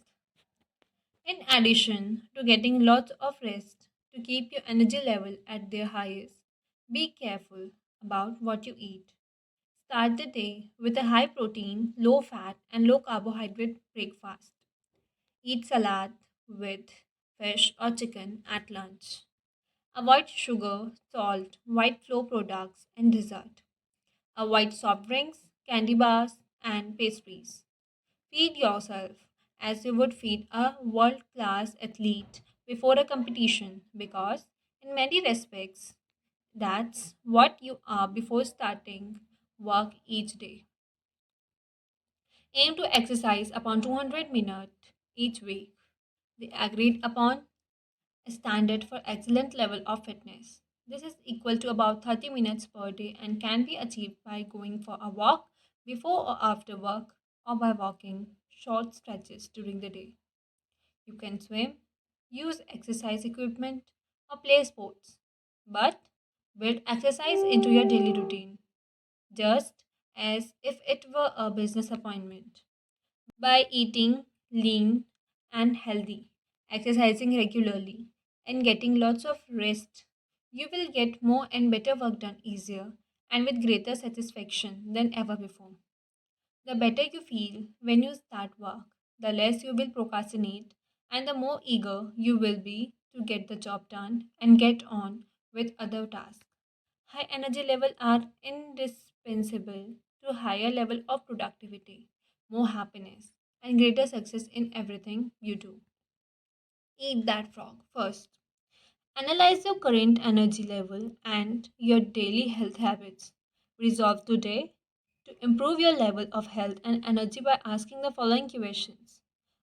In addition to getting lots of rest to keep your energy level at their highest, be careful about what you eat. Start the day with a high protein, low fat, and low carbohydrate breakfast. Eat salad with fish or chicken at lunch. Avoid sugar, salt, white flour products, and dessert. Avoid soft drinks, candy bars, and pastries. Feed yourself as you would feed a world class athlete before a competition because, in many respects, that's what you are before starting work each day. Aim to exercise upon 200 minutes each week. The agreed upon standard for excellent level of fitness. This is equal to about 30 minutes per day and can be achieved by going for a walk before or after work or by walking short stretches during the day. You can swim, use exercise equipment, or play sports. But build exercise into your daily routine, just as if it were a business appointment. By eating lean and healthy, exercising regularly, and getting lots of rest, you will get more and better work done easier and with greater satisfaction than ever before. The better you feel when you start work, the less you will procrastinate, and the more eager you will be to get the job done and get on with other tasks. High energy levels are indispensable to higher level of productivity, more happiness, and greater success in everything you do. Eat that frog first. Analyze your current energy level and your daily health habits. Resolve today to improve your level of health and energy by asking the following questions.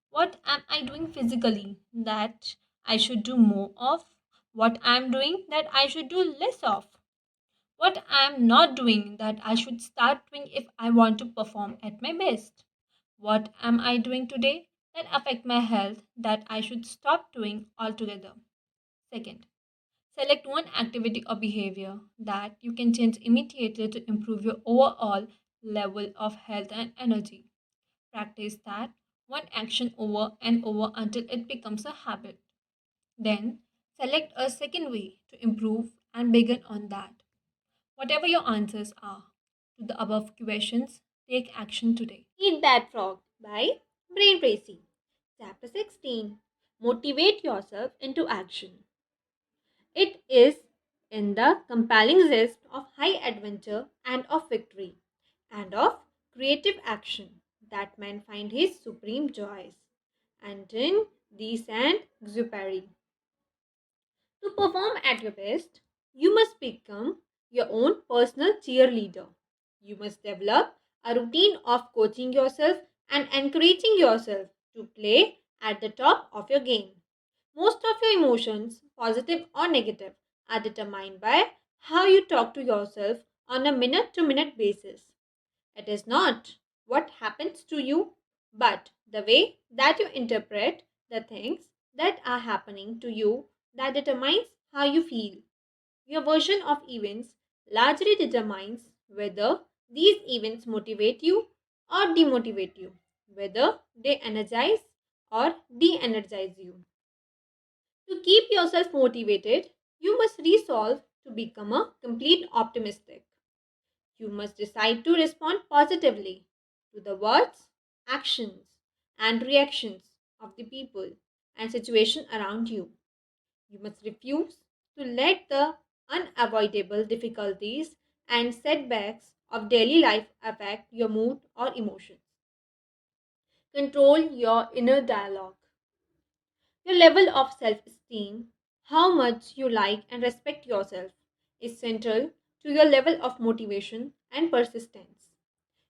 What am I doing physically that I should do more of? What I am doing that I should do less of? What I am not doing that I should start doing if I want to perform at my best? What am I doing today that affect my health that I should stop doing altogether? Second, select one activity or behavior that you can change immediately to improve your overall level of health and energy. Practice that one action over and over until it becomes a habit. Then, select a second way to improve and begin on that. Whatever your answers are to the above questions, take action today. Eat That Frog by Brain Tracy. Chapter 16. Motivate yourself into action. It is in the compelling zest of high adventure and of victory and of creative action that man finds his supreme joys. Antoine de Saint-Exupéry. To perform at your best, you must become your own personal cheerleader. You must develop a routine of coaching yourself and encouraging yourself to play at the top of your game. Most of your emotions, positive or negative, are determined by how you talk to yourself on a minute to minute basis. It is not what happens to you, but the way that you interpret the things that are happening to you that determines how you feel. Your version of events largely determines whether these events motivate you or demotivate you, whether they energize or de energize you. To keep yourself motivated, you must resolve to become a complete optimistic. You must decide to respond positively to the words, actions, and reactions of the people and situation around you. You must refuse to let the unavoidable difficulties and setbacks of daily life affect your mood or emotions. Control your inner dialogue. Your level of self esteem, how much you like and respect yourself, is central to your level of motivation and persistence.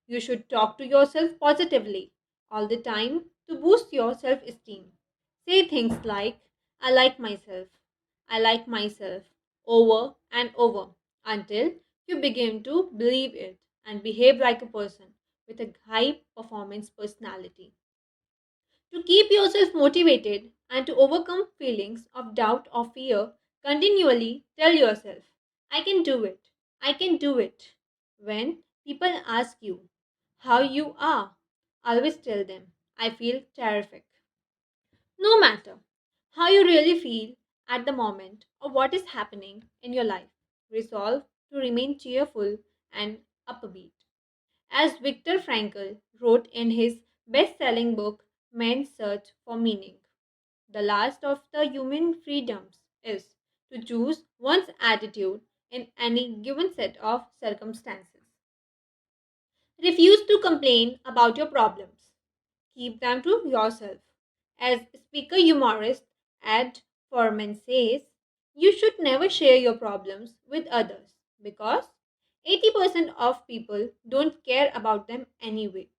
You should talk to yourself positively all the time to boost your self esteem. Say things like, I like myself, over and over until you begin to believe it and behave like a person with a high performance personality. To keep yourself motivated and to overcome feelings of doubt or fear, continually tell yourself, I can do it. I can do it. When people ask you how you are, always tell them, I feel terrific. No matter how you really feel at the moment or what is happening in your life, resolve to remain cheerful and upbeat. As Viktor Frankl wrote in his best selling book, Man's Search for Meaning, the last of the human freedoms is to choose one's attitude in any given set of circumstances. Refuse to complain about your problems. Keep them to yourself. As speaker humorist Ed Furman says, you should never share your problems with others because 80% of people don't care about them anyway,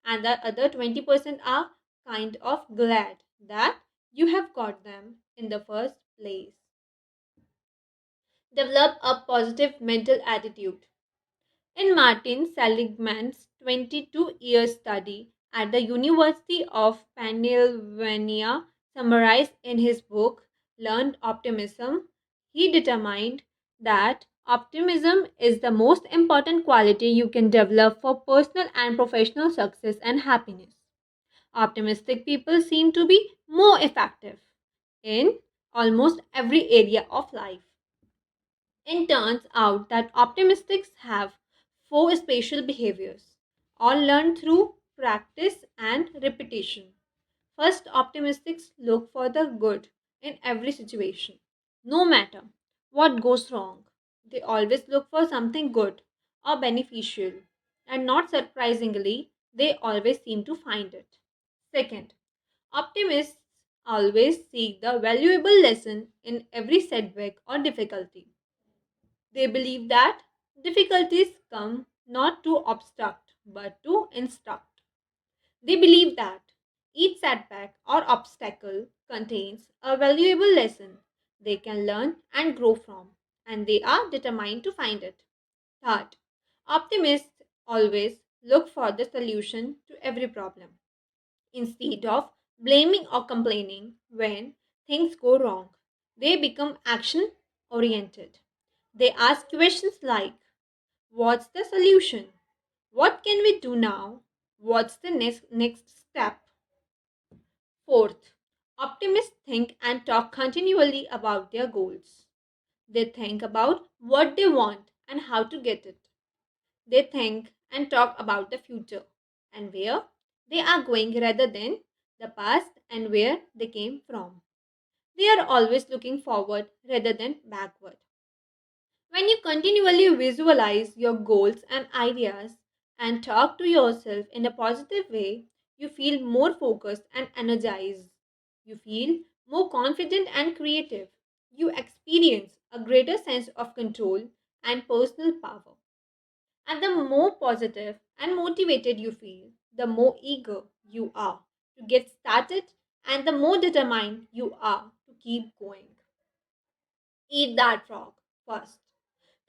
and the other 20% are kind of glad that you have got them in the first place. Develop a positive mental attitude. In Martin Seligman's 22-year study at the University of Pennsylvania, summarized in his book Learned Optimism, he determined that optimism is the most important quality you can develop for personal and professional success and happiness. Optimistic people seem to be more effective in almost every area of life. It turns out that optimists have four spatial behaviors, all learned through practice and repetition. First, optimists look for the good in every situation. No matter what goes wrong, they always look for something good or beneficial, and not surprisingly, they always seem to find it. Second, optimists always seek the valuable lesson in every setback or difficulty. They believe that difficulties come not to obstruct but to instruct. They believe that each setback or obstacle contains a valuable lesson they can learn and grow from, and they are determined to find it. Third, optimists always look for the solution to every problem. Instead of blaming or complaining when things go wrong, they become action oriented. They ask questions like, what's the solution? What can we do now? What's the next step? Fourth, optimists think and talk continually about their goals. They think about what they want and how to get it. They think and talk about the future and where they are going rather than the past and where they came from. They are always looking forward rather than backward. When you continually visualize your goals and ideas and talk to yourself in a positive way, you feel more focused and energized. You feel more confident and creative. You experience a greater sense of control and personal power. And the more positive and motivated you feel, the more eager you are to get started and the more determined you are to keep going. Eat that frog first.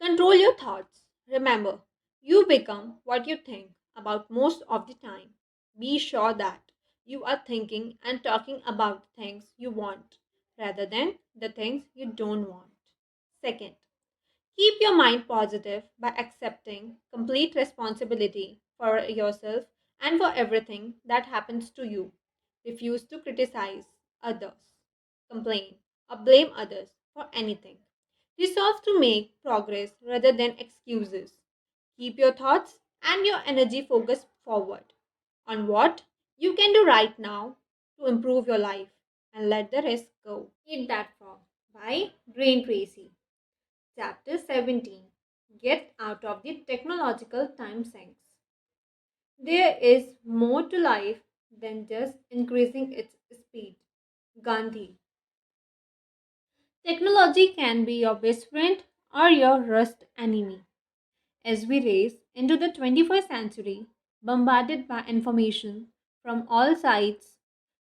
Control your thoughts. Remember, you become what you think about most of the time. Be sure that you are thinking and talking about the things you want rather than the things you don't want. Second, keep your mind positive by accepting complete responsibility for yourself and for everything that happens to you. Refuse to criticize others, complain, or blame others for anything. Resolve to make progress rather than excuses. Keep your thoughts and your energy focused forward on what you can do right now to improve your life and let the rest go. Eat That Frog by Brain Tracy. Chapter 17. Get out of the technological time sinks. There is more to life than just increasing its speed. Gandhi. Technology can be your best friend or your worst enemy. As we race into the 21st century, bombarded by information from all sides,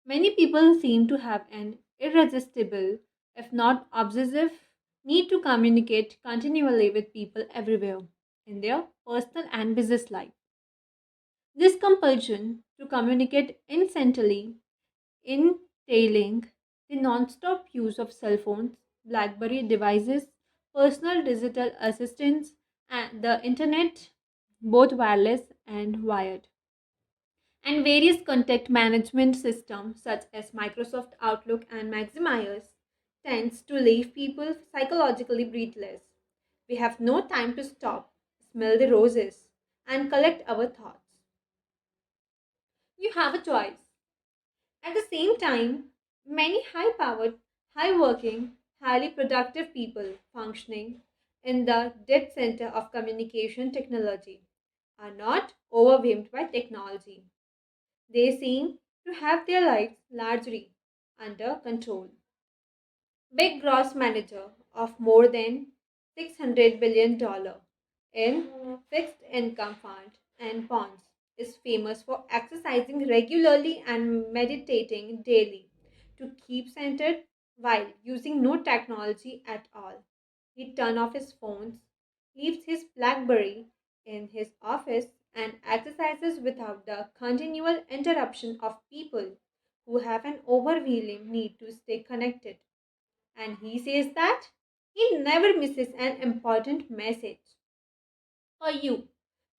many people seem to have an irresistible, if not obsessive, need to communicate continually with people everywhere in their personal and business life. This compulsion to communicate instantly, entailing the non-stop use of cell phones, BlackBerry devices, personal digital assistants, and the internet, both wireless and wired, and various contact management systems such as Microsoft Outlook and Maximiers tends to leave people psychologically breathless. We have no time to stop, smell the roses, and collect our thoughts. You have a choice. At the same time, many high powered, high working, highly productive people functioning in the dead center of communication technology are not overwhelmed by technology. They seem to have their lives largely under control. Big gross manager of more than $600 billion in fixed income fund and bonds is famous for exercising regularly and meditating daily to keep centered while using no technology at all. He turns off his phones, leaves his BlackBerry in his office, and exercises without the continual interruption of people who have an overwhelming need to stay connected. And he says that he never misses an important message. For you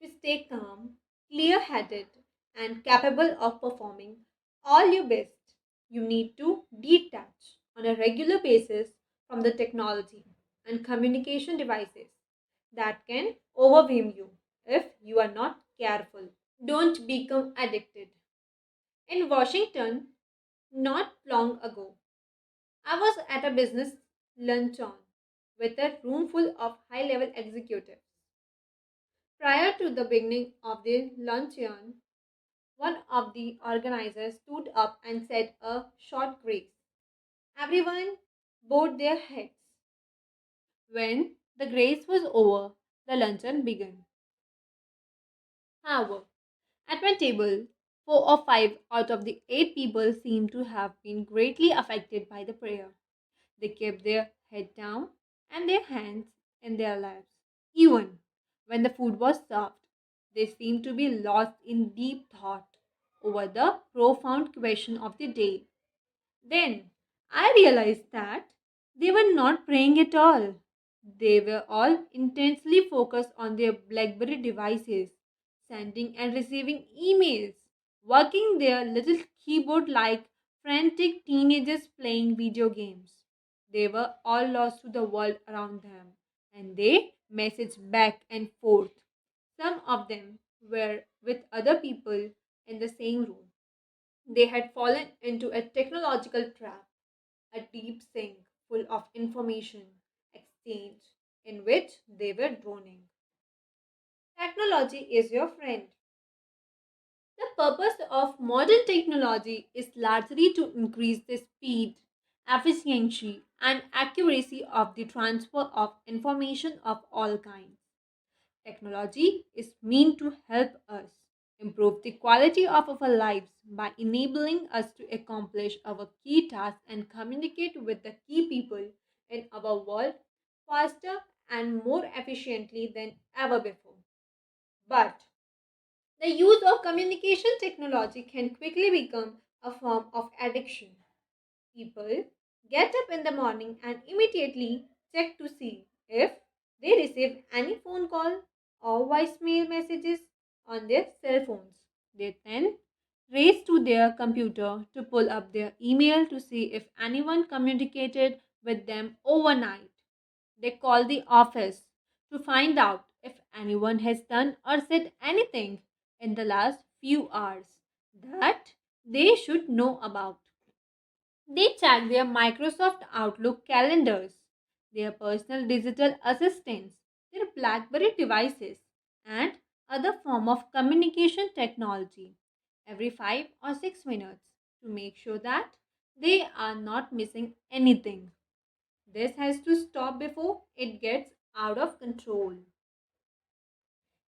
to stay calm, clear headed, and capable of performing all your best, you need to detach on a regular basis from the technology and communication devices that can overwhelm you if you are not careful. Don't become addicted. In Washington, not long ago, I was at a business luncheon with a room full of high level executives. Prior to the beginning of the luncheon, one of the organizers stood up and said a short grace. Everyone bowed their heads. When the grace was over, the luncheon began. However, at my table, 4 or 5 out of the 8 people seemed to have been greatly affected by the prayer. They kept their head down and their hands in their laps. Even when the food was served, they seemed to be lost in deep thought over the profound question of the day. Then I realized that they were not praying at all. They were all intensely focused on their Blackberry devices, sending and receiving emails, working their little keyboard like frantic teenagers playing video games. They were all lost to the world around them, and they messaged back and forth. Some of them were with other people in the same room. They had fallen into a technological trap, a deep sink full of information exchange in which they were drowning. Technology is your friend. The purpose of modern technology is largely to increase the speed, efficiency, and accuracy of the transfer of information of all kinds. Technology is meant to help us improve the quality of our lives by enabling us to accomplish our key tasks and communicate with the key people in our world faster and more efficiently than ever before. But the use of communication technology can quickly become a form of addiction. People get up in the morning and immediately check to see if they receive any phone call or voicemail messages on their cell phones. They then race to their computer to pull up their email to see if anyone communicated with them overnight. They call the office to find out if anyone has done or said anything in the last few hours that they should know about. They check their Microsoft Outlook calendars, their personal digital assistants, their BlackBerry devices, and other form of communication technology every 5 or 6 minutes to make sure that they are not missing anything. This has to stop before it gets out of control.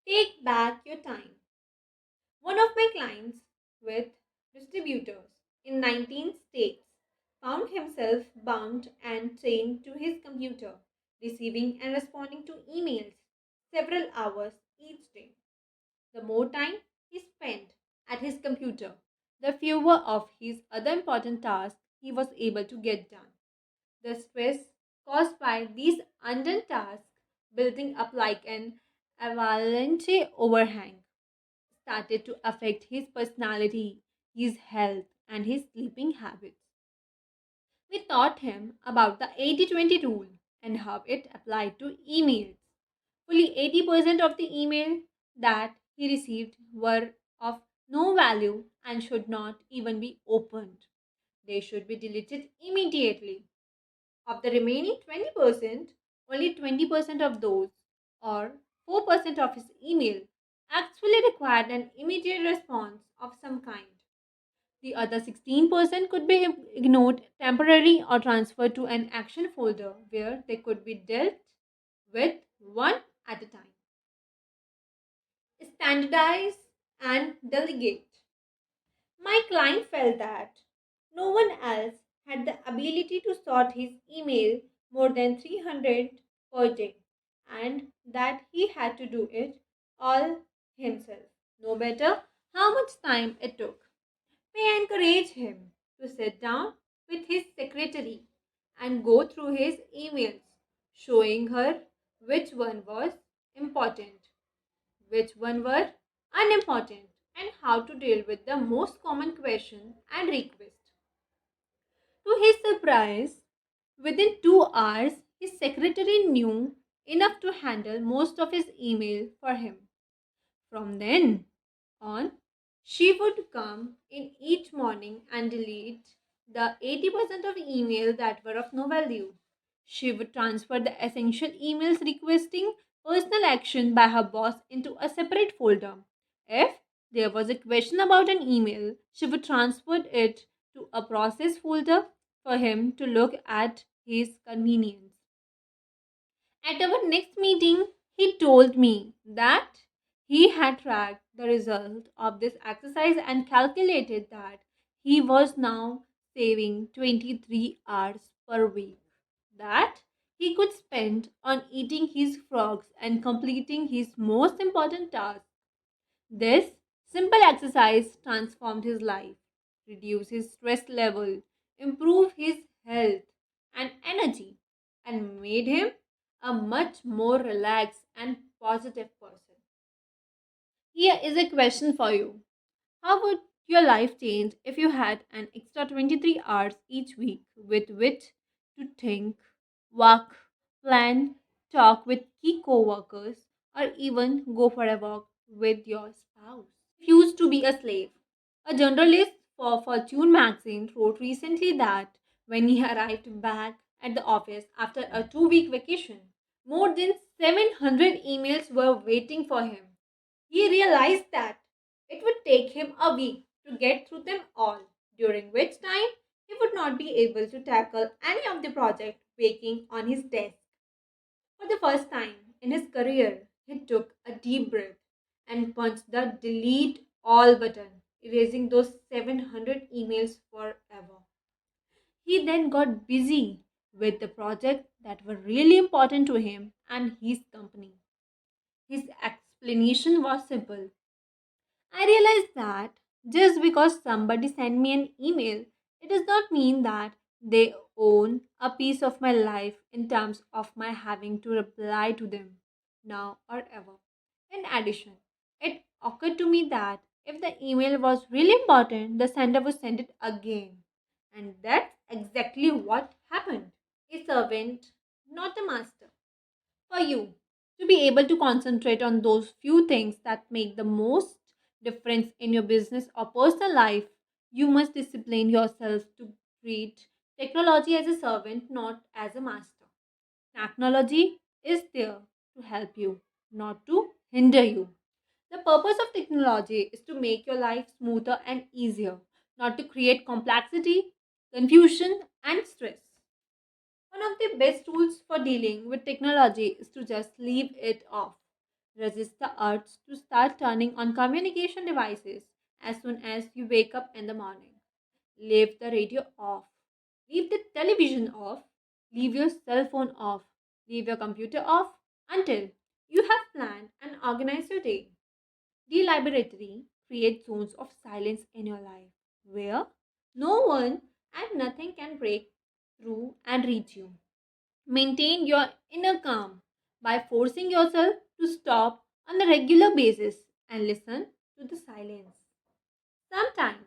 Take back your time. One of my clients with distributors in 19 states found himself bound and chained to his computer, receiving and responding to emails several hours each day. The more time he spent at his computer, the fewer of his other important tasks he was able to get done. The stress caused by these undone tasks building up like an avalanche overhang started to affect his personality, his health, and his sleeping habits. We taught him about the 80-20 rule and how it applied to emails. Fully 80% of the email that he received were of no value and should not even be opened. They should be deleted immediately. Of the remaining 20%, only 20% of those, or 4% of his email, actually required an immediate response of some kind. The other 16% could be ignored temporarily or transferred to an action folder where they could be dealt with one at a time. Standardize and delegate. My client felt that no one else had the ability to sort his email more than 300 per day and that he had to do it all himself, no matter how much time it took. We encourage him to sit down with his secretary and go through his emails, showing her which one was important, which one were unimportant, and how to deal with the most common question and request. To his surprise, within 2 hours, his secretary knew enough to handle most of his email for him. From then on, she would come in each morning and delete the 80% of email that were of no value. She would transfer the essential emails requesting personal action by her boss into a separate folder. If there was a question about an email, she would transfer it to a process folder for him to look at his convenience. At our next meeting, he told me that he had tracked the result of this exercise and calculated that he was now saving 23 hours per week that he could spend on eating his frogs and completing his most important task. This simple exercise transformed his life, reduced his stress level, improved his health and energy, and made him a much more relaxed and positive person. Here is a question for you. How would your life change if you had an extra 23 hours each week with which to think, work, plan, talk with key coworkers, or even go for a walk with your spouse? Refused to be a slave. A journalist for Fortune magazine wrote recently that when he arrived back at the office after a 2 week vacation, more than 700 emails were waiting for him. He realized that it would take him a week to get through them all, during which time he would not be able to tackle any of the projects waiting on his desk. For the first time in his career, he took a deep breath and punched the delete all button, erasing those 700 emails forever. He then got busy with the projects that were really important to him and his company. His explanation was simple. I realized that just because somebody sent me an email, it does not mean that they own a piece of my life in terms of my having to reply to them now or ever. In addition, it occurred to me that if the email was really important, the sender would send it again. And that's exactly what happened. A servant, not a master. For you to be able to concentrate on those few things that make the most difference in your business or personal life, you must discipline yourself to treat technology as a servant, not as a master. Technology is there to help you, not to hinder you. The purpose of technology is to make your life smoother and easier, not to create complexity, confusion, and stress. One of the best tools for dealing with technology is to just leave it off. Resist the urge to start turning on communication devices as soon as you wake up in the morning. Leave the radio off. Leave the television off. Leave your cell phone off. Leave your computer off until you have planned and organized your day. Deliberately create zones of silence in your life where no one and nothing can break through and reach you. Maintain your inner calm by forcing yourself to stop on a regular basis and listen to the silence. Sometimes,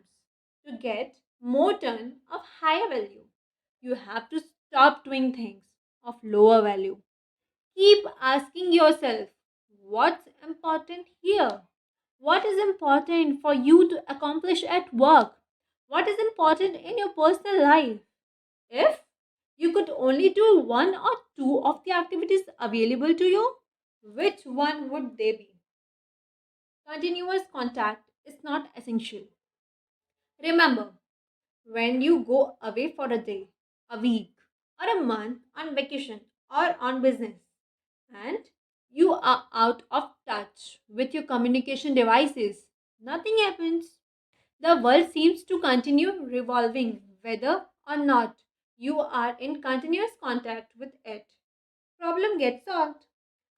to get more done of higher value, you have to stop doing things of lower value. Keep asking yourself, what's important here? What is important for you to accomplish at work? What is important in your personal life? If you could only do one or two of the activities available to you, which one would they be? Continuous contact is not essential. Remember, when you go away for a day, a week, or a month on vacation or on business, and you are out of touch with your communication devices, nothing happens. The world seems to continue revolving whether or not you are in continuous contact with it. Problem gets solved,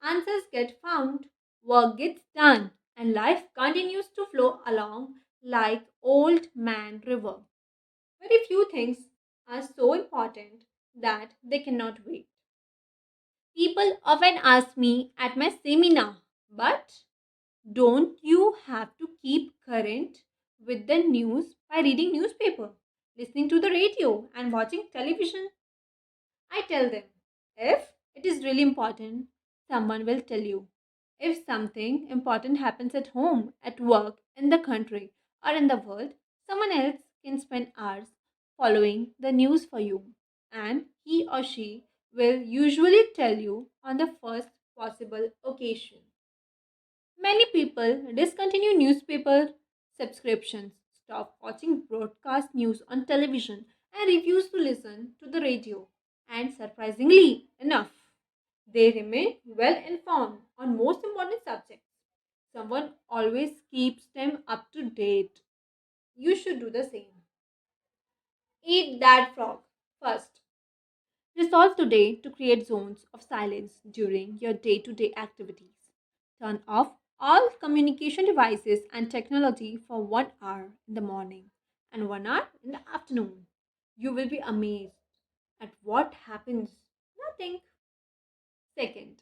answers get found, work gets done, and life continues to flow along like old man river. Very few things are so important that they cannot wait. People often ask me at my seminar, but don't you have to keep current with the news by reading newspaper, listening to the radio and watching television? I tell them, if it is really important, someone will tell you. If something important happens at home, at work, in the country, or in the world, someone else can spend hours following the news for you. And he or she will usually tell you on the first possible occasion. Many people discontinue newspaper subscriptions, stop watching broadcast news on television, and refuse to listen to the radio. And surprisingly enough, they remain well informed on most important subjects. Someone always keeps them up to date. You should do the same. Eat that frog first. Resolve today to create zones of silence during your day to day activities. Turn off all communication devices and technology for 1 hour in the morning and 1 hour in the afternoon. You will be amazed at what happens. Nothing. Second,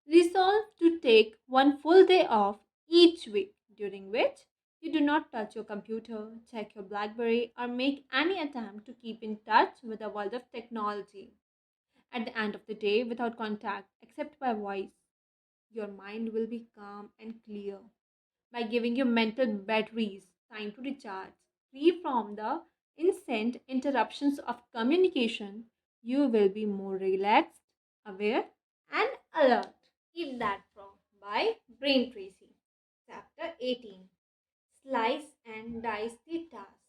resolve to take one full day off each week during which you do not touch your computer, check your Blackberry, or make any attempt to keep in touch with the world of technology. At the end of the day, without contact except by voice, your mind will be calm and clear. By giving your mental batteries time to recharge, free from the incessant interruptions of communication, you will be more relaxed, aware, and alert. Eat That Frog by Brain Tracy. Chapter 18. Slice and Dice the Task.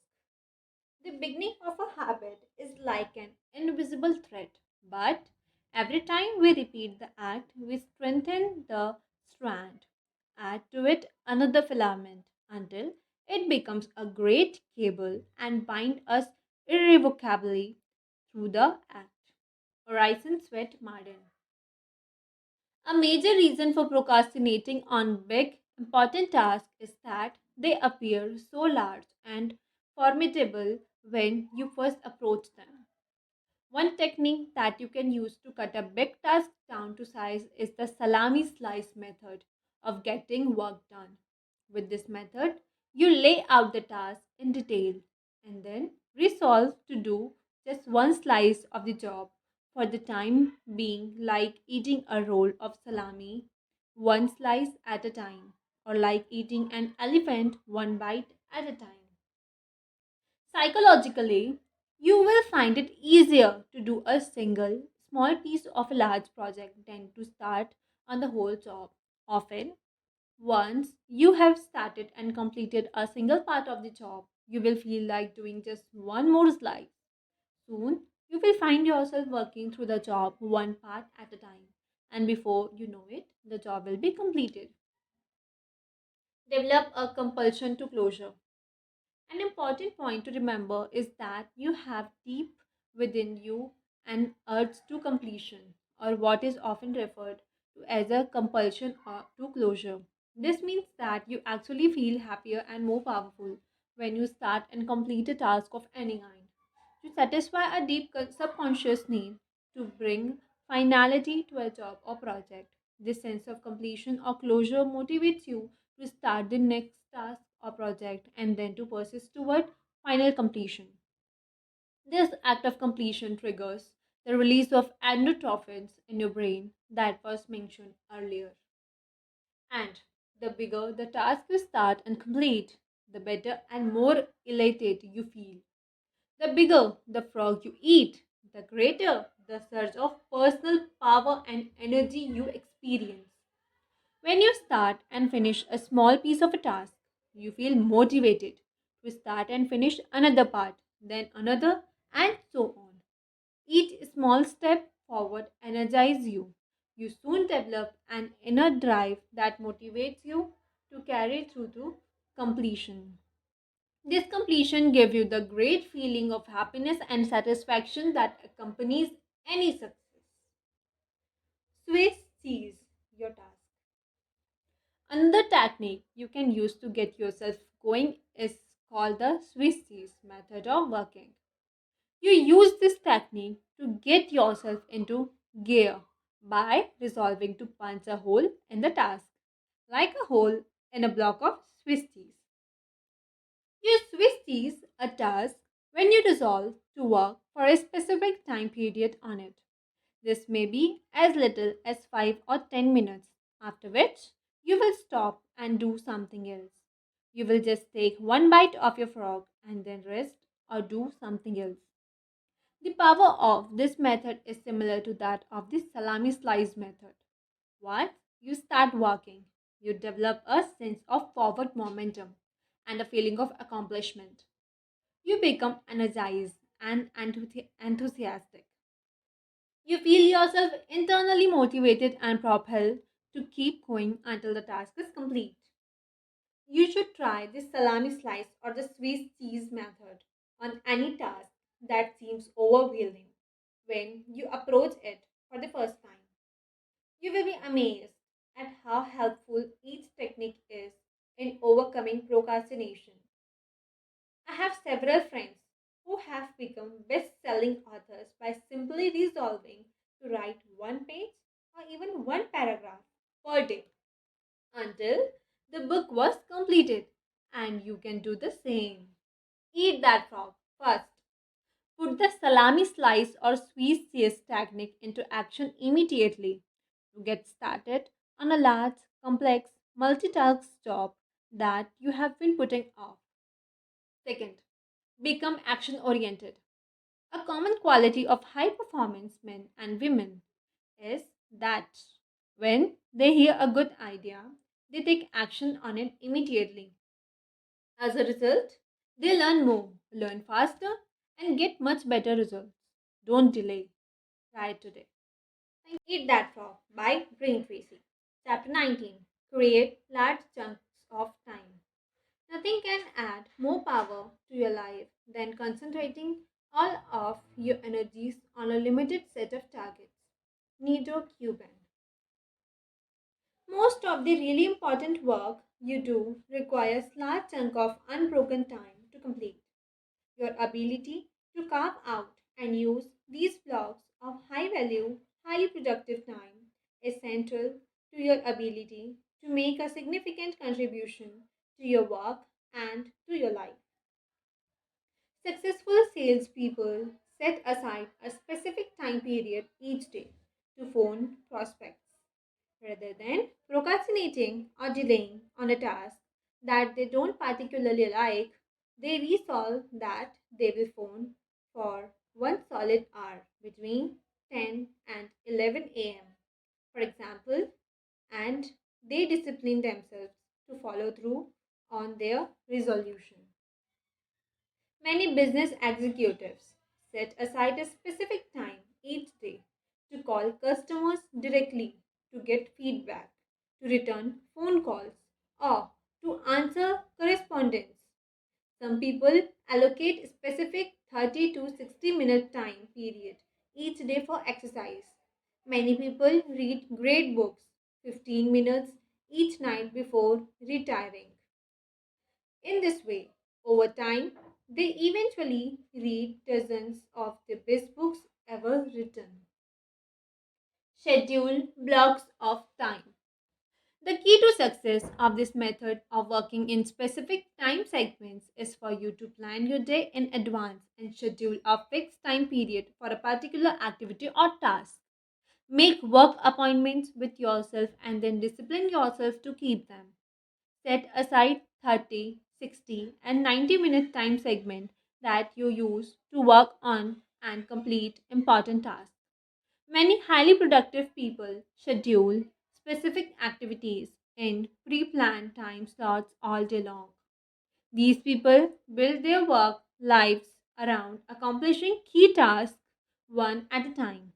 The beginning of a habit is like an invisible thread, but every time we repeat the act, we strengthen the strand, add to it another filament until it becomes a great cable and bind us irrevocably through the act. Horizon Sweat Marden. A major reason for procrastinating on big, important tasks is that they appear so large and formidable when you first approach them. One technique that you can use to cut a big task down to size is the salami slice method of getting work done. With this method, you lay out the task in detail and then resolve to do just one slice of the job for the time being, like eating a roll of salami, one slice at a time, or like eating an elephant one bite at a time. Psychologically, you will find it easier to do a single small piece of a large project than to start on the whole job. Often, once you have started and completed a single part of the job, you will feel like doing just one more slice. Soon, you will find yourself working through the job one part at a time. and before you know it, the job will be completed. Develop a compulsion to closure. An important point to remember is that you have deep within you an urge to completion, or what is often referred to as a compulsion or to closure. This means that you actually feel happier and more powerful when you start and complete a task of any kind. To satisfy a deep subconscious need to bring finality to a job or project, this sense of completion or closure motivates you to start the next task or project and then to persist toward final completion. This act of completion triggers the release of endorphins in your brain that was mentioned earlier. And the bigger the task you start and complete, the better and more elated you feel. The bigger the frog you eat, the greater the surge of personal power and energy you experience. When you start and finish a small piece of a task, you feel motivated to start and finish another part, then another, and so on. Each small step forward energizes you. You soon develop an inner drive that motivates you to carry through to completion. This completion gives you the great feeling of happiness and satisfaction that accompanies any success. Swiss cheese your task. Another technique you can use to get yourself going is called the Swiss cheese method of working. You use this technique to get yourself into gear by resolving to punch a hole in the task, like a hole in a block of Swiss cheese. You Swiss cheese a task when you resolve to work for a specific time period on it. This may be as little as 5 or 10 minutes, after which you will stop and do something else. You will just take one bite of your frog and then rest or do something else. The power of this method is similar to that of the salami slice method. Once you start working, you develop a sense of forward momentum and a feeling of accomplishment. You become energized and enthusiastic. You feel yourself internally motivated and propelled to keep going until the task is complete. You should try the salami slice or the Swiss cheese method on any task that seems overwhelming when you approach it for the first time. You will be amazed at how helpful each technique is in overcoming procrastination. I have several friends who have become best selling authors by simply resolving to write one page or even one paragraph per day until the book was completed. And you can do the same. Eat that frog first. Put the salami slice or Swiss cheese technique into action immediately to get started on a large, complex, multitask job that you have been putting off. Second, become action oriented. A common quality of high performance men and women is that when they hear a good idea, they take action on it immediately. As a result, they learn more, learn faster, and get much better results. Don't delay. Try it today. Eat That Frog by Brain Tracy. Chapter 19. Create large chunks of time. Nothing can add more power to your life than concentrating all of your energies on a limited set of targets. Nido Cuban. Most of the really important work you do requires large chunk of unbroken time to complete. Your ability to carve out and use these blocks of high value, highly productive time is central to your ability to make a significant contribution to your work and to your life. Successful salespeople set aside a specific time period each day to phone prospects. Rather than procrastinating or delaying on a task that they don't particularly like, they resolve that they will phone for one solid hour between 10 and 11 a.m., for example, and they discipline themselves to follow through on their resolution. Many business executives set aside a specific time each day to call customers directly, to get feedback, to return phone calls, or to answer correspondence. Some people allocate specific 30 to 60-minute time period each day for exercise. Many people read great books 15 minutes each night before retiring. In this way, over time, they eventually read dozens of the best books ever written. Schedule blocks of time. The key to success of this method of working in specific time segments is for you to plan your day in advance and schedule a fixed time period for a particular activity or task. Make work appointments with yourself and then discipline yourself to keep them. Set aside 30, 60, and 90-minute time segment that you use to work on and complete important tasks. Many highly productive people schedule specific activities in pre planned time slots all day long. These people build their work lives around accomplishing key tasks one at a time.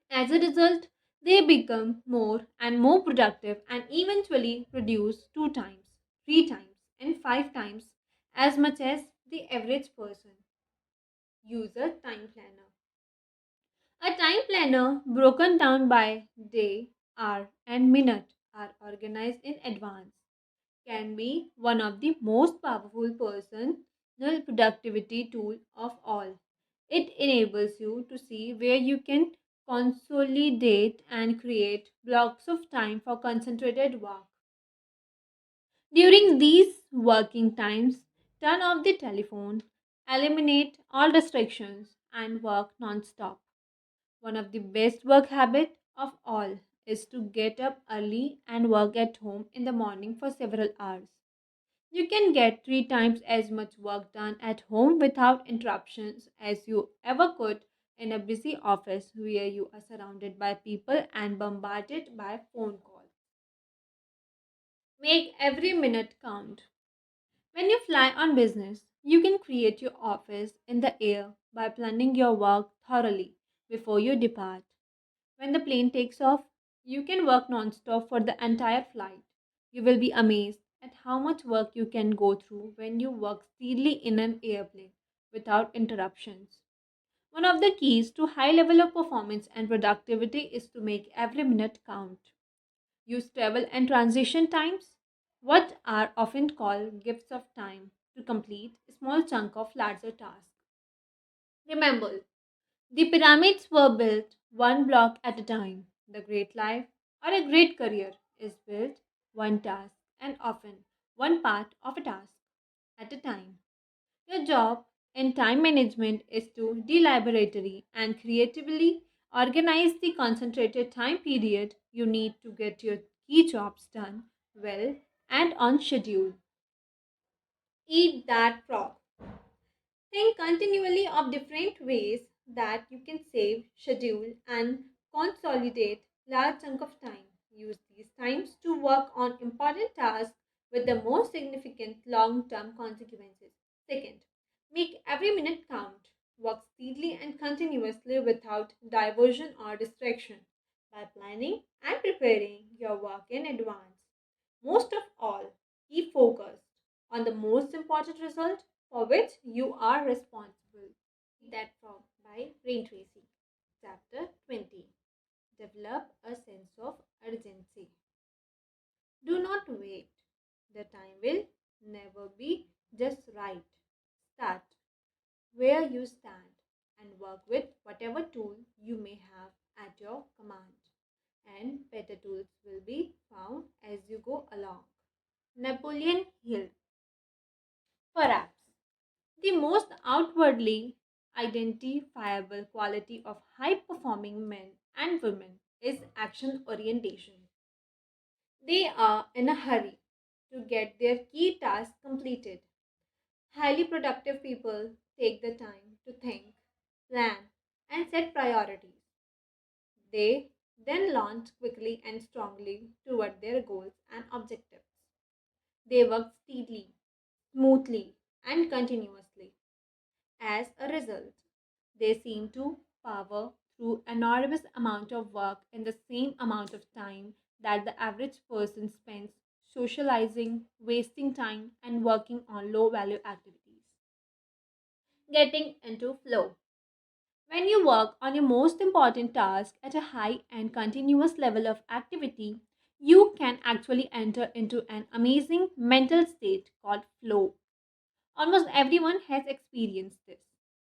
As a result, they become more and more productive and eventually produce two times, three times, and five times as much as the average person. User time planner. A time planner broken down by day, hour, and minute are organized in advance can be one of the most powerful personal productivity tool of all. It enables you to see where you can consolidate and create blocks of time for concentrated work. During these working times, turn off the telephone, eliminate all distractions, and work non-stop. One of the best work habits of all is to get up early and work at home in the morning for several hours. You can get three times as much work done at home without interruptions as you ever could in a busy office where you are surrounded by people and bombarded by phone calls. Make every minute count. When you fly on business, you can create your office in the air by planning your work thoroughly before you depart. When the plane takes off, you can work non-stop for the entire flight. You will be amazed at how much work you can go through when you work steadily in an airplane without interruptions. One of the keys to high level of performance and productivity is to make every minute count. Use travel and transition times, what are often called gifts of time, to complete a small chunk of larger tasks. Remember, the pyramids were built one block at a time. The great life or a great career is built one task and often one part of a task at a time. Your job in time management is to deliberately and creatively organize the concentrated time period you need to get your key jobs done well and on schedule. Eat that frog. Think continually of different ways that you can save, schedule, and consolidate large chunk of time. Use these times to work on important tasks with the most significant long-term consequences. Second, make every minute count. Work steadily and continuously without diversion or distraction by planning and preparing your work in advance. Most of all, keep focused on the most important result for which you are responsible. That from by Rain Tracy. Chapter 20. Develop a sense of urgency. Do not wait. The time will never be just right. Start where you stand and work with whatever tool you may have at your command. And better tools will be found as you go along. Napoleon Hill. Perhaps the most outwardly identifiable quality of high performing men and women is action orientation. They are in a hurry to get their key tasks completed. Highly productive people take the time to think, plan, and set priorities. They then launch quickly and strongly toward their goals and objectives. They work steadily, smoothly, and continuously. As a result, they seem to power through enormous amount of work in the same amount of time that the average person spends socializing, wasting time, and working on low value activities. Getting into flow. When you work on your most important task at a high and continuous level of activity, you can actually enter into an amazing mental state called flow. Almost everyone has experienced this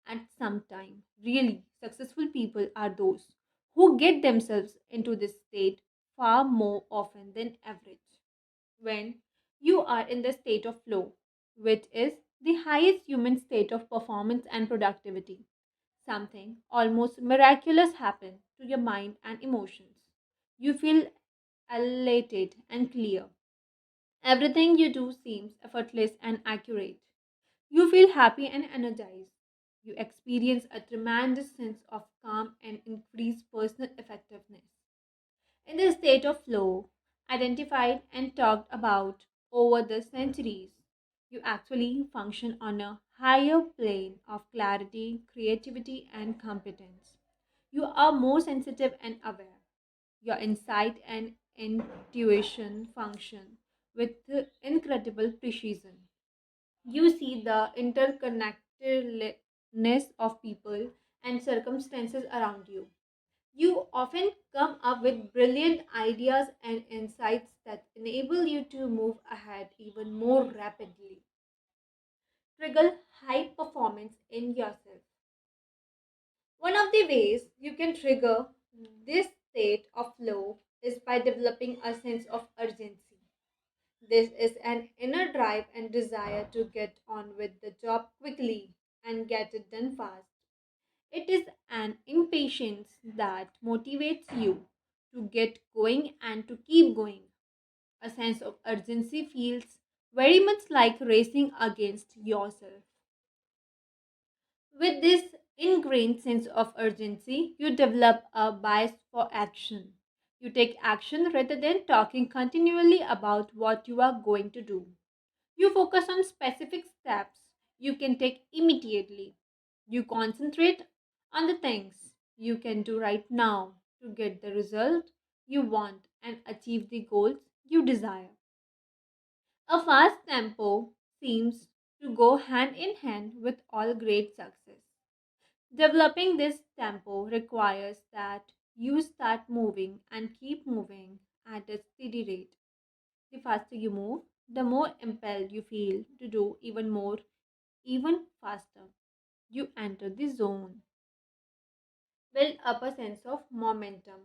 at some time. Really, successful people are those who get themselves into this state far more often than average. When you are in the state of flow, which is the highest human state of performance and productivity, something almost miraculous happens to your mind and emotions. You feel elated and clear. Everything you do seems effortless and accurate. You feel happy and energized. You experience a tremendous sense of calm and increased personal effectiveness. In this state of flow, identified and talked about over the centuries, you actually function on a higher plane of clarity, creativity, and competence. You are more sensitive and aware. Your insight and intuition function with incredible precision. You see the interconnectedness of people and circumstances around you. You often come up with brilliant ideas and insights that enable you to move ahead even more rapidly. Trigger high performance in yourself. One of the ways you can trigger this state of flow is by developing a sense of urgency. This is an inner drive and desire to get on with the job quickly and get it done fast. It is an impatience that motivates you to get going and to keep going. A sense of urgency feels very much like racing against yourself. With this ingrained sense of urgency, you develop a bias for action. You take action rather than talking continually about what you are going to do. You focus on specific steps you can take immediately. You concentrate on the things you can do right now to get the result you want and achieve the goals you desire. A fast tempo seems to go hand in hand with all great success. Developing this tempo requires that you start moving and keep moving at a steady rate. The faster you move, the more impelled you feel to do even more, even faster. You enter the zone. Build up a sense of momentum.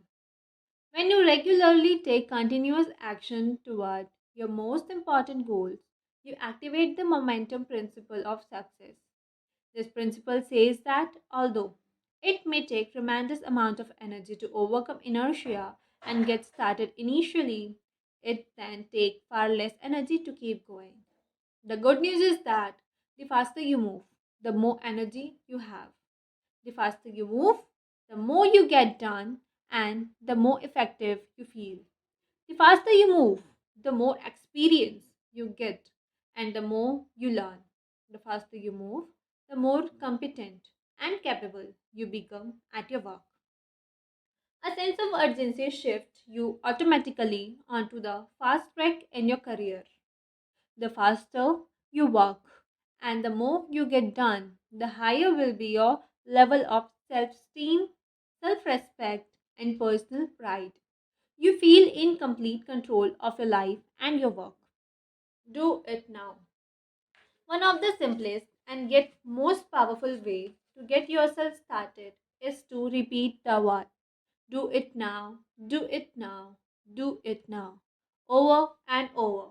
When you regularly take continuous action toward your most important goals, you activate the momentum principle of success. This principle says that although it may take tremendous amount of energy to overcome inertia and get started initially, it then takes far less energy to keep going. The good news is that the faster you move, the more energy you have. The faster you move, the more you get done and the more effective you feel. The faster you move, the more experience you get and the more you learn. The faster you move, the more competent and capable you become at your work. A sense of urgency shifts you automatically onto the fast track in your career. The faster you work and the more you get done, the higher will be your level of self esteem, self respect, and personal pride. You feel in complete control of your life and your work. Do it now. One of the simplest and yet most powerful way to get yourself started is to repeat the word. Do it now, do it now, do it now. Over and over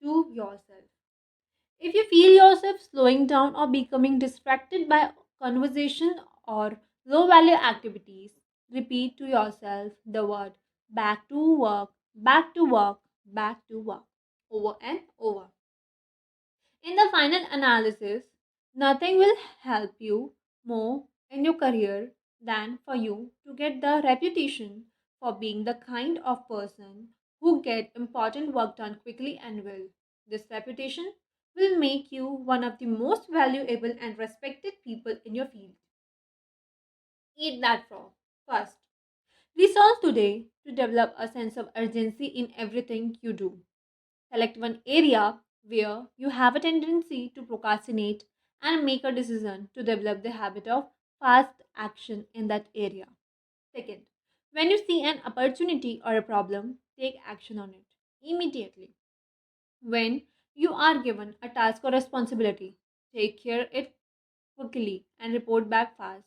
to yourself. If you feel yourself slowing down or becoming distracted by conversation or low value activities, repeat to yourself the word back to work, back to work, back to work over and over. In the final analysis, nothing will help you more in your career than for you to get the reputation for being the kind of person who get important work done quickly and well. This reputation will make you one of the most valuable and respected people in your field. Eat that frog. First, resolve today to develop a sense of urgency in everything you do. Select one area where you have a tendency to procrastinate and make a decision to develop the habit of fast action in that area. Second, when you see an opportunity or a problem, take action on it immediately. When you are given a task or responsibility, take care it quickly and report back fast.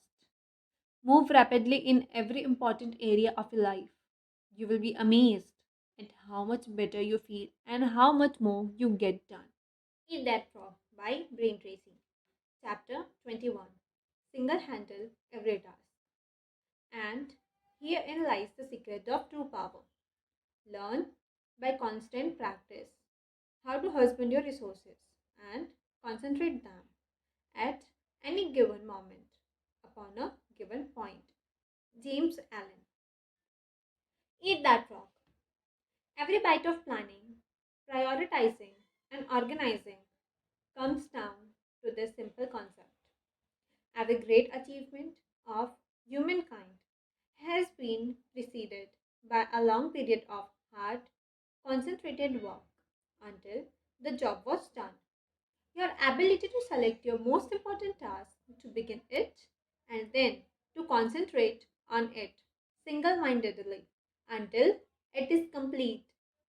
Move rapidly in every important area of your life. You will be amazed at how much better you feel and how much more you get done. Eat That Frog by Brain Tracy. Chapter 21. Single Handle Every Task. And herein lies the secret of true power. Learn by constant practice how to husband your resources and concentrate them at any given moment upon a given point. James Allen. Eat That Frog. Every bite of planning, prioritizing, and organizing comes down to this simple concept. Every great achievement of humankind has been preceded by a long period of hard, concentrated work until the job was done. Your ability to select your most important task, to begin it, and then to concentrate on it single mindedly until it is complete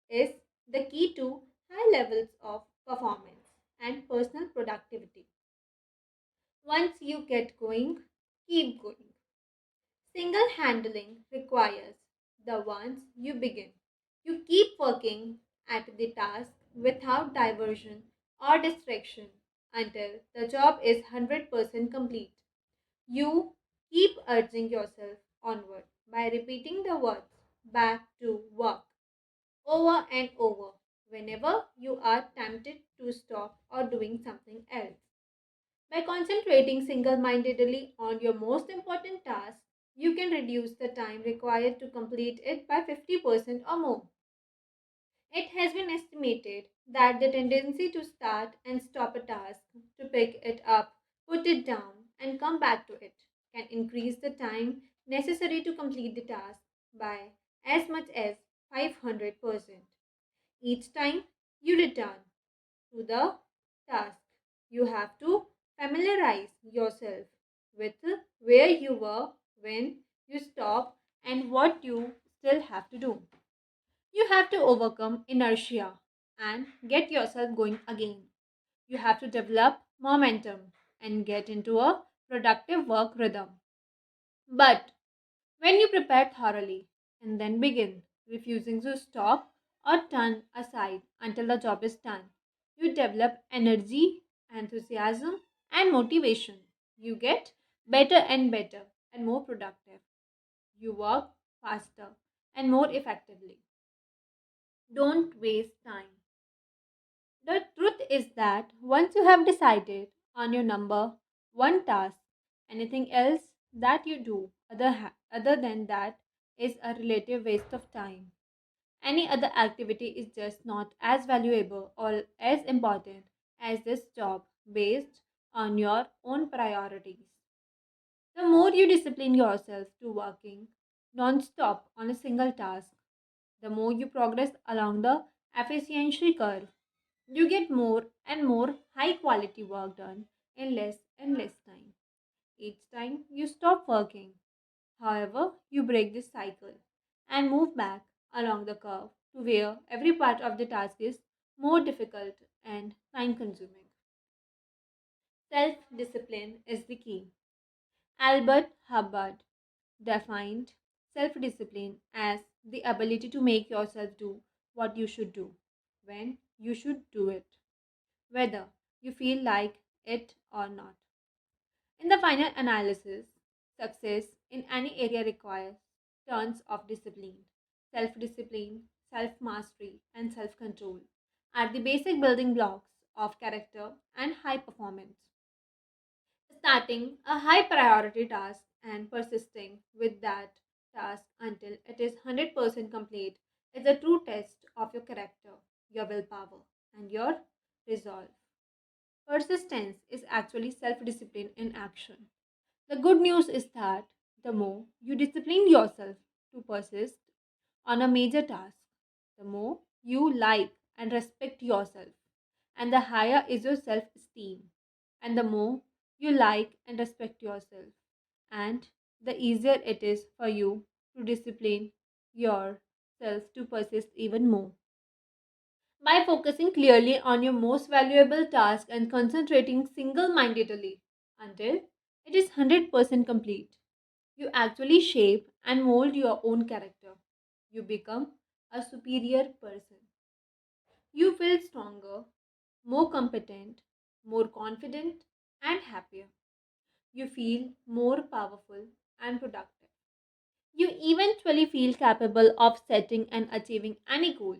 is the key to high levels of performance and personal productivity. Once you get going, keep going. Single handling requires the once you begin. You keep working at the task without diversion or distraction until the job is 100% complete. You keep urging yourself onward by repeating the words back to work over and over whenever you are tempted to stop or doing something else. By concentrating single mindedly on your most important task, you can reduce the time required to complete it by 50% or more. It has been estimated that the tendency to start and stop a task, to pick it up, put it down, and come back to it can increase the time necessary to complete the task by as much as 500%. Each time you return to the task, you have to familiarize yourself with where you were when you stopped and what you still have to do. You have to overcome inertia and get yourself going again. You have to develop momentum and get into a productive work rhythm. But when you prepare thoroughly and then begin, refusing to stop or turn aside until the job is done, you develop energy, enthusiasm, and motivation. You get better and better and more productive. You work faster and more effectively. Don't waste time. The truth is that once you have decided on your number one task, anything else that you do other than that is a relative waste of time. Any other activity is just not as valuable or as important as this job based on your own priorities. The more you discipline yourself to working non-stop on a single task, the more you progress along the efficiency curve. You get more and more high quality work done in less and less time. Each time you stop working, however, you break this cycle and move back along the curve to where every part of the task is more difficult and time consuming. Self discipline is the key. Albert Hubbard defined self discipline as the ability to make yourself do what you should do when you should do it, whether you feel like it or not. In the final analysis, success in any area requires tons of discipline. Self discipline, self mastery, and self control are the basic building blocks of character and high performance. Starting a high priority task and persisting with that task until it is 100% complete is a true test of your character, your willpower, and your resolve. Persistence is actually self discipline in action. The good news is that The more you discipline yourself to persist on a major task, the more you like and respect yourself, and the higher is your self esteem. And the more you like and respect yourself, and the easier it is for you to discipline yourself to persist even more. By focusing clearly on your most valuable task and concentrating single mindedly until it is 100% complete, you actually shape and mold your own character. You become a superior person. You feel stronger, more competent, more confident, and happier. You feel more powerful and productive. You eventually feel capable of setting and achieving any goal.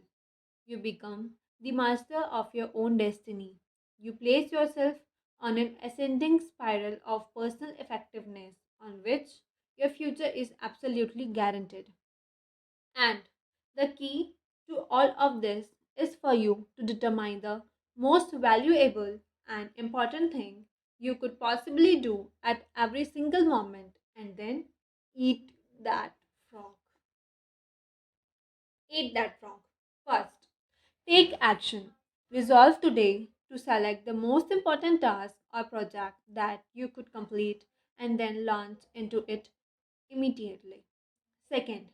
You become the master of your own destiny. You place yourself on an ascending spiral of personal effectiveness on which your future is absolutely guaranteed. And the key to all of this is for you to determine the most valuable and important thing you could possibly do at every single moment and then eat that frog. Eat that frog. First, take action. Resolve today to select the most important task or project that you could complete and then launch into it immediately. Second,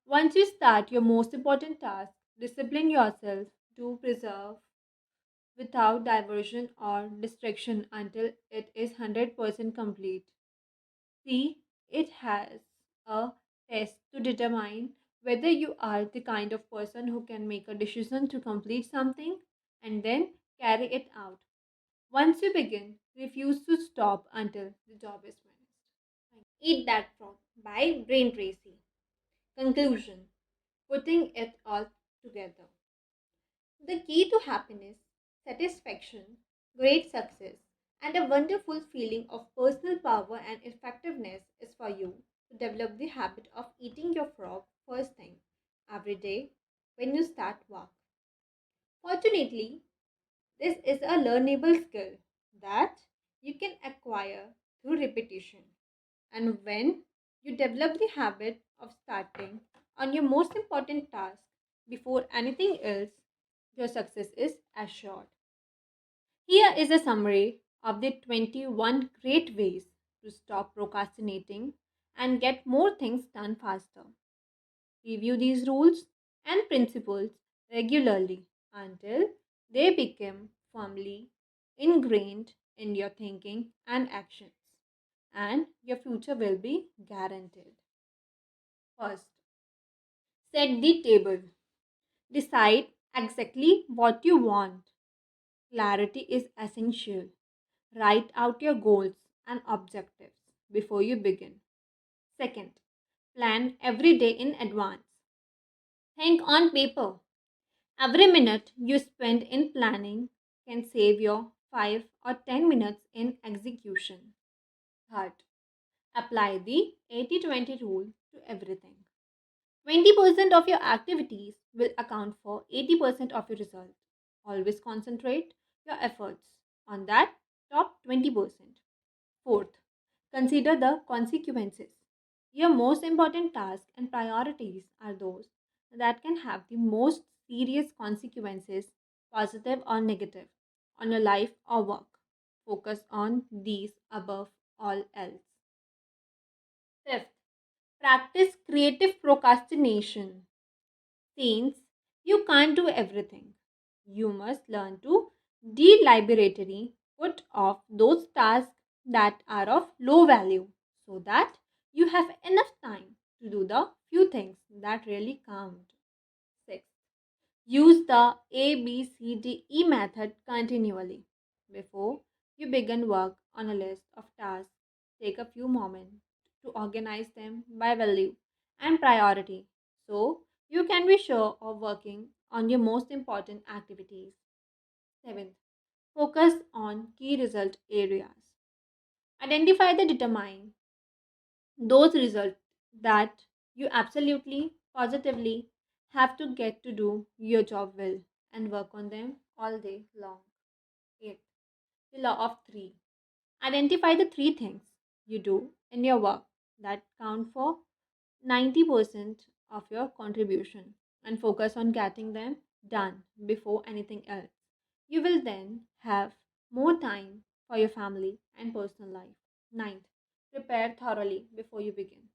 once you start your most important task, discipline yourself to preserve without diversion or distraction until it is 100% complete. See, it has a test to determine whether you are the kind of person who can make a decision to complete something and then carry it out. Once you begin, refuse to stop until the job is finished. Eat That Frog by Brain Tracy. Conclusion: putting it all together. The key to happiness, satisfaction, great success, and a wonderful feeling of personal power and effectiveness is for you to develop the habit of eating your frog first thing every day when you start work. Fortunately, this is a learnable skill that you can acquire through repetition. And when you develop the habit of starting on your most important task before anything else, your success is assured. Here is a summary of the 21 great ways to stop procrastinating and get more things done faster. Review these rules and principles regularly until they become firmly ingrained in your thinking and actions, and your future will be guaranteed. First, set the table. Decide exactly what you want. Clarity is essential. Write out your goals and objectives before you begin. Second, plan every day in advance. Think on paper. Every minute you spend in planning can save your 5 or 10 minutes in execution. Third, apply the 80-20 rule to everything. 20% of your activities will account for 80% of your result. Always concentrate your efforts on that top 20%. Fourth, consider the consequences. Your most important tasks and priorities are those that can have the most serious consequences, positive or negative, on your life or work. Focus on these above all else. Fifth, practice creative procrastination. Since you can't do everything, you must learn to deliberately put off those tasks that are of low value so that you have enough time to do the few things that really count. 6. Use the ABCDE method continually. Before you begin work on a list of tasks, take a few moments to organize them by value and priority so you can be sure of working on your most important activities. 7th, focus on key result areas. Identify the determine those results that you absolutely, positively have to get to do your job well and work on them all day long. 8. The law of three. Identify the three things you do in your work that count for 90% of your contribution and focus on getting them done before anything else. You will then have more time for your family and personal life. Ninth, prepare thoroughly before you begin.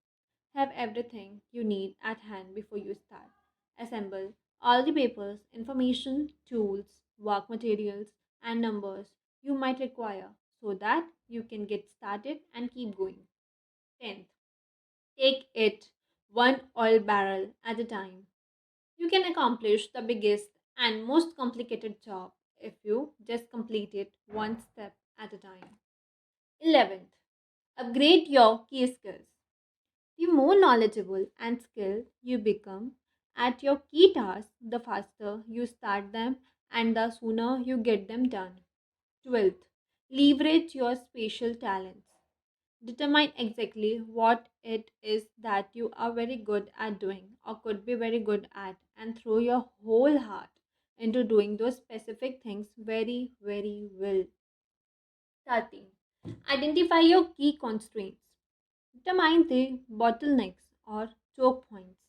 Have everything you need at hand before you start. Assemble all the papers, information, tools, work materials, and numbers you might require so that you can get started and keep going. 10th, take it one oil barrel at a time. You can accomplish the biggest and most complicated job if you just complete it one step at a time. 11th, upgrade your key skills. The more knowledgeable and skilled you become at your key tasks, the faster you start them and the sooner you get them done. 12th, leverage your spatial talents. Determine exactly what it is that you are very good at doing or could be very good at and throw your whole heart into doing those specific things very, very well. 13. Identify your key constraints. Determine the bottlenecks or choke points,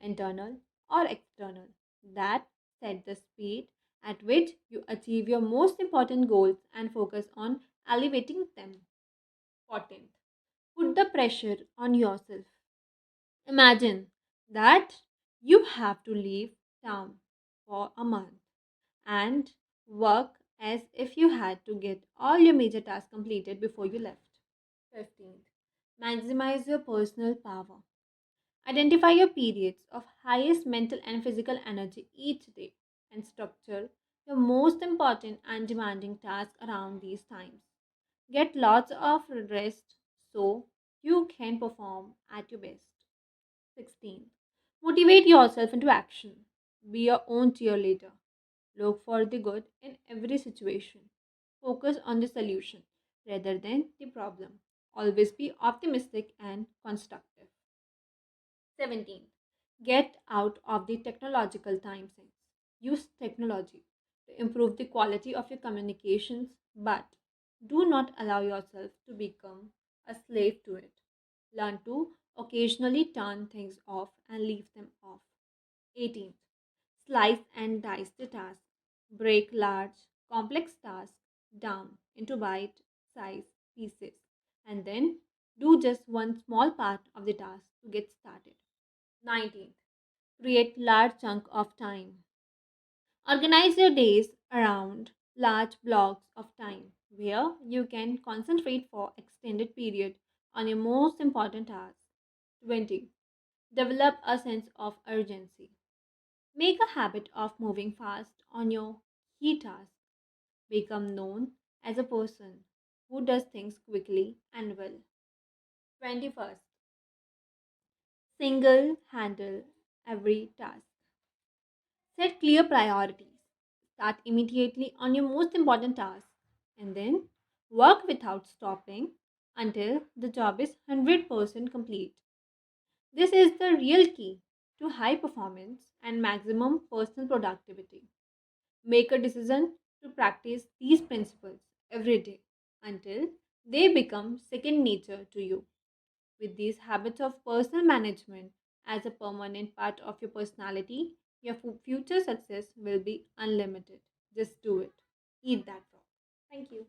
internal or external, that set the speed at which you achieve your most important goals and focus on elevating them. 14th, put the pressure on yourself. Imagine that you have to leave town for a month and work as if you had to get all your major tasks completed before you left. 15th, maximize your personal power. Identify your periods of highest mental and physical energy each day and structure your most important and demanding tasks around these times. Get lots of rest so you can perform at your best. 16. Motivate yourself into action. Be your own cheerleader. Look for the good in every situation. Focus on the solution rather than the problem. Always be optimistic and constructive. 17. Get out of the technological time sinks. Use technology to improve the quality of your communications, but do not allow yourself to become a slave to it. Learn to occasionally turn things off and leave them off. 18th, slice and dice the task. Break large, complex tasks down into bite sized pieces and then do just one small part of the task to get started. 19th, create large chunk of time. Organize your days around large blocks of time where you can concentrate for extended period on your most important tasks. 20. Develop a sense of urgency. Make a habit of moving fast on your key tasks. Become known as a person who does things quickly and well. 21st, single handle every task. Set clear priorities. Start immediately on your most important task and then work without stopping until the job is 100% complete. This is the real key to high performance and maximum personal productivity. Make a decision to practice these principles every day until they become second nature to you. With these habits of personal management as a permanent part of your personality, your future success will be unlimited. Just do it. Eat that frog. Thank you.